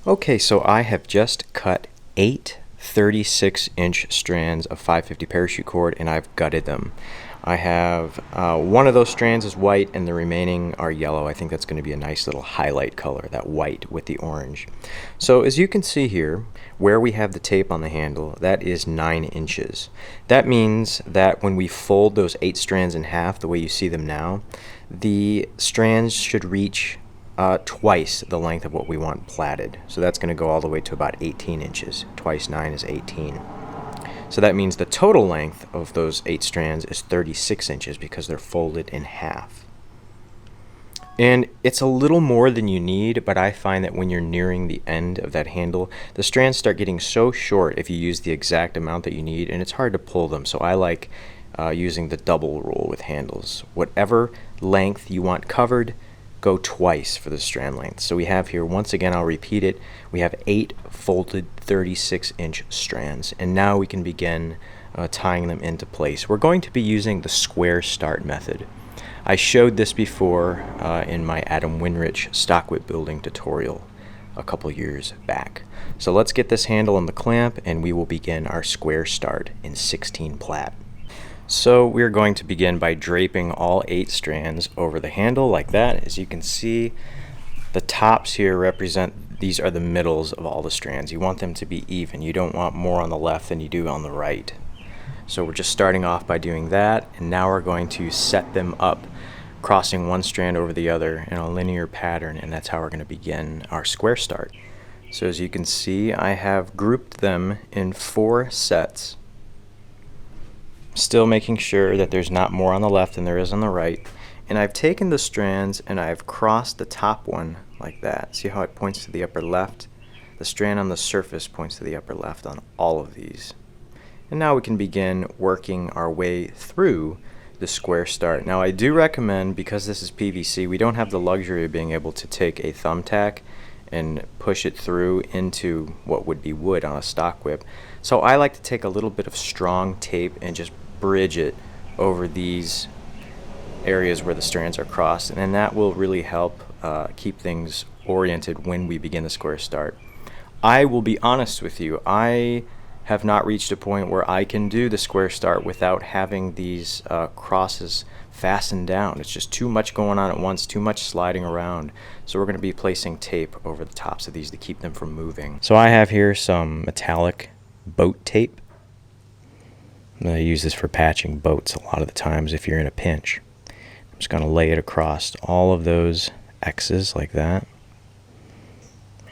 Okay, so I have just cut 8 36-inch strands of 550 parachute cord, and I've gutted them. I have one of those strands is white and the remaining are yellow. I think that's going to be a nice little highlight color, that white with the orange. So as you can see here, where we have the tape on the handle, that is 9 inches. That means that when we fold those 8 strands in half, the way you see them now, the strands should reach twice the length of what we want platted. So that's going to go all the way to about 18 inches. Twice 9 is 18. So that means the total length of those 8 strands is 36 inches because they're folded in half. And it's a little more than you need, but I find that when you're nearing the end of that handle, the strands start getting so short if you use the exact amount that you need, and it's hard to pull them. So I like using the double rule with handles. Whatever length you want covered, go twice for the strand length. So we have here, once again, I'll repeat it, we have 8 folded 36-inch strands, and now we can begin tying them into place. We're going to be using the square start method. I showed this before in my Adam Winrich stock whip building tutorial a couple years back. So let's get this handle on the clamp and we will begin our square start in 16 plat. So we're going to begin by draping all 8 strands over the handle like that. As you can see, the tops here represent, these are the middles of all the strands. You want them to be even. You don't want more on the left than you do on the right. So we're just starting off by doing that, and now we're going to set them up, crossing one strand over the other in a linear pattern, and that's how we're going to begin our square start. So as you can see, I have grouped them in 4 sets. Still making sure that there's not more on the left than there is on the right. And I've taken the strands and I've crossed the top one like that. See how it points to the upper left? The strand on the surface points to the upper left on all of these. And now we can begin working our way through the square start. Now I do recommend, because this is PVC, we don't have the luxury of being able to take a thumbtack and push it through into what would be wood on a stock whip. So I like to take a little bit of strong tape and just bridge it over these areas where the strands are crossed, and then that will really help keep things oriented when we begin the square start. I will be honest with you, I have not reached a point where I can do the square start without having these crosses fastened down. It's just too much going on at once, too much sliding around. So we're going to be placing tape over the tops of these to keep them from moving. So I have here some metallic boat tape. I use this for patching boats a lot of the times if you're in a pinch. I'm just going to lay it across all of those X's like that.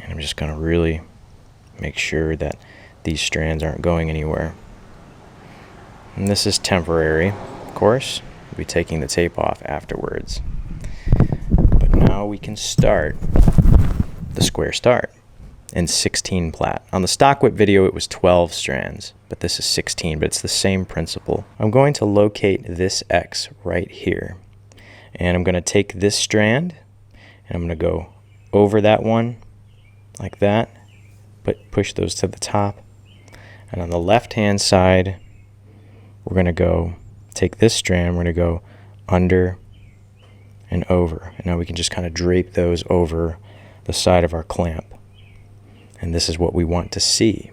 And I'm just going to really make sure that these strands aren't going anywhere. And this is temporary, of course. We'll be taking the tape off afterwards. But now we can start the square start in 16 Plat. On the stock whip video it was 12 strands, but this is 16, but it's the same principle. I'm going to locate this X right here. And I'm going to take this strand and I'm going to go over that one like that, but push those to the top. And on the left hand side, we're going to go take this strand, we're going to go under and over. And now we can just kind of drape those over the side of our clamp. And this is what we want to see.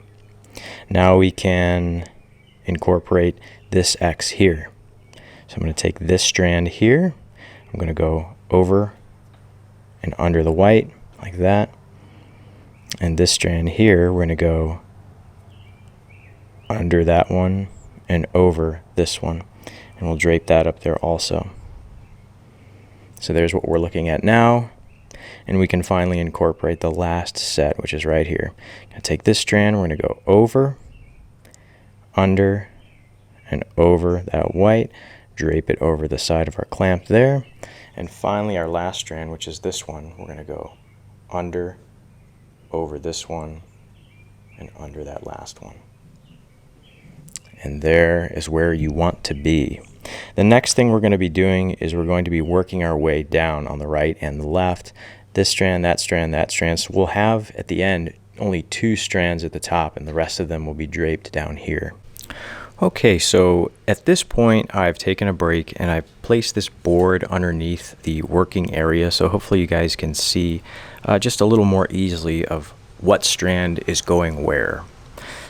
Now we can incorporate this X here. So I'm going to take this strand here, I'm going to go over and under the white like that. And this strand here, we're going to go under that one and over this one. And we'll drape that up there also. So there's what we're looking at now. And we can finally incorporate the last set, which is right here. I'm going to take this strand, we're going to go over, under, and over that white. Drape it over the side of our clamp there. And finally our last strand, which is this one, we're going to go under, over this one, and under that last one. And there is where you want to be. The next thing we're going to be doing is we're going to be working our way down on the right and the left. This strand, that strand, that strand. So we'll have at the end only 2 strands at the top and the rest of them will be draped down here. Okay, so at this point I've taken a break and I've placed this board underneath the working area, so hopefully you guys can see just a little more easily of what strand is going where.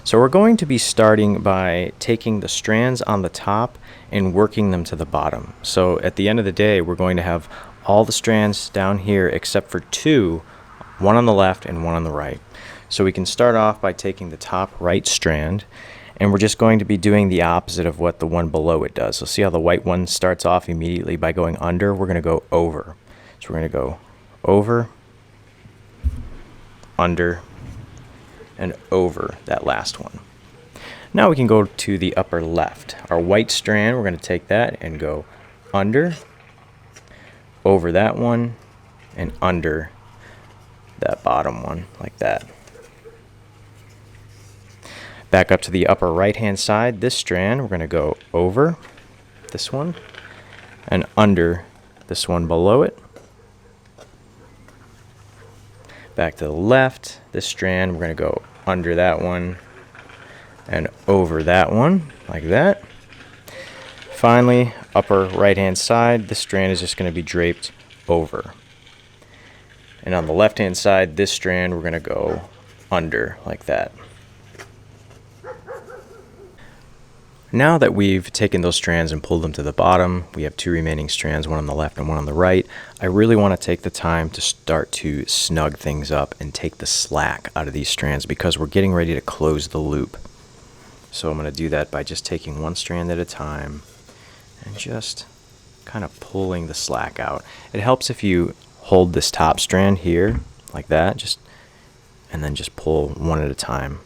So we're going to be starting by taking the strands on the top and working them to the bottom. So at the end of the day we're going to have all the strands down here except for 2, one on the left and one on the right. So we can start off by taking the top right strand, and we're just going to be doing the opposite of what the one below it does. So see how the white one starts off immediately by going under? We're going to go over. So we're going to go over, under, and over that last one. Now we can go to the upper left. Our white strand, we're going to take that and go under, over that one, and under that bottom one like that. Back up to the upper right hand side, this strand we're going to go over this one and under this one below it. Back to the left, this strand we're going to go under that one and over that one like that. Finally, upper right hand side, this strand is just going to be draped over. And on the left hand side, this strand we're going to go under like that. Now that we've taken those strands and pulled them to the bottom, we have 2 remaining strands, one on the left and one on the right. I really want to take the time to start to snug things up and take the slack out of these strands because we're getting ready to close the loop. So I'm going to do that by just taking one strand at a time and just kind of pulling the slack out. It helps if you hold this top strand here like that, and then just pull one at a time.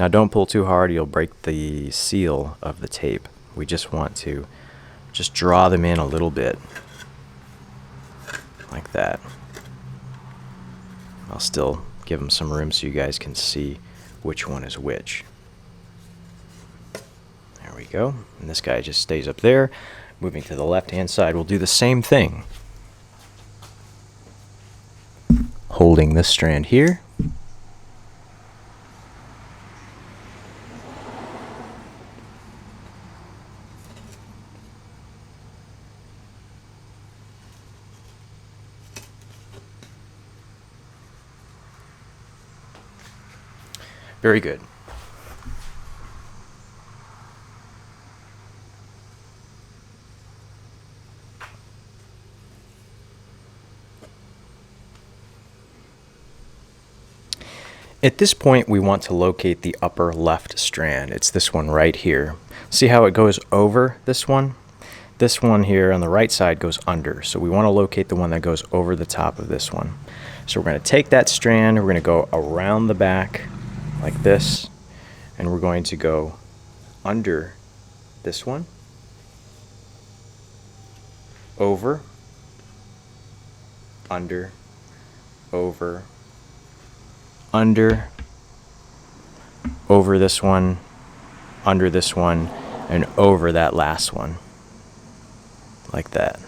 Now don't pull too hard, you'll break the seal of the tape. We just want to just draw them in a little bit like that. I'll still give them some room so you guys can see which one is which. There we go. And this guy just stays up there. Moving to the left hand side, we'll do the same thing. Holding this strand here. Very good. At this point, we want to locate the upper left strand. It's this one right here. See how it goes over this one? This one here on the right side goes under. So we want to locate the one that goes over the top of this one. So we're going to take that strand, we're going to go around the back like this, and we're going to go under this one, over, under, over, under, over this one, under this one, and over that last one, like that.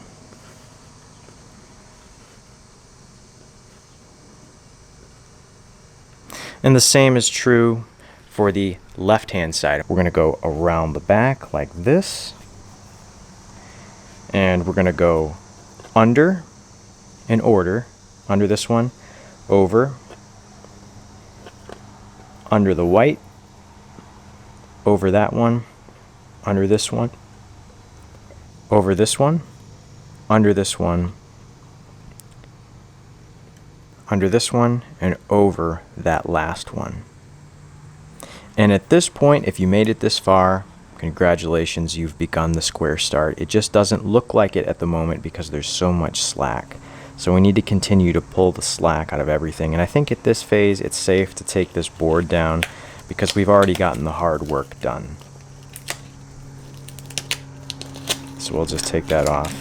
And the same is true for the left-hand side. We're going to go around the back like this, and we're going to go under in order, under this one, over, under the white, over that one, under this one, over this one, under this one, under this one, and over that last one. And at this point, if you made it this far, congratulations, you've begun the square start. It just doesn't look like it at the moment because there's so much slack. So we need to continue to pull the slack out of everything. And I think at this phase, it's safe to take this board down because we've already gotten the hard work done. So we'll just take that off.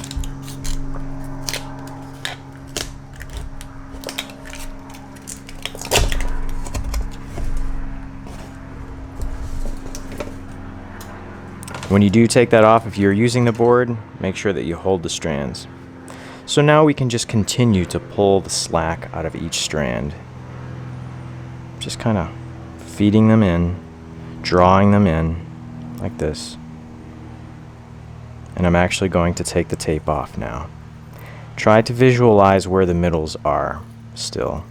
When you do take that off, if you're using the board, make sure that you hold the strands. So now we can just continue to pull the slack out of each strand. Just kind of feeding them in, drawing them in, like this. And I'm actually going to take the tape off now. Try to visualize where the middles are still.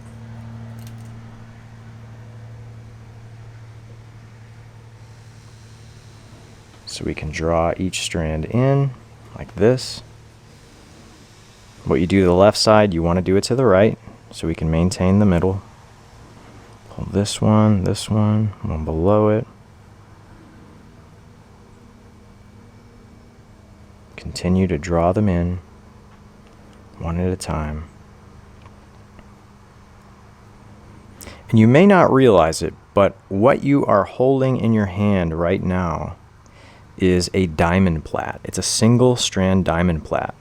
So we can draw each strand in like this. What you do to the left side, you want to do it to the right so we can maintain the middle. Pull this one below it. Continue to draw them in one at a time. And you may not realize it, but what you are holding in your hand right now is a diamond plat. It's a single strand diamond plat.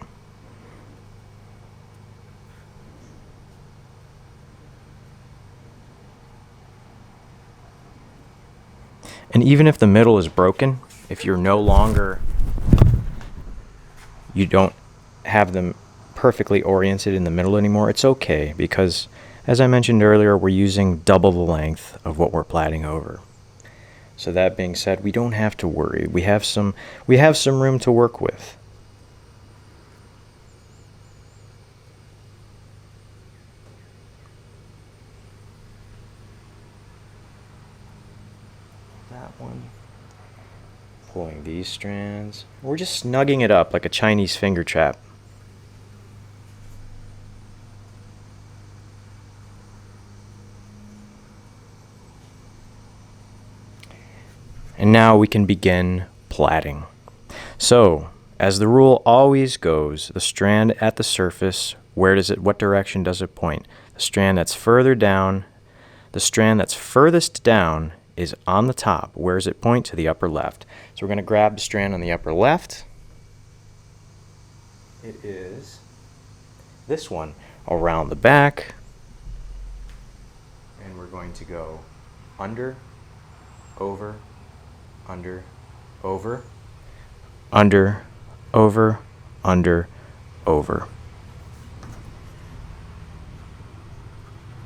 And even if the middle is broken, if you're no longer, you don't have them perfectly oriented in the middle anymore, it's okay because, as I mentioned earlier, we're using double the length of what we're platting over. So that being said, we don't have to worry. We have some room to work with. That one. Pulling these strands. We're just snugging it up like a Chinese finger trap. And now we can begin plaiting. So, as the rule always goes, the strand at the surface, what direction does it point? The strand that's further down, the strand that's furthest down is on the top. Where does it point? To the upper left. So we're going to grab the strand on the upper left. It is this one around the back. And we're going to go under, over, under, over, under, over, under, over.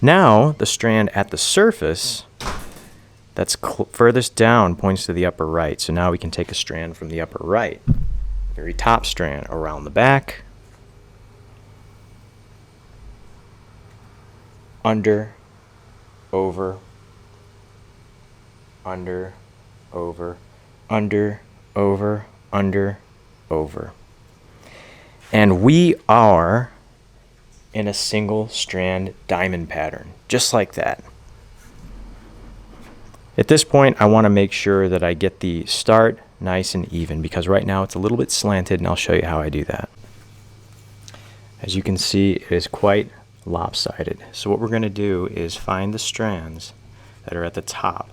Now the strand at the surface that's furthest down points to the upper right. So now we can take a strand from the upper right, very top strand, around the back, under, over, under, over, under, over, under, over. And we are in a single strand diamond pattern, just like that. At this point, I want to make sure that I get the start nice and even, because right now it's a little bit slanted, and I'll show you how I do that. As you can see, it is quite lopsided. So what we're going to do is find the strands that are at the top,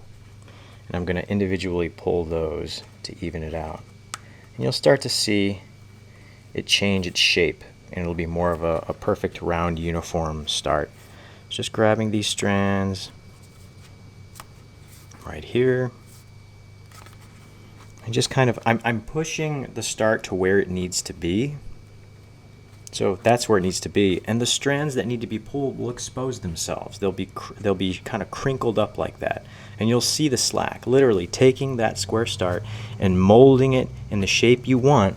and I'm going to individually pull those to even it out. And you'll start to see it change its shape, and it'll be more of a perfect round uniform start. Just grabbing these strands right here, and just kind of I'm pushing the start to where it needs to be. So that's where it needs to be, and the strands that need to be pulled will expose themselves. They'll be kind of crinkled up like that, and you'll see the slack. Literally taking that square start and molding it in the shape you want,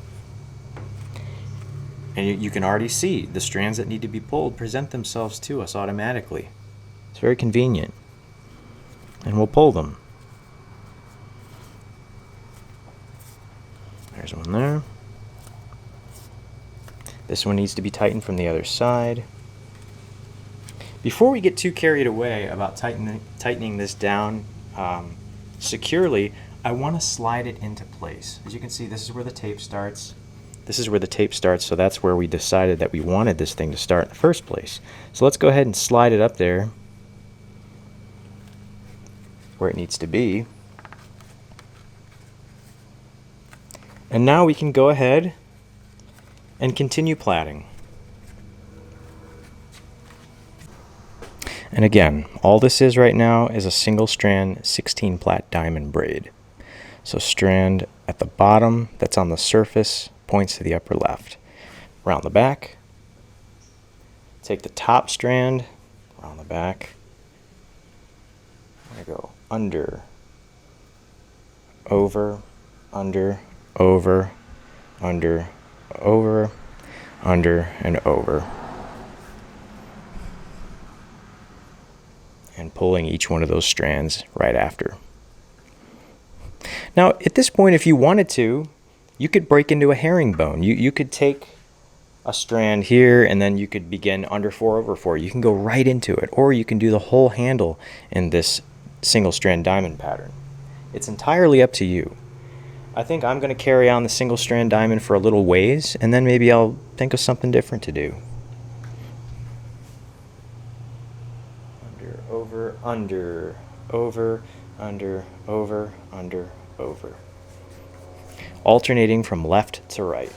and you can already see the strands that need to be pulled present themselves to us automatically. It's very convenient, and we'll pull them. There's one there. This one needs to be tightened from the other side. Before we get too carried away about tightening this down securely, I want to slide it into place. As you can see, this is where the tape starts. This is where the tape starts, so that's where we decided that we wanted this thing to start in the first place. So let's go ahead and slide it up there where it needs to be. And now we can go ahead and continue plaiting. And again, all this is right now is a single strand 16 Plat diamond braid. So strand at the bottom that's on the surface points to the upper left. Around the back, take the top strand, around the back, I go under, over, under, over, under, over, under, and over, and pulling each one of those strands right after. Now at this point, if you wanted to, you could break into a herringbone. You could take a strand here, and then you could begin under 4 over 4. You can go right into it, or you can do the whole handle in this single strand diamond pattern. It's entirely up to you. I think I'm going to carry on the single strand diamond for a little ways, and then maybe I'll think of something different to do. Under, over, under, over, under, over, under, over. Alternating from left to right.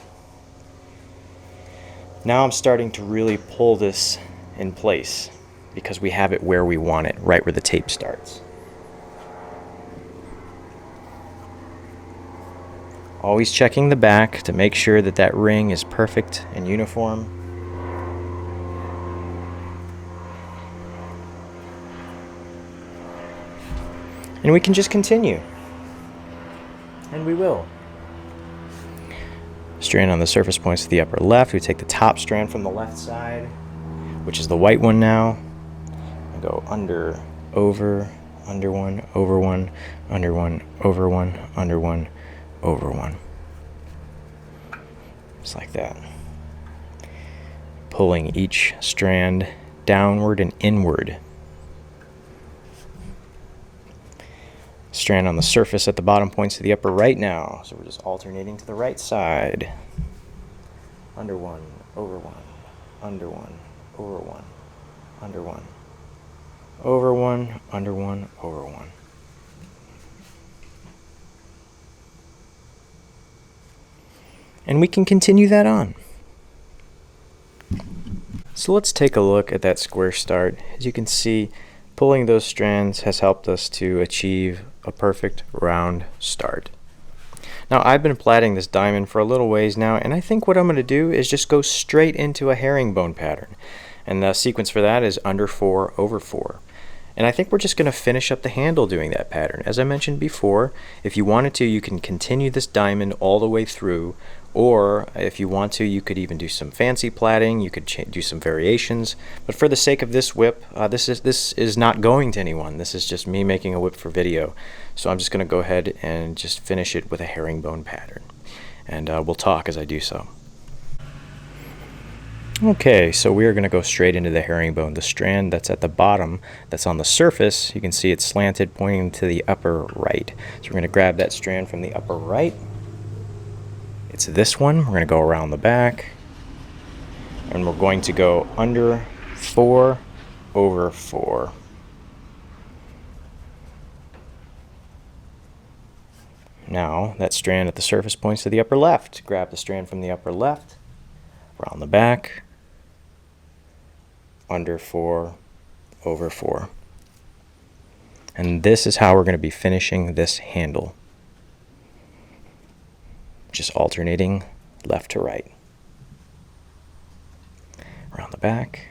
Now I'm starting to really pull this in place because we have it where we want it, right where the tape starts. Always checking the back to make sure that that ring is perfect and uniform. And we can just continue. And we will. Strand on the surface points to the upper left. We take the top strand from the left side, which is the white one now, and go under, over, under one, over one, under one, over one, under one, over one. Just like that. Pulling each strand downward and inward. Strand on the surface at the bottom points to the upper right now, so we're just alternating to the right side. Under one, over one, under one, over one, under one, over one, under one, over one. And we can continue that on. So let's take a look at that square start. As you can see, pulling those strands has helped us to achieve a perfect round start. Now I've been plaiting this diamond for a little ways now, and I think what I'm going to do is just go straight into a herringbone pattern. And the sequence for that is under 4 over 4. And I think we're just going to finish up the handle doing that pattern. As I mentioned before, if you wanted to, you can continue this diamond all the way through, Or if you want to, you could even do some fancy plaiting. You could do some variations. But for the sake of this whip, this is not going to anyone. This is just me making a whip for video. So I'm just going to go ahead and just finish it with a herringbone pattern. And we'll talk as I do so. Okay, so we are going to go straight into the herringbone. The strand that's at the bottom, that's on the surface, you can see it's slanted, pointing to the upper right. So we're going to grab that strand from the upper right. It's this one. We're going to go around the back, and we're going to go under 4 over 4. Now that strand at the surface points to the upper left. Grab the strand from the upper left, around the back, under 4 over 4. And this is how we're going to be finishing this handle. Just alternating left to right. Around the back,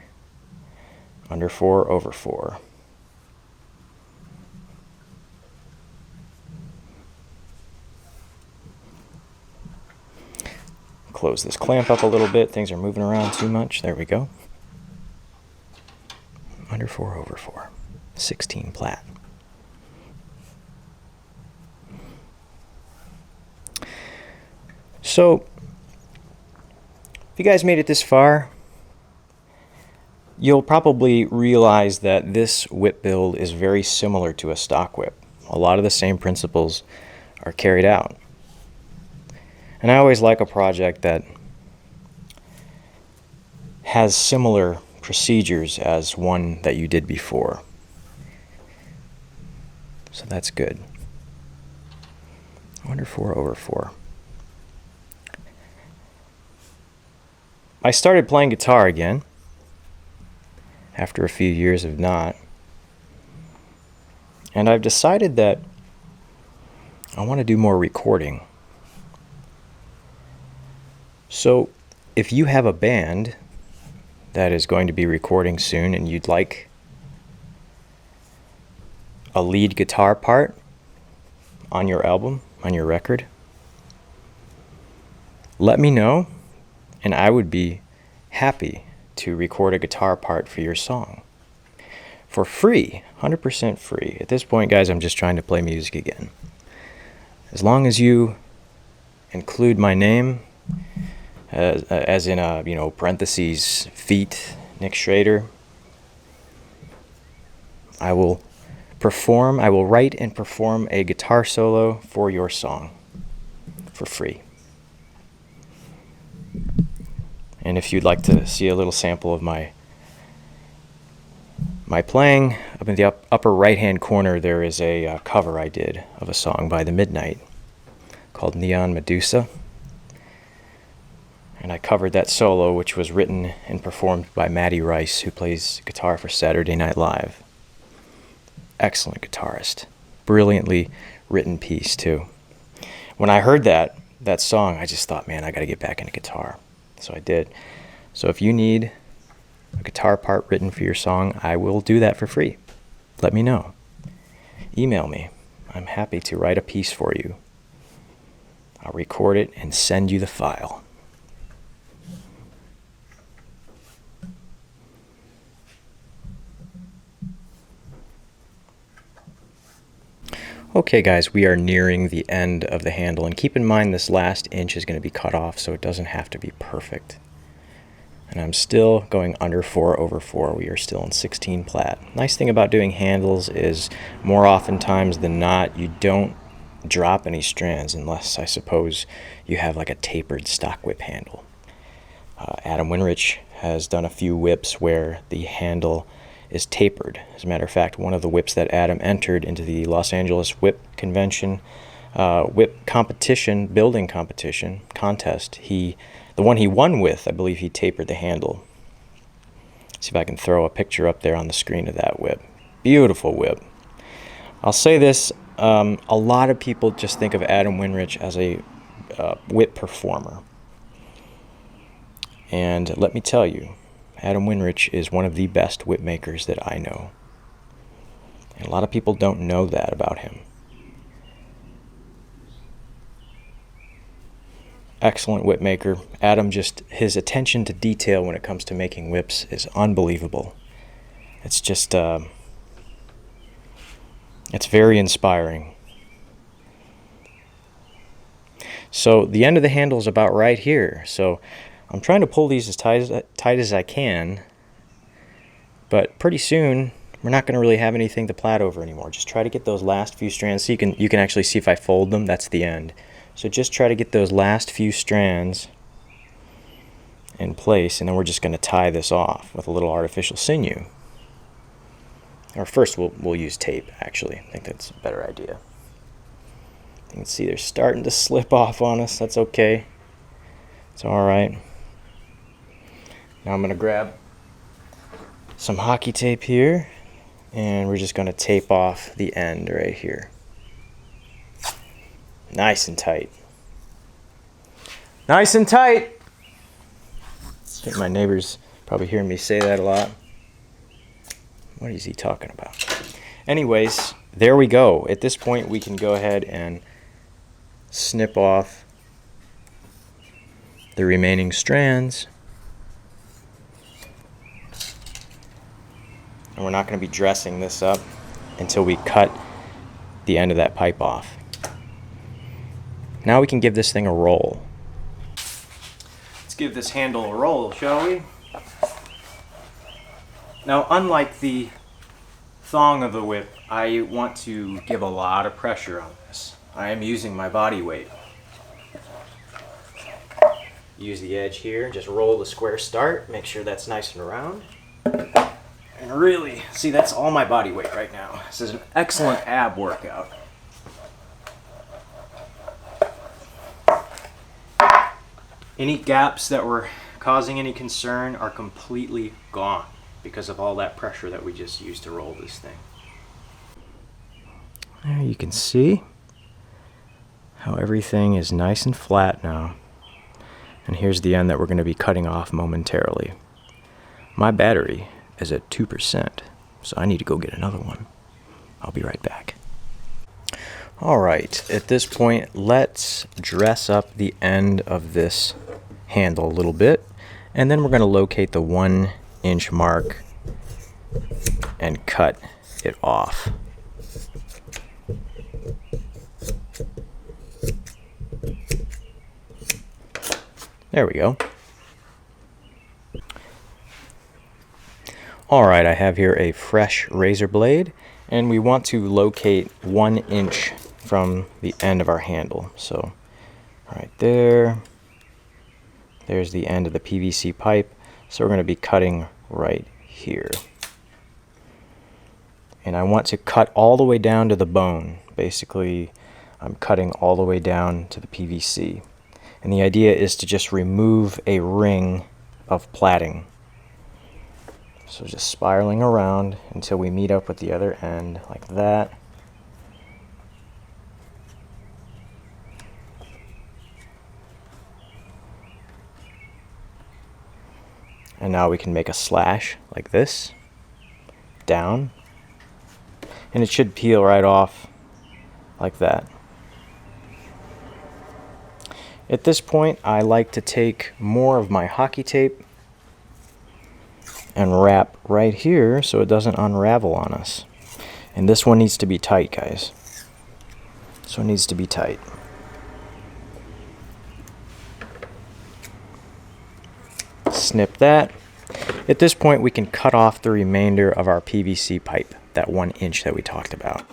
under 4 over 4. Close this clamp up a little bit. Things are moving around too much. There we go. Under 4 over 4. 16 Plat. So, if you guys made it this far, you'll probably realize that this whip build is very similar to a stock whip. A lot of the same principles are carried out. And I always like a project that has similar procedures as one that you did before. So that's good. Under 4 over 4. I started playing guitar again after a few years of not. And I've decided that I want to do more recording. So if you have a band that is going to be recording soon and you'd like a lead guitar part on your album, on your record, let me know, and I would be happy to record a guitar part for your song. For free, 100% free. At this point, guys, I'm just trying to play music again. As long as you include my name, as in a, parentheses, feat, Nick Schrader, I will write and perform a guitar solo for your song for free. And if you'd like to see a little sample of my playing, up in the upper right-hand corner there is a cover I did of a song by The Midnight called Neon Medusa. And I covered that solo, which was written and performed by Matty Rice, who plays guitar for Saturday Night Live. Excellent guitarist. Brilliantly written piece, too. When I heard that song, I just thought, man, I got to get back into guitar. So I did. So if you need a guitar part written for your song, I will do that for free. Let me know. Email me. I'm happy to write a piece for you. I'll record it and send you the file. Okay guys, we are nearing the end of the handle, and keep in mind this last inch is going to be cut off, so it doesn't have to be perfect. And I'm still going under 4 over 4. We are still in 16 Plat. Nice thing about doing handles is more oftentimes than not, you don't drop any strands unless, I suppose, you have like a tapered stock whip handle. Adam Winrich has done a few whips where the handle is tapered. As a matter of fact, one of the whips that Adam entered into the Los Angeles Whip Convention, whip competition, building competition, contest, the one he won with, I believe he tapered the handle. See if I can throw a picture up there on the screen of that whip. Beautiful whip. I'll say this, a lot of people just think of Adam Winrich as a whip performer. And let me tell you, Adam Winrich is one of the best whip makers that I know. And a lot of people don't know that about him. excellent whip maker. Adam, just his attention to detail when it comes to making whips is unbelievable. It's just, it's very inspiring. So the end of the handle is about right here. So I'm trying to pull these as tight as I can, but pretty soon we're not going to really have anything to plait over anymore. Just try to get those last few strands. So you can actually see if I fold them, that's the end. So just try to get those last few strands in place, and then we're just going to tie this off with a little artificial sinew. Or first we'll use tape, actually. I think that's a better idea. You can see they're starting to slip off on us. That's okay. It's alright. Now I'm going to grab some hockey tape here, and we're just going to tape off the end right here. Nice and tight. Nice and tight! I think my neighbor's probably hearing me say that a lot. What is he talking about? Anyways, there we go. At this point, we can go ahead and snip off the remaining strands. And we're not going to be dressing this up until we cut the end of that pipe off. Now we can give this thing a roll. Let's give this handle a roll, shall we? Now, unlike the thong of the whip, I want to give a lot of pressure on this. I am using my body weight. Use the edge here, just roll the square start, make sure that's nice and round. And really, see, that's all my body weight right now. This is an excellent ab workout. Any gaps that were causing any concern are completely gone because of all that pressure that we just used to roll this thing. There you can see how everything is nice and flat now. And here's the end that we're going to be cutting off momentarily. My battery is at 2%, so I need to go get another one. I'll be right back. Alright, at this point, let's dress up the end of this handle a little bit, and then we're going to locate the 1-inch mark and cut it off. There we go. Alright, I have here a fresh razor blade, and we want to locate 1 inch from the end of our handle. So right there, there's the end of the PVC pipe, so we're going to be cutting right here. And I want to cut all the way down to the bone. Basically, I'm cutting all the way down to the PVC. And the idea is to just remove a ring of plaiting. So just spiraling around until we meet up with the other end, like that. And now we can make a slash like this, down, and it should peel right off like that. At this point, I like to take more of my hockey tape and wrap right here so it doesn't unravel on us. And this one needs to be tight, guys. This one needs to be tight. Snip that. At this point, we can cut off the remainder of our PVC pipe, that 1 inch that we talked about.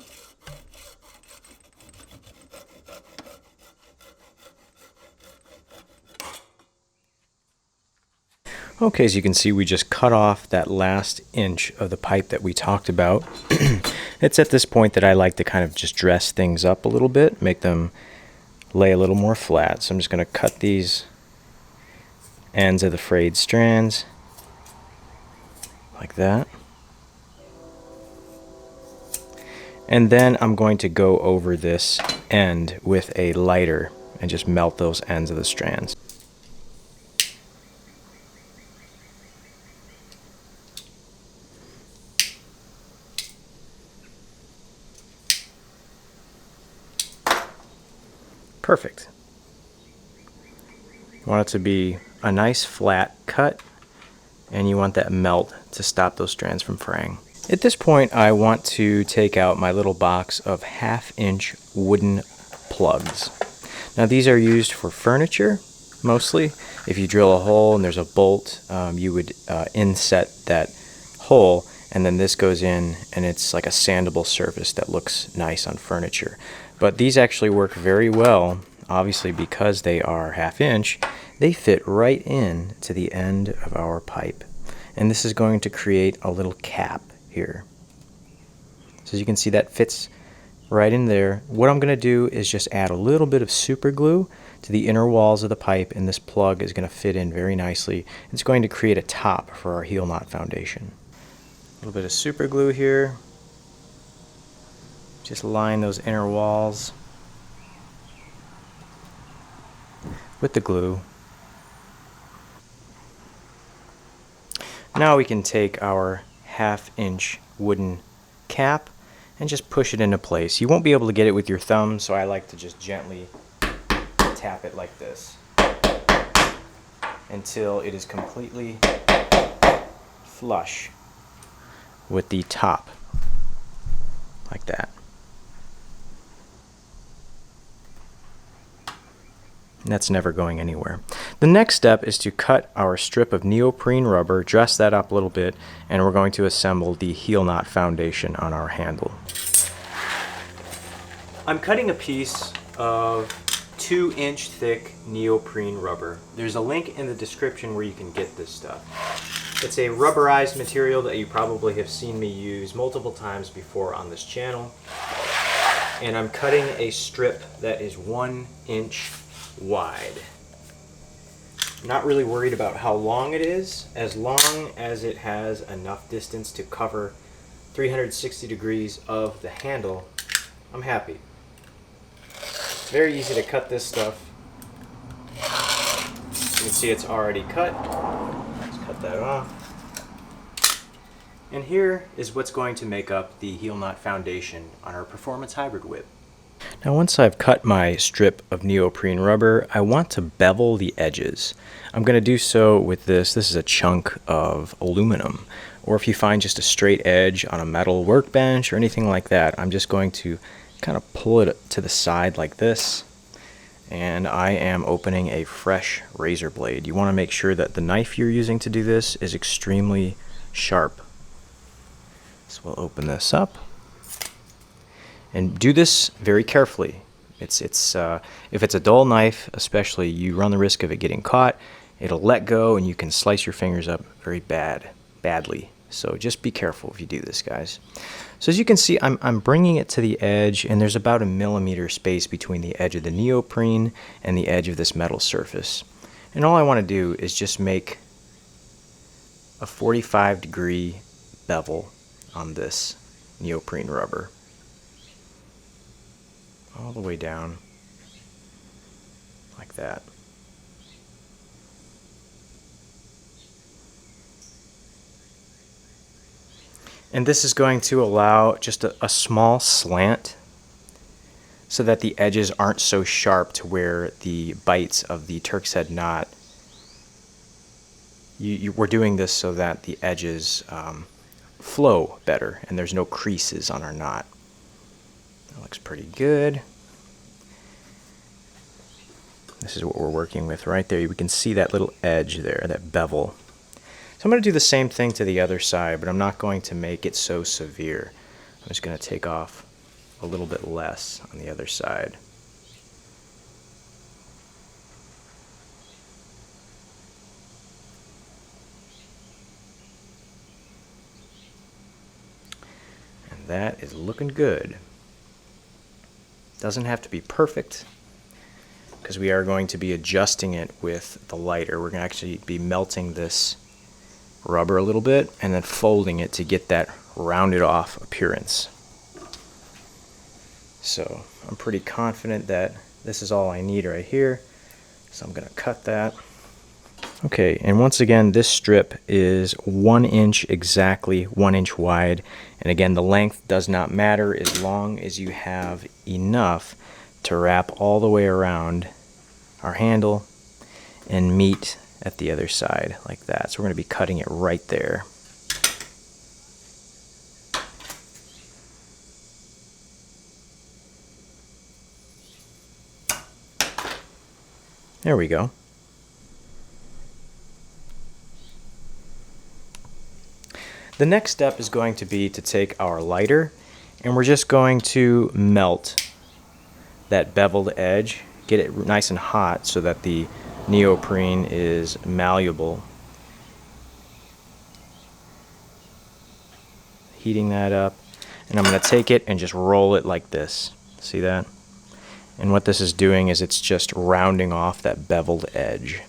Okay, as you can see, we just cut off that last inch of the pipe that we talked about. It's at this point that I like to kind of just dress things up a little bit, make them lay a little more flat. So I'm just going to cut these ends of the frayed strands like that. And then I'm going to go over this end with a lighter and just melt those ends of the strands. Perfect. You want it to be a nice flat cut, and you want that melt to stop those strands from fraying. At this point, I want to take out my little box of 1/2-inch wooden plugs. Now these are used for furniture, mostly. If you drill a hole and there's a bolt, you would inset that hole, and then this goes in, and it's like a sandable surface that looks nice on furniture. But these actually work very well, obviously because they are 1/2-inch. They fit right in to the end of our pipe. And this is going to create a little cap here. So as you can see, that fits right in there. What I'm going to do is just add a little bit of super glue to the inner walls of the pipe, and this plug is going to fit in very nicely. It's going to create a top for our heel knot foundation. A little bit of super glue here. Just line those inner walls with the glue. Now we can take our 1/2-inch wooden cap and just push it into place. You won't be able to get it with your thumb, so I like to just gently tap it like this until it is completely flush with the top, like that. And that's never going anywhere. The next step is to cut our strip of neoprene rubber, dress that up a little bit, and we're going to assemble the heel knot foundation on our handle. I'm cutting a piece of 2-inch thick neoprene rubber. There's a link in the description where you can get this stuff. It's a rubberized material that you probably have seen me use multiple times before on this channel. And I'm cutting a strip that is 1 inch wide. I'm not really worried about how long it is, as long as it has enough distance to cover 360 degrees of the handle. I'm happy. It's very easy to cut this stuff. You can see it's already cut. Let's cut that off. And here is what's going to make up the heel knot foundation on our Performance Hybrid whip. Now once I've cut my strip of neoprene rubber, I want to bevel the edges. I'm going to do so with this. This is a chunk of aluminum. Or if you find just a straight edge on a metal workbench or anything like that, I'm just going to kind of pull it to the side like this. And I am opening a fresh razor blade. You want to make sure that the knife you're using to do this is extremely sharp. So we'll open this up. And do this very carefully. If it's a dull knife, especially, you run the risk of it getting caught. It'll let go, and you can slice your fingers up very badly. So just be careful if you do this, guys. So as you can see, I'm bringing it to the edge, and there's about 1 millimeter space between the edge of the neoprene and the edge of this metal surface. And all I want to do is just make a 45-degree bevel on this neoprene rubber. All the way down, like that. And this is going to allow just a small slant so that the edges aren't so sharp to where the bites of the Turk's head knot. We're doing this so that the edges flow better and there's no creases on our knot. That looks pretty good. This is what we're working with right there. We can see that little edge there, that bevel. So I'm going to do the same thing to the other side, but I'm not going to make it so severe. I'm just going to take off a little bit less on the other side. And that is looking good. Doesn't have to be perfect, because we are going to be adjusting it with the lighter. We're going to actually be melting this rubber a little bit and then folding it to get that rounded off appearance. So I'm pretty confident that this is all I need right here. So I'm going to cut that. Okay, and once again, this strip is 1 inch, exactly 1 inch wide. And again, the length does not matter as long as you have enough to wrap all the way around our handle and meet at the other side like that. So we're going to be cutting it right there. There we go. The next step is going to be to take our lighter, and we're just going to melt that beveled edge, get it nice and hot so that the neoprene is malleable. Heating that up, and I'm going to take it and just roll it like this. See that? And what this is doing is it's just rounding off that beveled edge.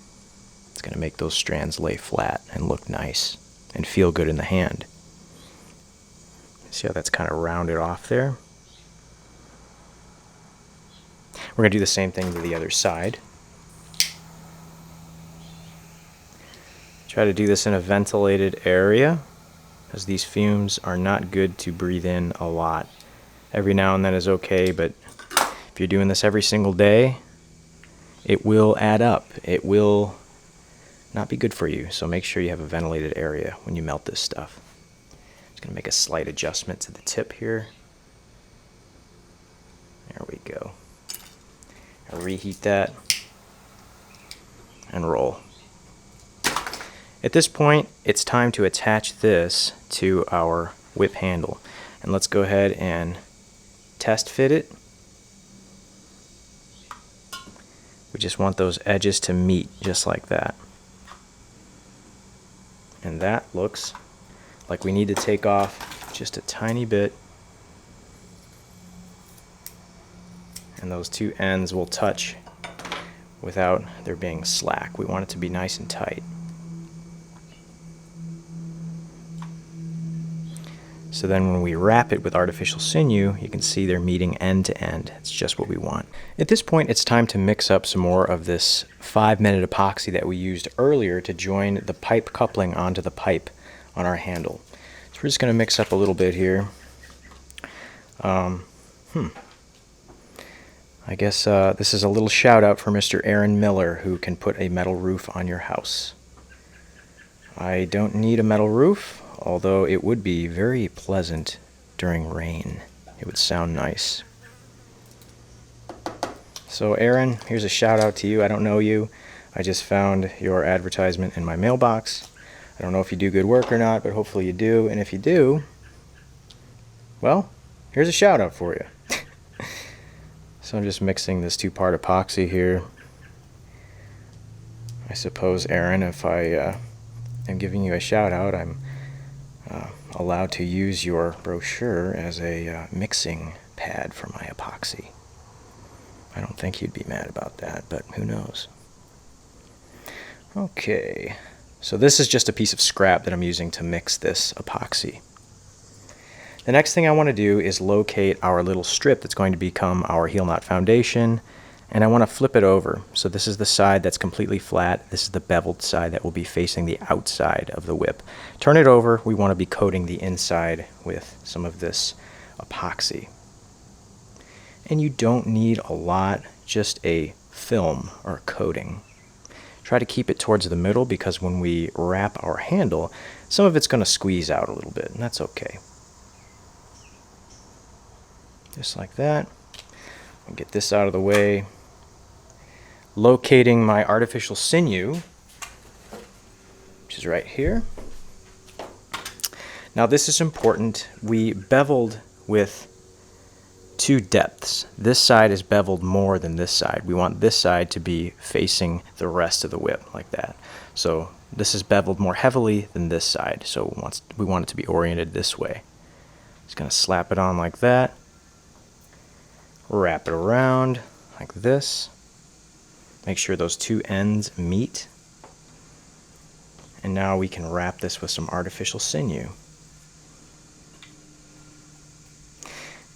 It's going to make those strands lay flat and look nice and feel good in the hand. See how that's kind of rounded off there? We're going to do the same thing to the other side. Try to do this in a ventilated area, as these fumes are not good to breathe in a lot. Every now and then is okay, but if you're doing this every single day, it will add up. It will not be good for you, so make sure you have a ventilated area when you melt this stuff. Just going to make a slight adjustment to the tip here. There we go. I'll reheat that and roll. At this point, it's time to attach this to our whip handle. And let's go ahead and test fit it. We just want those edges to meet just like that. And that looks like we need to take off just a tiny bit. And those two ends will touch without there being slack. We want it to be nice and tight. So then when we wrap it with artificial sinew, you can see they're meeting end to end. It's just what we want. At this point, it's time to mix up some more of this 5-minute epoxy that we used earlier to join the pipe coupling onto the pipe on our handle. So we're just going to mix up a little bit here. I guess this is a little shout out for Mr. Aaron Miller, who can put a metal roof on your house. I don't need a metal roof, although it would be very pleasant during rain. It would sound nice. So Aaron, here's a shout out to you. I don't know you. I just found your advertisement in my mailbox. I don't know if you do good work or not, but hopefully you do. And if you do, well, here's a shout out for you. So I'm just mixing this 2-part epoxy here. I suppose, Aaron, if I am giving you a shout out, I'm allowed to use your brochure as a mixing pad for my epoxy. I don't think you'd be mad about that, but who knows. Okay, so this is just a piece of scrap that I'm using to mix this epoxy. The next thing I want to do is locate our little strip that's going to become our heel knot foundation, and I want to flip it over. So this is the side that's completely flat. This is the beveled side that will be facing the outside of the whip. Turn it over. We want to be coating the inside with some of this epoxy. And you don't need a lot, just a film or a coating. Try to keep it towards the middle, because when we wrap our handle, some of it's going to squeeze out a little bit, and that's okay. Just like that. I'll get this out of the way. Locating my artificial sinew, which is right here. Now this is important. We beveled with 2 depths. This side is beveled more than this side. We want this side to be facing the rest of the whip like that. So this is beveled more heavily than this side. So we want it to be oriented this way. Just going to slap it on like that. Wrap it around like this. Make sure those 2 ends meet. And now we can wrap this with some artificial sinew.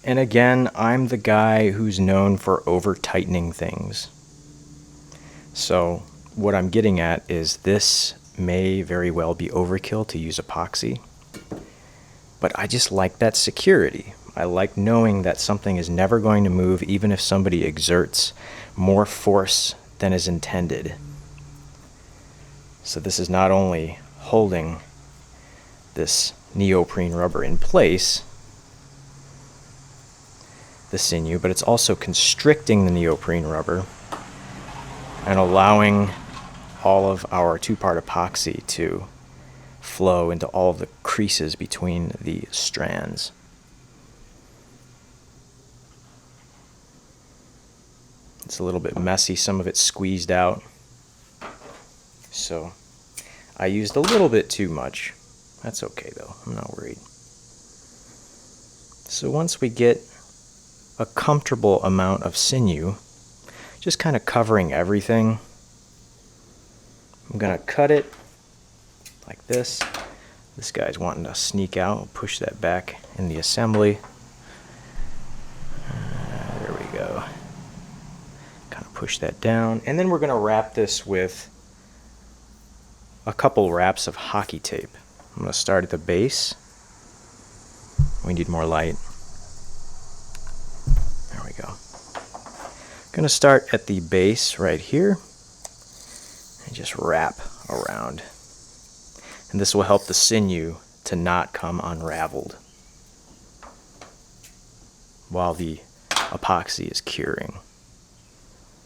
And again, I'm the guy who's known for over-tightening things. So what I'm getting at is this may very well be overkill to use epoxy. But I just like that security. I like knowing that something is never going to move, even if somebody exerts more force than is intended. So this is not only holding this neoprene rubber in place, the sinew, but it's also constricting the neoprene rubber and allowing all of our two-part epoxy to flow into all of the creases between the strands. It's a little bit messy, some of it's squeezed out. So I used a little bit too much. That's okay though, I'm not worried. So once we get a comfortable amount of sinew, just kind of covering everything, I'm gonna cut it like this. This guy's wanting to sneak out. I'll push that back in the assembly. There we go. Kind of push that down. And then we're gonna wrap this with a couple wraps of hockey tape. I'm gonna start at the base. We need more light. There we go. Gonna start at the base right here and just wrap around. And this will help the sinew to not come unraveled while the epoxy is curing.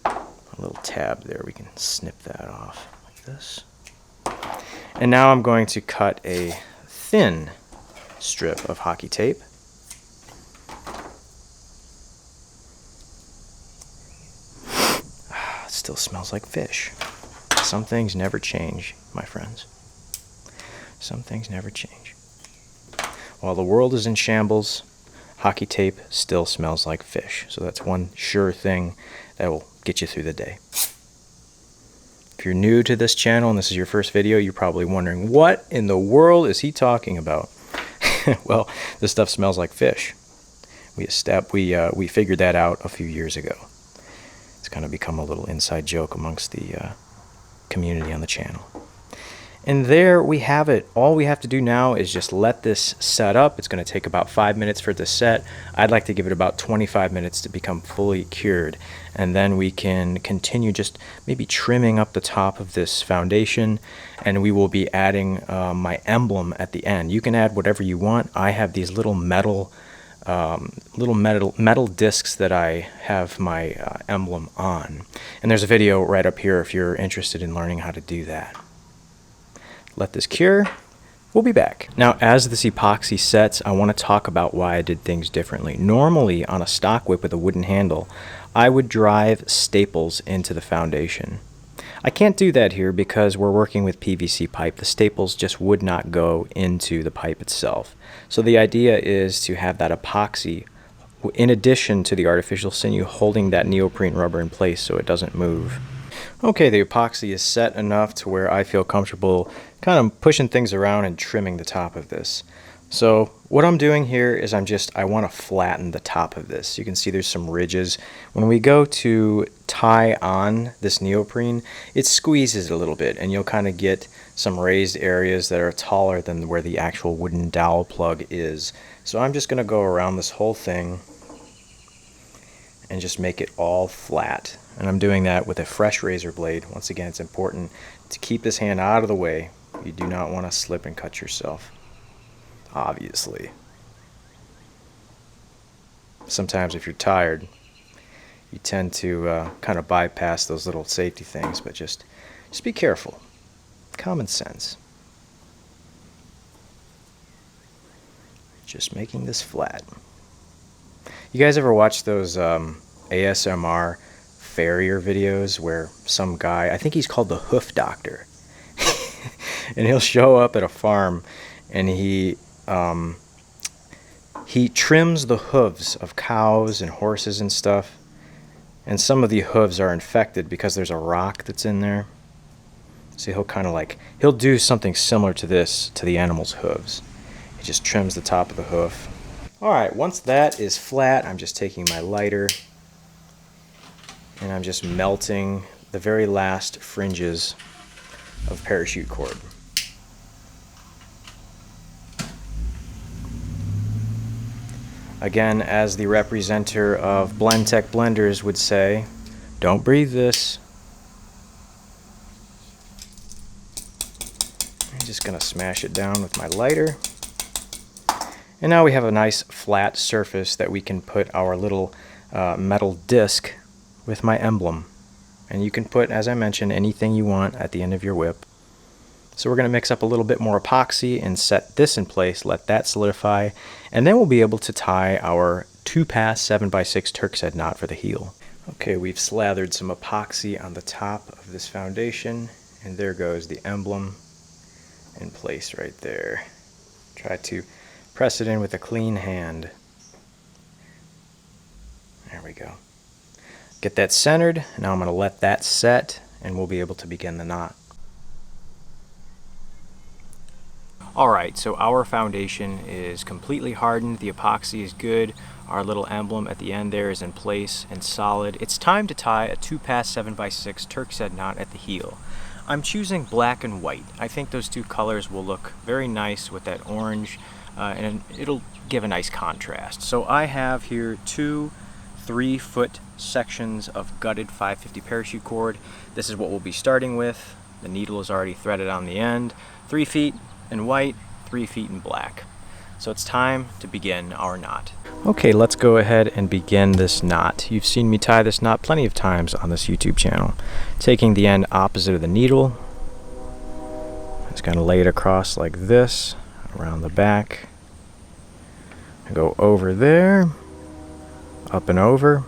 A little tab there, we can snip that off like this. And now I'm going to cut a thin strip of hockey tape. It still smells like fish. Some things never change, my friends. Some things never change. While the world is in shambles, hockey tape still smells like fish. So that's one sure thing that will get you through the day. If you're new to this channel and this is your first video, you're probably wondering, what in the world is he talking about? Well, this stuff smells like fish. We figured that out a few years ago. It's kind of become a little inside joke amongst the community on the channel. And there we have it. All we have to do now is just let this set up. It's going to take about 5 minutes for it to set. I'd like to give it about 25 minutes to become fully cured. And then we can continue just maybe trimming up the top of this foundation. And we will be adding my emblem at the end. You can add whatever you want. I have these little metal discs that I have my emblem on. And there's a video right up here if you're interested in learning how to do that. Let this cure. We'll be back. Now, as this epoxy sets, I want to talk about why I did things differently. Normally, on a stock whip with a wooden handle, I would drive staples into the foundation. I can't do that here because we're working with PVC pipe. The staples just would not go into the pipe itself. So the idea is to have that epoxy, in addition to the artificial sinew, holding that neoprene rubber in place so it doesn't move. Okay, the epoxy is set enough to where I feel comfortable kind of pushing things around and trimming the top of this. So what I'm doing here is I want to flatten the top of this. You can see there's some ridges. When we go to tie on this neoprene, it squeezes a little bit and you'll kind of get some raised areas that are taller than where the actual wooden dowel plug is. So I'm just going to go around this whole thing and just make it all flat. And I'm doing that with a fresh razor blade. Once again, it's important to keep this hand out of the way. You do not want to slip and cut yourself, obviously. Sometimes if you're tired, you tend to kind of bypass those little safety things, but just be careful. Common sense. Just making this flat. You guys ever watch those ASMR farrier videos where some guy, I think he's called the Hoof Doctor, and he'll show up at a farm and he trims the hooves of cows and horses and stuff, and some of the hooves are infected because there's a rock that's in there. So he'll do something similar to this to the animal's hooves. He just trims the top of the hoof. Alright, once that is flat, I'm just taking my lighter and I'm just melting the very last fringes of parachute cord. Again, as the representer of Blendtec blenders would say, don't breathe this. just gonna smash it down with my lighter. And now we have a nice flat surface that we can put our little metal disc with my emblem. And you can put, as I mentioned, anything you want at the end of your whip. So we're going to mix up a little bit more epoxy and set this in place, let that solidify, and then we'll be able to tie our 2-pass 7x6 Turk's head knot for the heel. Okay, we've slathered some epoxy on the top of this foundation, and there goes the emblem in place right there. Try to press it in with a clean hand. There we go. Get that centered. Now I'm going to let that set, and we'll be able to begin the knot. Alright, so our foundation is completely hardened, the epoxy is good, our little emblem at the end there is in place and solid. It's time to tie a 2-pass 7x6 Turk's head knot at the heel. I'm choosing black and white. I think those two colors will look very nice with that orange, and it'll give a nice contrast. So I have here 2 3-foot sections of gutted 550 parachute cord. This is what we'll be starting with. The needle is already threaded on the end. 3 feet in white, 3 feet in black. So it's time to begin our knot. Okay, let's go ahead and begin this knot. You've seen me tie this knot plenty of times on this YouTube channel. Taking the end opposite of the needle, just gonna lay it across like this, around the back. I go over there, up and over,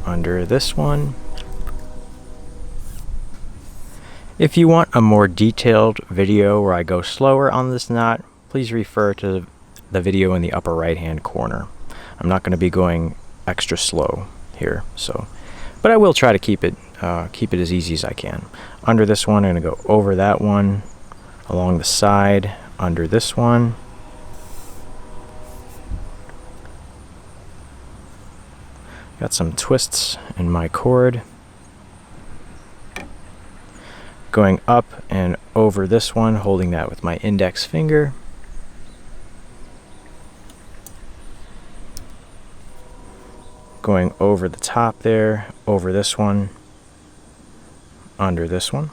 under this one. If you want a more detailed video where I go slower on this knot, please refer to the video in the upper right hand corner. I'm not going to be going extra slow here, but I will try to keep it as easy as I can. Under this one, I'm going to go over that one, along the side, under this one. Got some twists in my cord. Going up and over this one, holding that with my index finger. Going over the top there, over this one, under this one.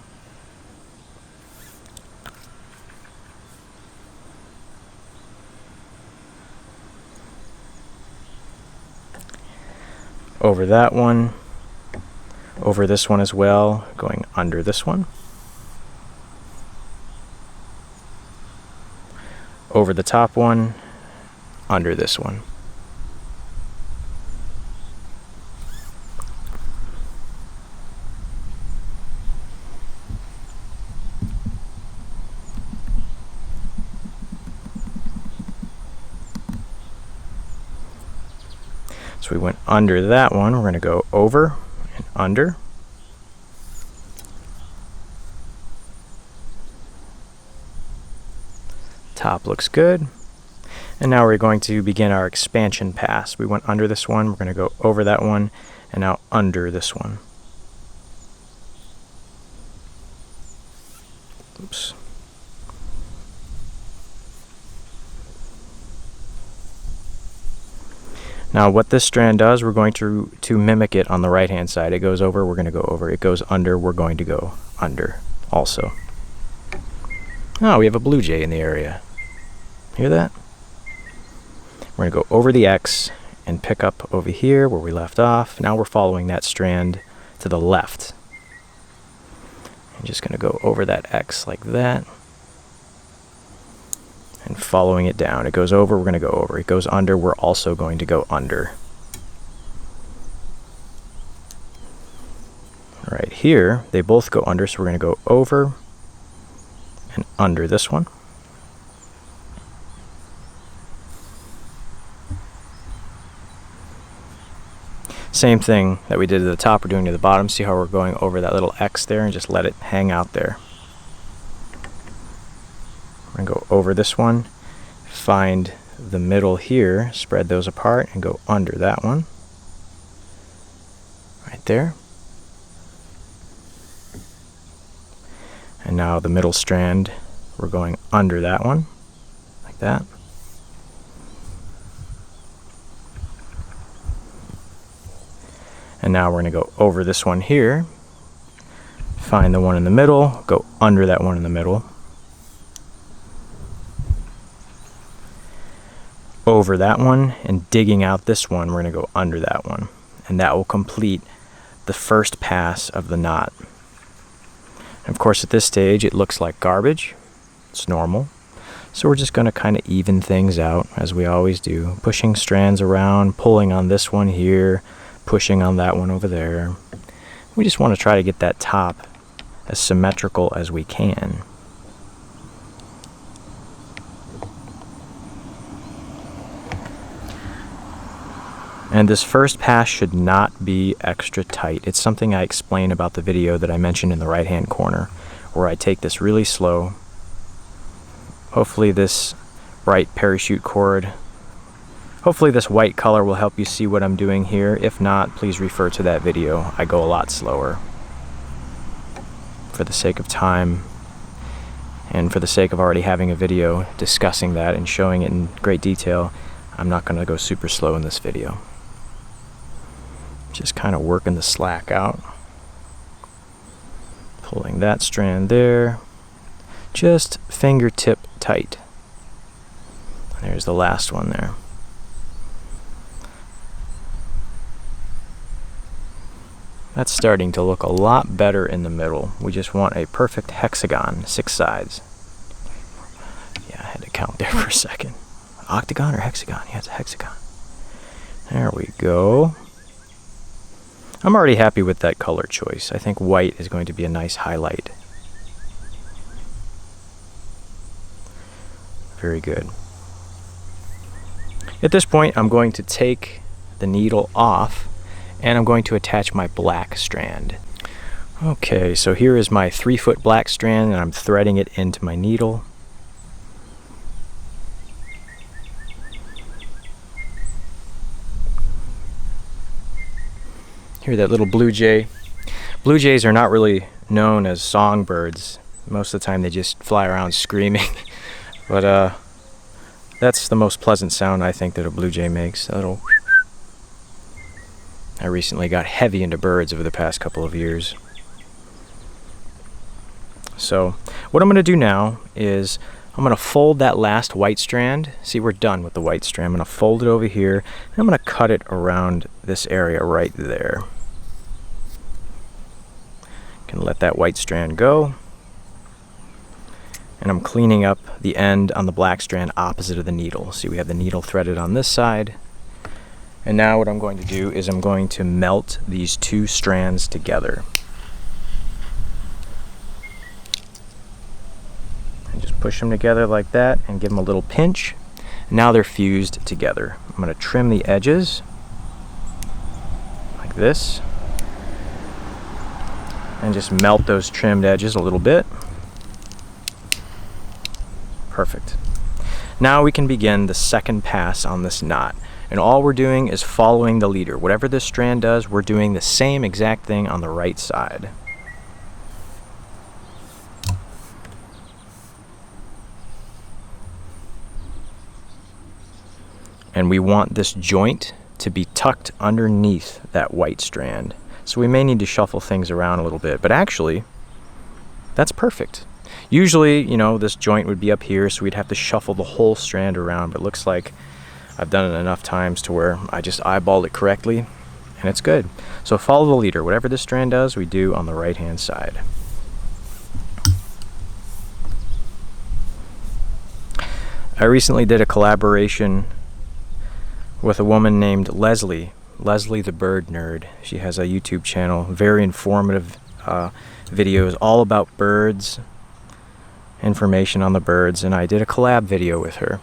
Over that one, over this one as well, going under this one. Over the top one, under this one. So we went under that one, we're going to go over and under. Top looks good. And now we're going to begin our expansion pass. We went under this one, we're going to go over that one, and now under this one. Oops. Now what this strand does, we're going to mimic it on the right hand side. It goes over, we're going to go over. It goes under, we're going to go under also. Oh, we have a blue jay in the area. Hear that? We're going to go over the X and pick up over here where we left off. Now we're following that strand to the left. I'm just going to go over that X like that. And following it down. It goes over, we're going to go over. It goes under, we're also going to go under. Right here, they both go under, so we're going to go over and under this one. Same thing that we did at the top, we're doing to the bottom. See how we're going over that little X there and just let it hang out there. We're going to go over this one, find the middle here, spread those apart, and go under that one. Right there. And now the middle strand, we're going under that one, like that. And now we're going to go over this one here, Find the one in the middle, go under that one in the middle. Over that one, and digging out this one, we're going to go under that one. And that will complete the first pass of the knot. And of course, at this stage, it looks like garbage. It's normal. So we're just going to kind of even things out, as we always do. Pushing strands around, pulling on this one here, pushing on that one over there. We just want to try to get that top as symmetrical as we can. And this first pass should not be extra tight. It's something I explain about the video that I mentioned in the right-hand corner, where I take this really slow. Hopefully this bright parachute cord, hopefully this white color will help you see what I'm doing here. If not, please refer to that video. I go a lot slower. For the sake of time, and for the sake of already having a video discussing that and showing it in great detail, I'm not going to go super slow in this video. Just kind of working the slack out. Pulling that strand there. Just fingertip tight. There's the last one there. That's starting to look a lot better in the middle. We just want a perfect hexagon, 6 sides. Yeah, I had to count there for a second. Octagon or hexagon? Yeah, it's a hexagon. There we go. I'm already happy with that color choice. I think white is going to be a nice highlight. Very good. At this point, I'm going to take the needle off and I'm going to attach my black strand. Okay, so here is my 3-foot black strand, and I'm threading it into my needle. Hear that little blue jay? Blue jays are not really known as songbirds. Most of the time they just fly around screaming. But that's the most pleasant sound I think that a blue jay makes. A little. I recently got heavy into birds over the past couple of years. So what I'm going to do now is I'm going to fold that last white strand. See, we're done with the white strand. I'm going to fold it over here, and I'm going to cut it around this area right there. Can let that white strand go. And I'm cleaning up the end on the black strand opposite of the needle. See, we have the needle threaded on this side. And now what I'm going to do is I'm going to melt these 2 strands together. And just push them together like that and give them a little pinch. Now they're fused together. I'm going to trim the edges like this. And just melt those trimmed edges a little bit. Perfect. Now we can begin the second pass on this knot. And all we're doing is following the leader. Whatever this strand does, we're doing the same exact thing on the right side. And we want this joint to be tucked underneath that white strand. So we may need to shuffle things around a little bit, but actually, that's perfect. Usually, you know, this joint would be up here, so we'd have to shuffle the whole strand around, but it looks like I've done it enough times to where I just eyeballed it correctly, and it's good. So follow the leader. Whatever this strand does, we do on the right-hand side. I recently did a collaboration with a woman named Leslie the Bird Nerd. She has a YouTube channel, very informative videos all about birds, information on the birds, and I did a collab video with her.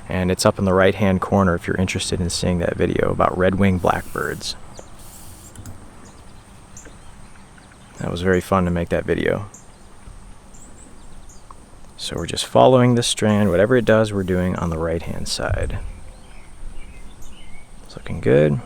And it's up in the right-hand corner if you're interested in seeing that video about red-winged blackbirds. That was very fun to make that video. So we're just following this strand. Whatever it does, we're doing on the right-hand side. It's looking good.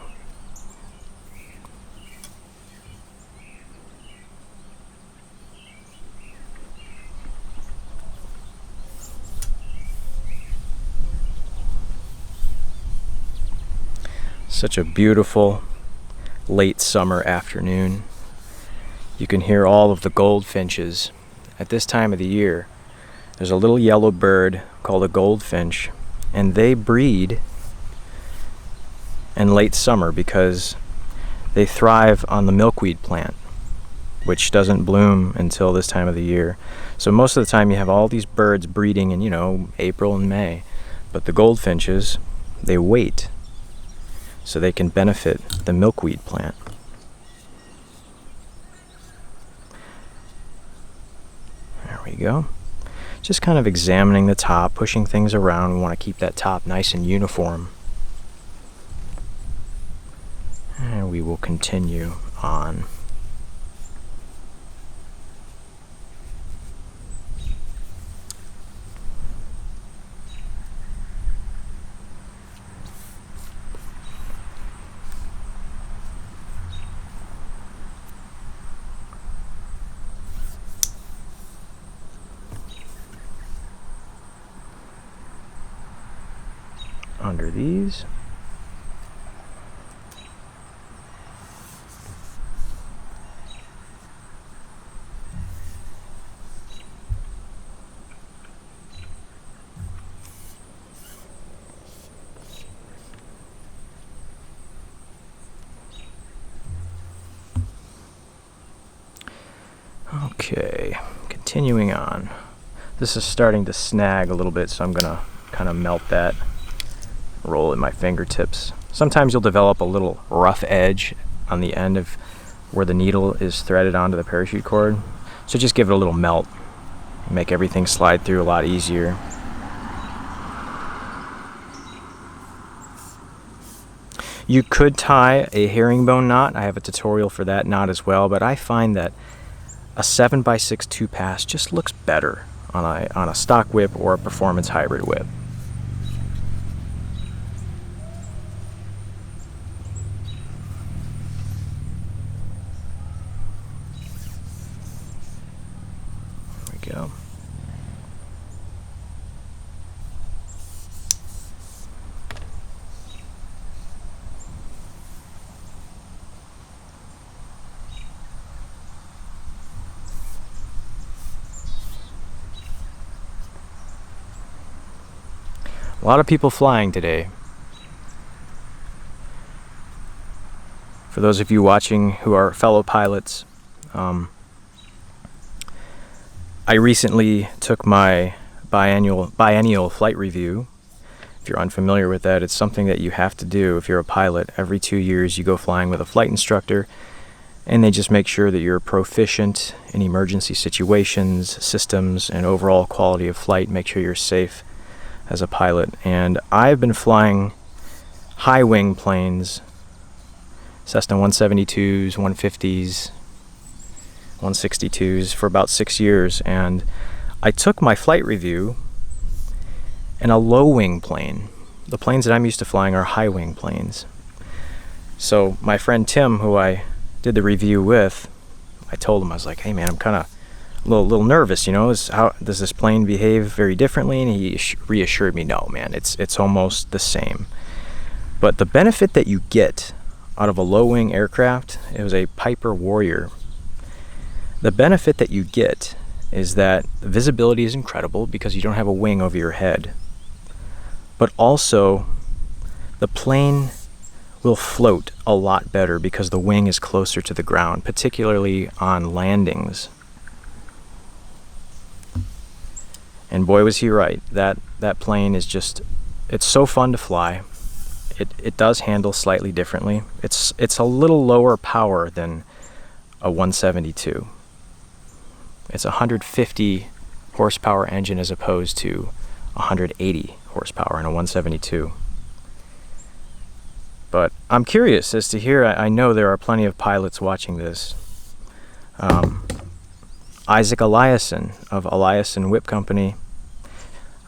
Such a beautiful late summer afternoon. you can hear all of the goldfinches. At this time of the year, there's a little yellow bird called a goldfinch, and they breed in late summer because they thrive on the milkweed plant, which doesn't bloom until this time of the year. So most of the time you have all these birds breeding in, April and May. But the goldfinches, they wait so they can benefit the milkweed plant. There we go. Just kind of examining the top, pushing things around. We want to keep that top nice and uniform. And we will continue on. Under these. Okay, continuing on. This is starting to snag a little bit, so I'm gonna kind of melt that, roll it in my fingertips. Sometimes you'll develop a little rough edge on the end of where the needle is threaded onto the parachute cord. So just give it a little melt, make everything slide through a lot easier. You could tie a herringbone knot. I have a tutorial for that knot as well, but I find that a 7x6 2-pass just looks better on a stock whip or a performance hybrid whip. There we go. A lot of people flying today. For those of you watching who are fellow pilots, I recently took my biennial flight review. If you're unfamiliar with that, it's something that you have to do if you're a pilot. Every 2 years you go flying with a flight instructor, and they just make sure that you're proficient in emergency situations, systems, and overall quality of flight. Make sure you're safe as a pilot. And I've been flying high wing planes, Cessna 172s, 150s, 162s for about 6 years, and I took my flight review in a low wing plane. The planes that I'm used to flying are high wing planes. So my friend Tim, who I did the review with, I told him, I was like, hey man, I'm kind of a little nervous, how does this plane behave very differently? And he reassured me, no man, it's almost the same. But the benefit that you get out of a low wing aircraft, it was a Piper Warrior. The benefit that you get is that the visibility is incredible because you don't have a wing over your head. But also, the plane will float a lot better because the wing is closer to the ground, particularly on landings. And boy was he right. That plane is just, it's so fun to fly. It does handle slightly differently. It's a little lower power than a 172. It's a 150 horsepower engine as opposed to 180 horsepower in a 172. But I'm curious as to hear, I know there are plenty of pilots watching this. Isaac Eliason of Eliason Whip Company,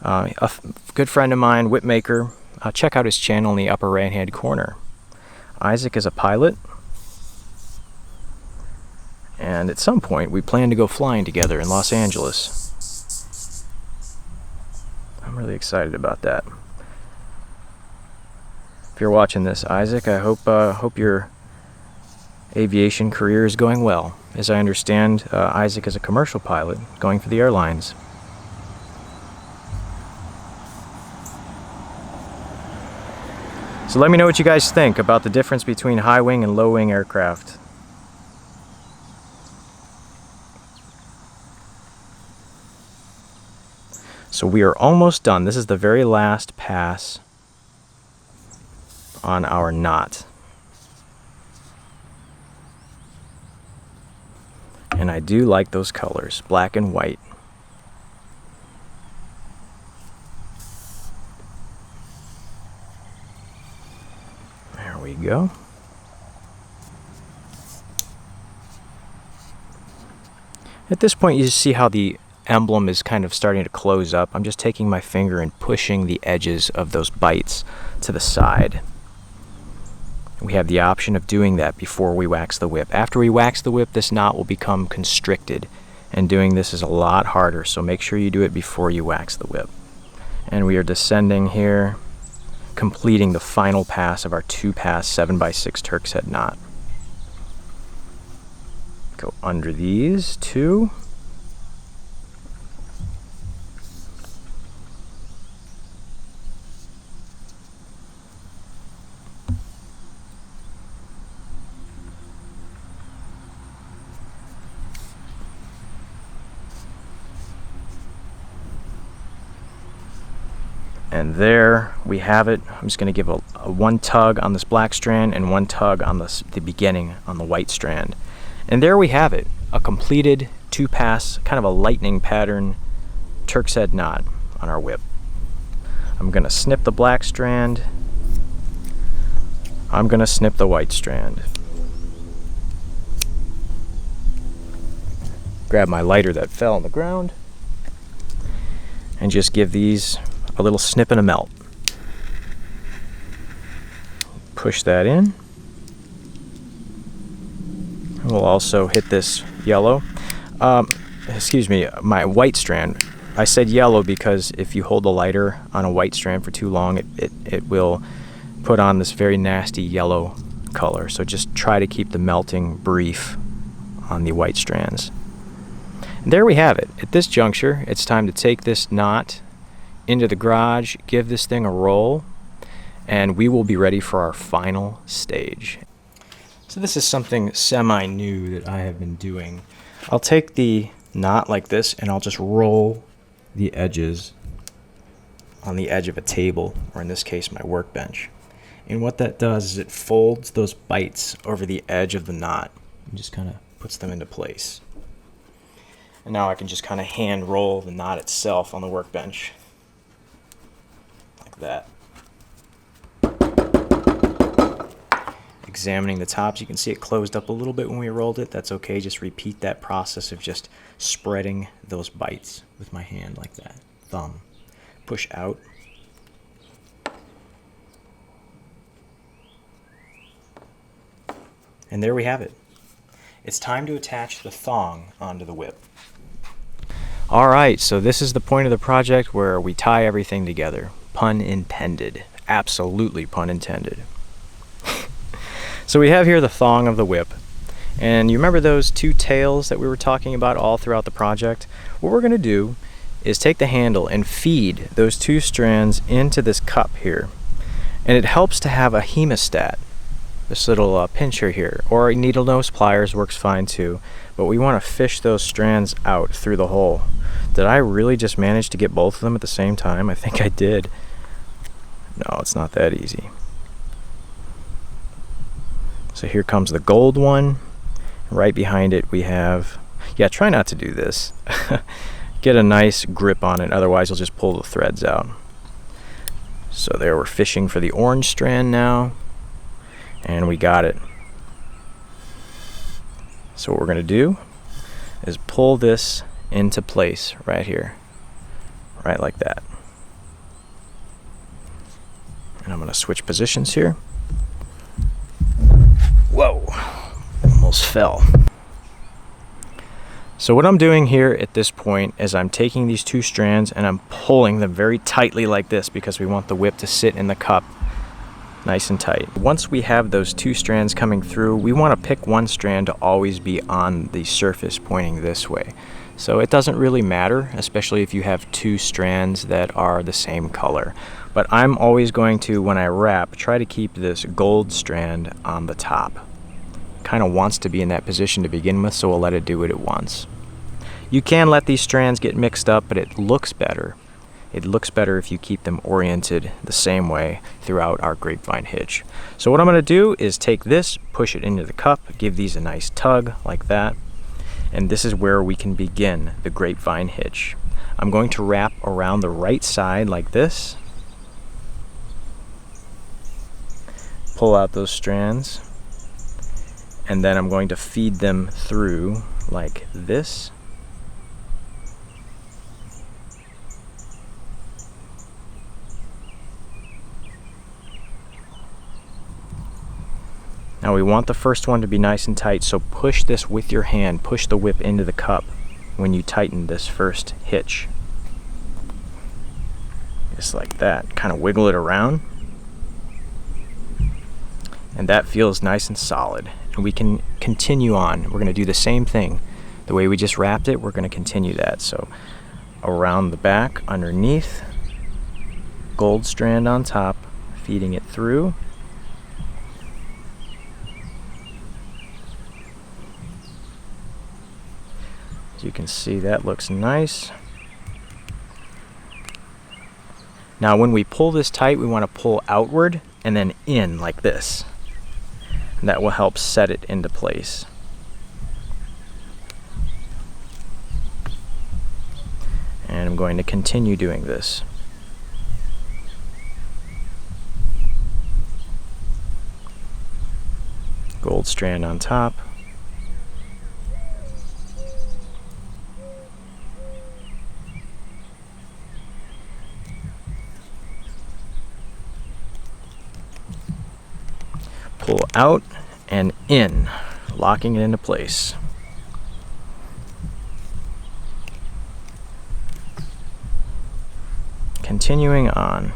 a good friend of mine, whip maker. Check out his channel in the upper right hand corner. Isaac is a pilot, and at some point we plan to go flying together in Los Angeles. I'm really excited about that. If you're watching this, Isaac, I hope you're aviation career is going well. As I understand, Isaac is a commercial pilot going for the airlines. So let me know what you guys think about the difference between high wing and low wing aircraft. So we are almost done. This is the very last pass on our knot. And I do like those colors, black and white. There we go. At this point, you see how the emblem is kind of starting to close up. I'm just taking my finger and pushing the edges of those bites to the side. We have the option of doing that before we wax the whip. After we wax the whip, this knot will become constricted, and doing this is a lot harder, so make sure you do it before you wax the whip. And we are descending here, completing the final pass of our 2-pass 7x6 Turk's head knot. Go under these two. And there we have it. I'm just going to give a one tug on this black strand and one tug on the beginning on the white strand. And there we have it, a completed 2-pass, kind of a lightning pattern Turk's head knot on our whip. I'm going to snip the black strand. I'm going to snip the white strand. Grab my lighter that fell on the ground and just give these a little snip and a melt. Push that in. We'll also hit this yellow. Excuse me, my white strand. I said yellow because if you hold the lighter on a white strand for too long, it will put on this very nasty yellow color. So just try to keep the melting brief on the white strands. And there we have it. At this juncture, it's time to take this knot into the garage, give this thing a roll, and we will be ready for our final stage. So this is something semi-new that I have been doing. I'll take the knot like this and I'll just roll the edges on the edge of a table, or in this case my workbench. And what that does is it folds those bites over the edge of the knot and just kind of puts them into place. And now I can just kind of hand roll the knot itself on the workbench. That. Examining the tops, you can see it closed up a little bit when we rolled it. That's okay, just repeat that process of just spreading those bites with my hand like that. Thumb. Push out. And there we have it. It's time to attach the thong onto the whip. Alright, so this is the point of the project where we tie everything together. Pun intended. Absolutely pun intended. So we have here the thong of the whip. And you remember those two tails that we were talking about all throughout the project? What we're going to do is take the handle and feed those two strands into this cup here. And it helps to have a hemostat. This little pincher here. Or needle nose pliers works fine too. But we want to fish those strands out through the hole. Did I really just manage to get both of them at the same time? I think I did. No, it's not that easy. So here comes the gold one. Right behind it we have... Yeah, try not to do this. Get a nice grip on it, otherwise you'll just pull the threads out. So there, we're fishing for the orange strand now. And we got it. So what we're going to do is pull this into place right here, right like that. And I'm going to switch positions here. Whoa, almost fell. So what I'm doing here at this point is I'm taking these two strands and I'm pulling them very tightly like this because we want the whip to sit in the cup nice and tight. Once we have those two strands coming through, we want to pick one strand to always be on the surface pointing this way. So it doesn't really matter, especially if you have two strands that are the same color. But I'm always going to, when I wrap, try to keep this gold strand on the top. Kind of wants to be in that position to begin with, so we'll let it do what it wants. You can let these strands get mixed up, but it looks better. It looks better if you keep them oriented the same way throughout our grapevine hitch. So what I'm going to do is take this, push it into the cup, give these a nice tug like that, and this is where we can begin the grapevine hitch. I'm going to wrap around the right side like this, pull out those strands, and then I'm going to feed them through like this. Now we want the first one to be nice and tight, so push this with your hand, push the whip into the cup when you tighten this first hitch. Just like that, kind of wiggle it around. And that feels nice and solid. And we can continue on. We're gonna do the same thing. The way we just wrapped it, we're gonna continue that. So around the back, underneath, gold strand on top, feeding it through. You can see that looks nice. Now when we pull this tight, we want to pull outward and then in like this. And that will help set it into place. And I'm going to continue doing this. Gold strand on top. Pull out and in, locking it into place. Continuing on.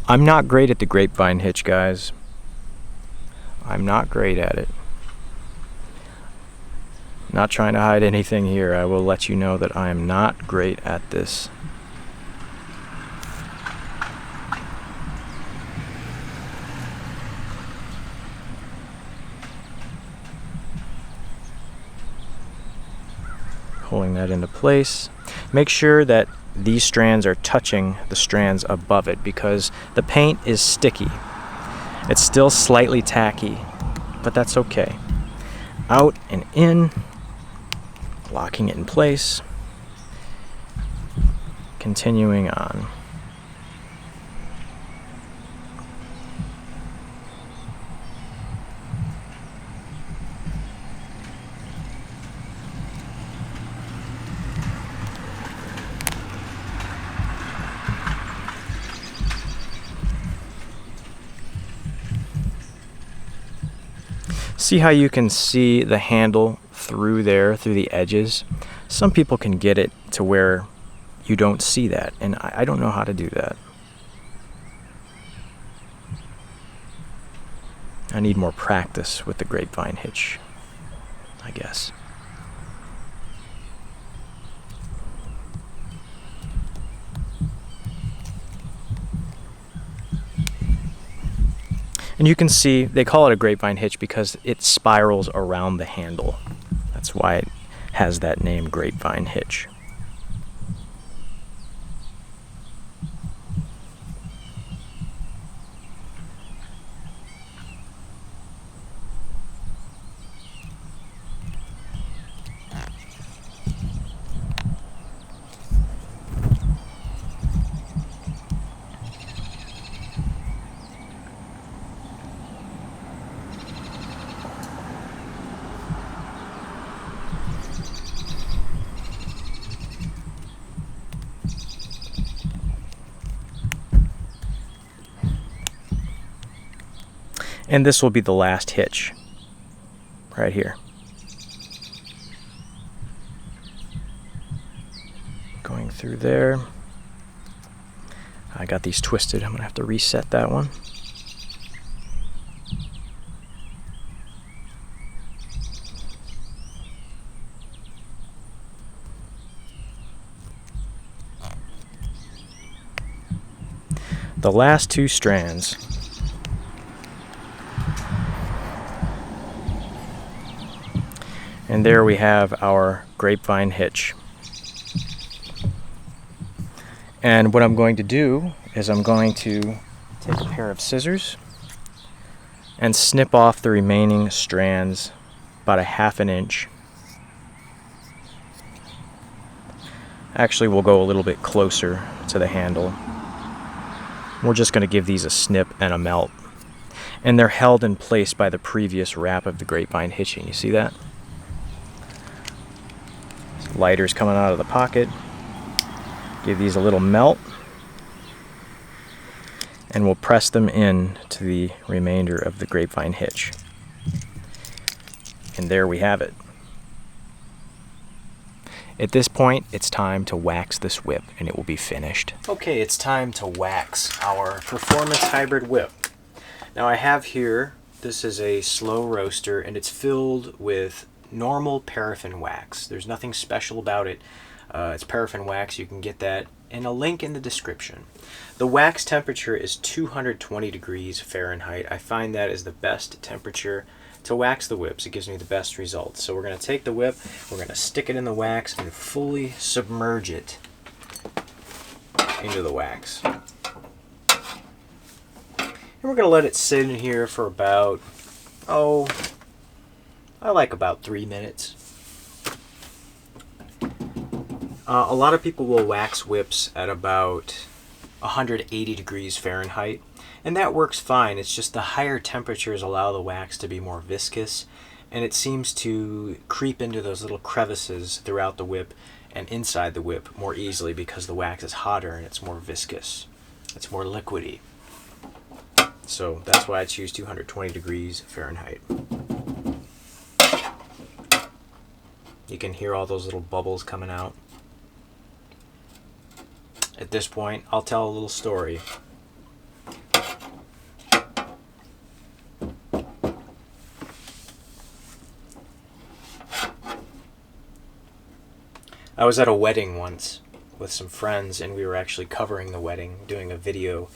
I'm not great at the grapevine hitch, guys. I'm not great at it. Not trying to hide anything here. I will let you know that I am not great at this. Pulling that into place. Make sure that these strands are touching the strands above it because the paint is sticky. It's still slightly tacky, but that's okay. Out and in, locking it in place, continuing on. See how you can see the handle through there, through the edges? Some people can get it to where you don't see that, and I don't know how to do that. I need more practice with the grapevine hitch, I guess. And you can see, they call it a grapevine hitch because it spirals around the handle. That's why it has that name, grapevine hitch. And this will be the last hitch, right here. Going through there. I got these twisted. I'm gonna have to reset that one. the last 2 strands. And there we have our grapevine hitch. And what I'm going to do is I'm going to take a pair of scissors and snip off the remaining strands about 1/2 inch. Actually, we'll go a little bit closer to the handle. We're just going to give these a snip and a melt. And they're held in place by the previous wrap of the grapevine hitching. You see that? Lighter's coming out of the pocket. Give these a little melt. And we'll press them in to the remainder of the grapevine hitch. And there we have it. At this point, it's time to wax this whip and it will be finished. Okay, it's time to wax our Performance Hybrid whip. Now I have here, this is a slow roaster and it's filled with normal paraffin wax. There's nothing special about it. It's paraffin wax. You can get that in a link in the description. The wax temperature is 220 degrees Fahrenheit. I find that is the best temperature to wax the whips. It gives me the best results. So we're going to take the whip, we're going to stick it in the wax and fully submerge it into the wax. And we're going to let it sit in here for about, I like about 3 minutes. A lot of people will wax whips at about 180 degrees Fahrenheit. And that works fine. It's just the higher temperatures allow the wax to be more viscous, and it seems to creep into those little crevices throughout the whip and inside the whip more easily because the wax is hotter and it's more viscous. It's more liquidy. So that's why I choose 220 degrees Fahrenheit. You can hear all those little bubbles coming out. At this point, I'll tell a little story. I was at a wedding once with some friends and we were actually covering the wedding, doing a video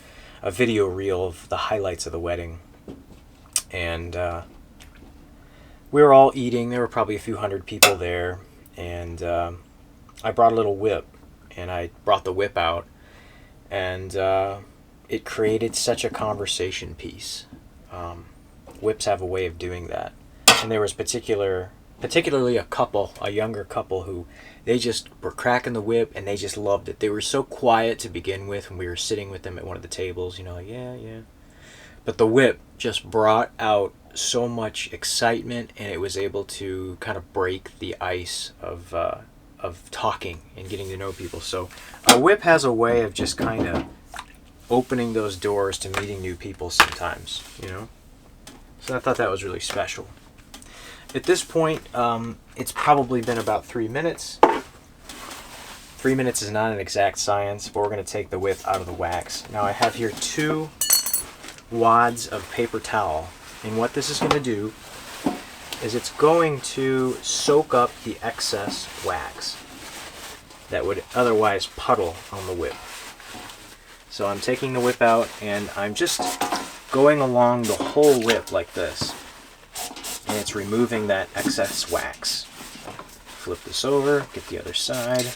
reel of the highlights of the wedding. And we were all eating. There were probably a few hundred people there. And I brought a little whip and I brought the whip out and it created such a conversation piece. Whips have a way of doing that. And there was particularly a younger couple who they just were cracking the whip and they just loved it. They were so quiet to begin with when we were sitting with them at one of the tables, like, yeah. But the whip just brought out so much excitement and it was able to kind of break the ice of talking and getting to know people. So a whip has a way of just kind of opening those doors to meeting new people sometimes, So I thought that was really special. At this point, it's probably been about 3 minutes. 3 minutes is not an exact science, but we're going to take the whip out of the wax. Now I have here 2 wads of paper towel, and what this is going to do is it's going to soak up the excess wax that would otherwise puddle on the whip. So I'm taking the whip out and I'm just going along the whole whip like this. And it's removing that excess wax. Flip this over, get the other side.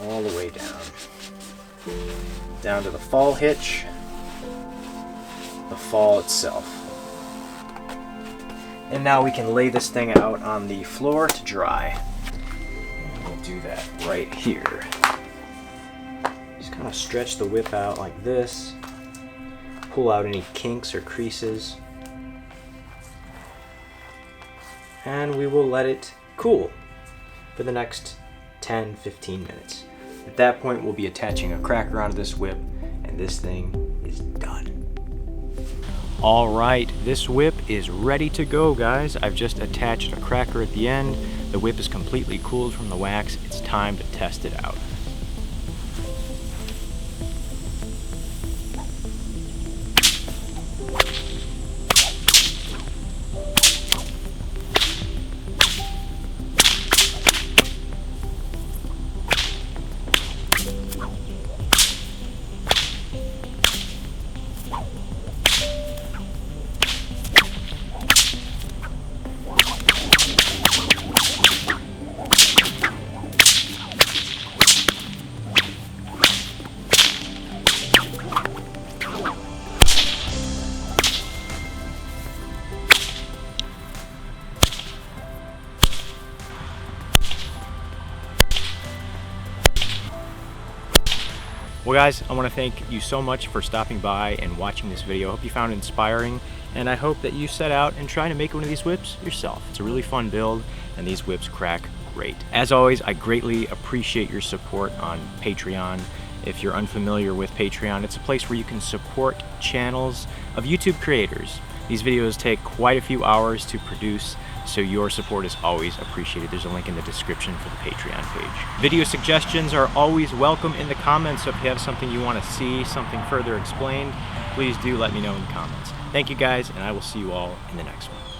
All the way down. Down to the fall hitch, the fall itself. And now we can lay this thing out on the floor to dry. And we'll do that right here. Just kind of stretch the whip out like this. Pull out any kinks or creases. And we will let it cool for the next 10-15 minutes. At that point, we'll be attaching a cracker onto this whip, and this thing is done. All right, this whip is ready to go, guys. I've just attached a cracker at the end. The whip is completely cooled from the wax. It's time to test it out. Well guys, I want to thank you so much for stopping by and watching this video. I hope you found it inspiring, and I hope that you set out and try to make one of these whips yourself. It's a really fun build, and these whips crack great. As always, I greatly appreciate your support on Patreon. If you're unfamiliar with Patreon, it's a place where you can support channels of YouTube creators. These videos take quite a few hours to produce, so your support is always appreciated. There's a link in the description for the Patreon page. Video suggestions are always welcome in the comments, so if you have something you want to see, something further explained, please do let me know in the comments. Thank you guys, and I will see you all in the next one.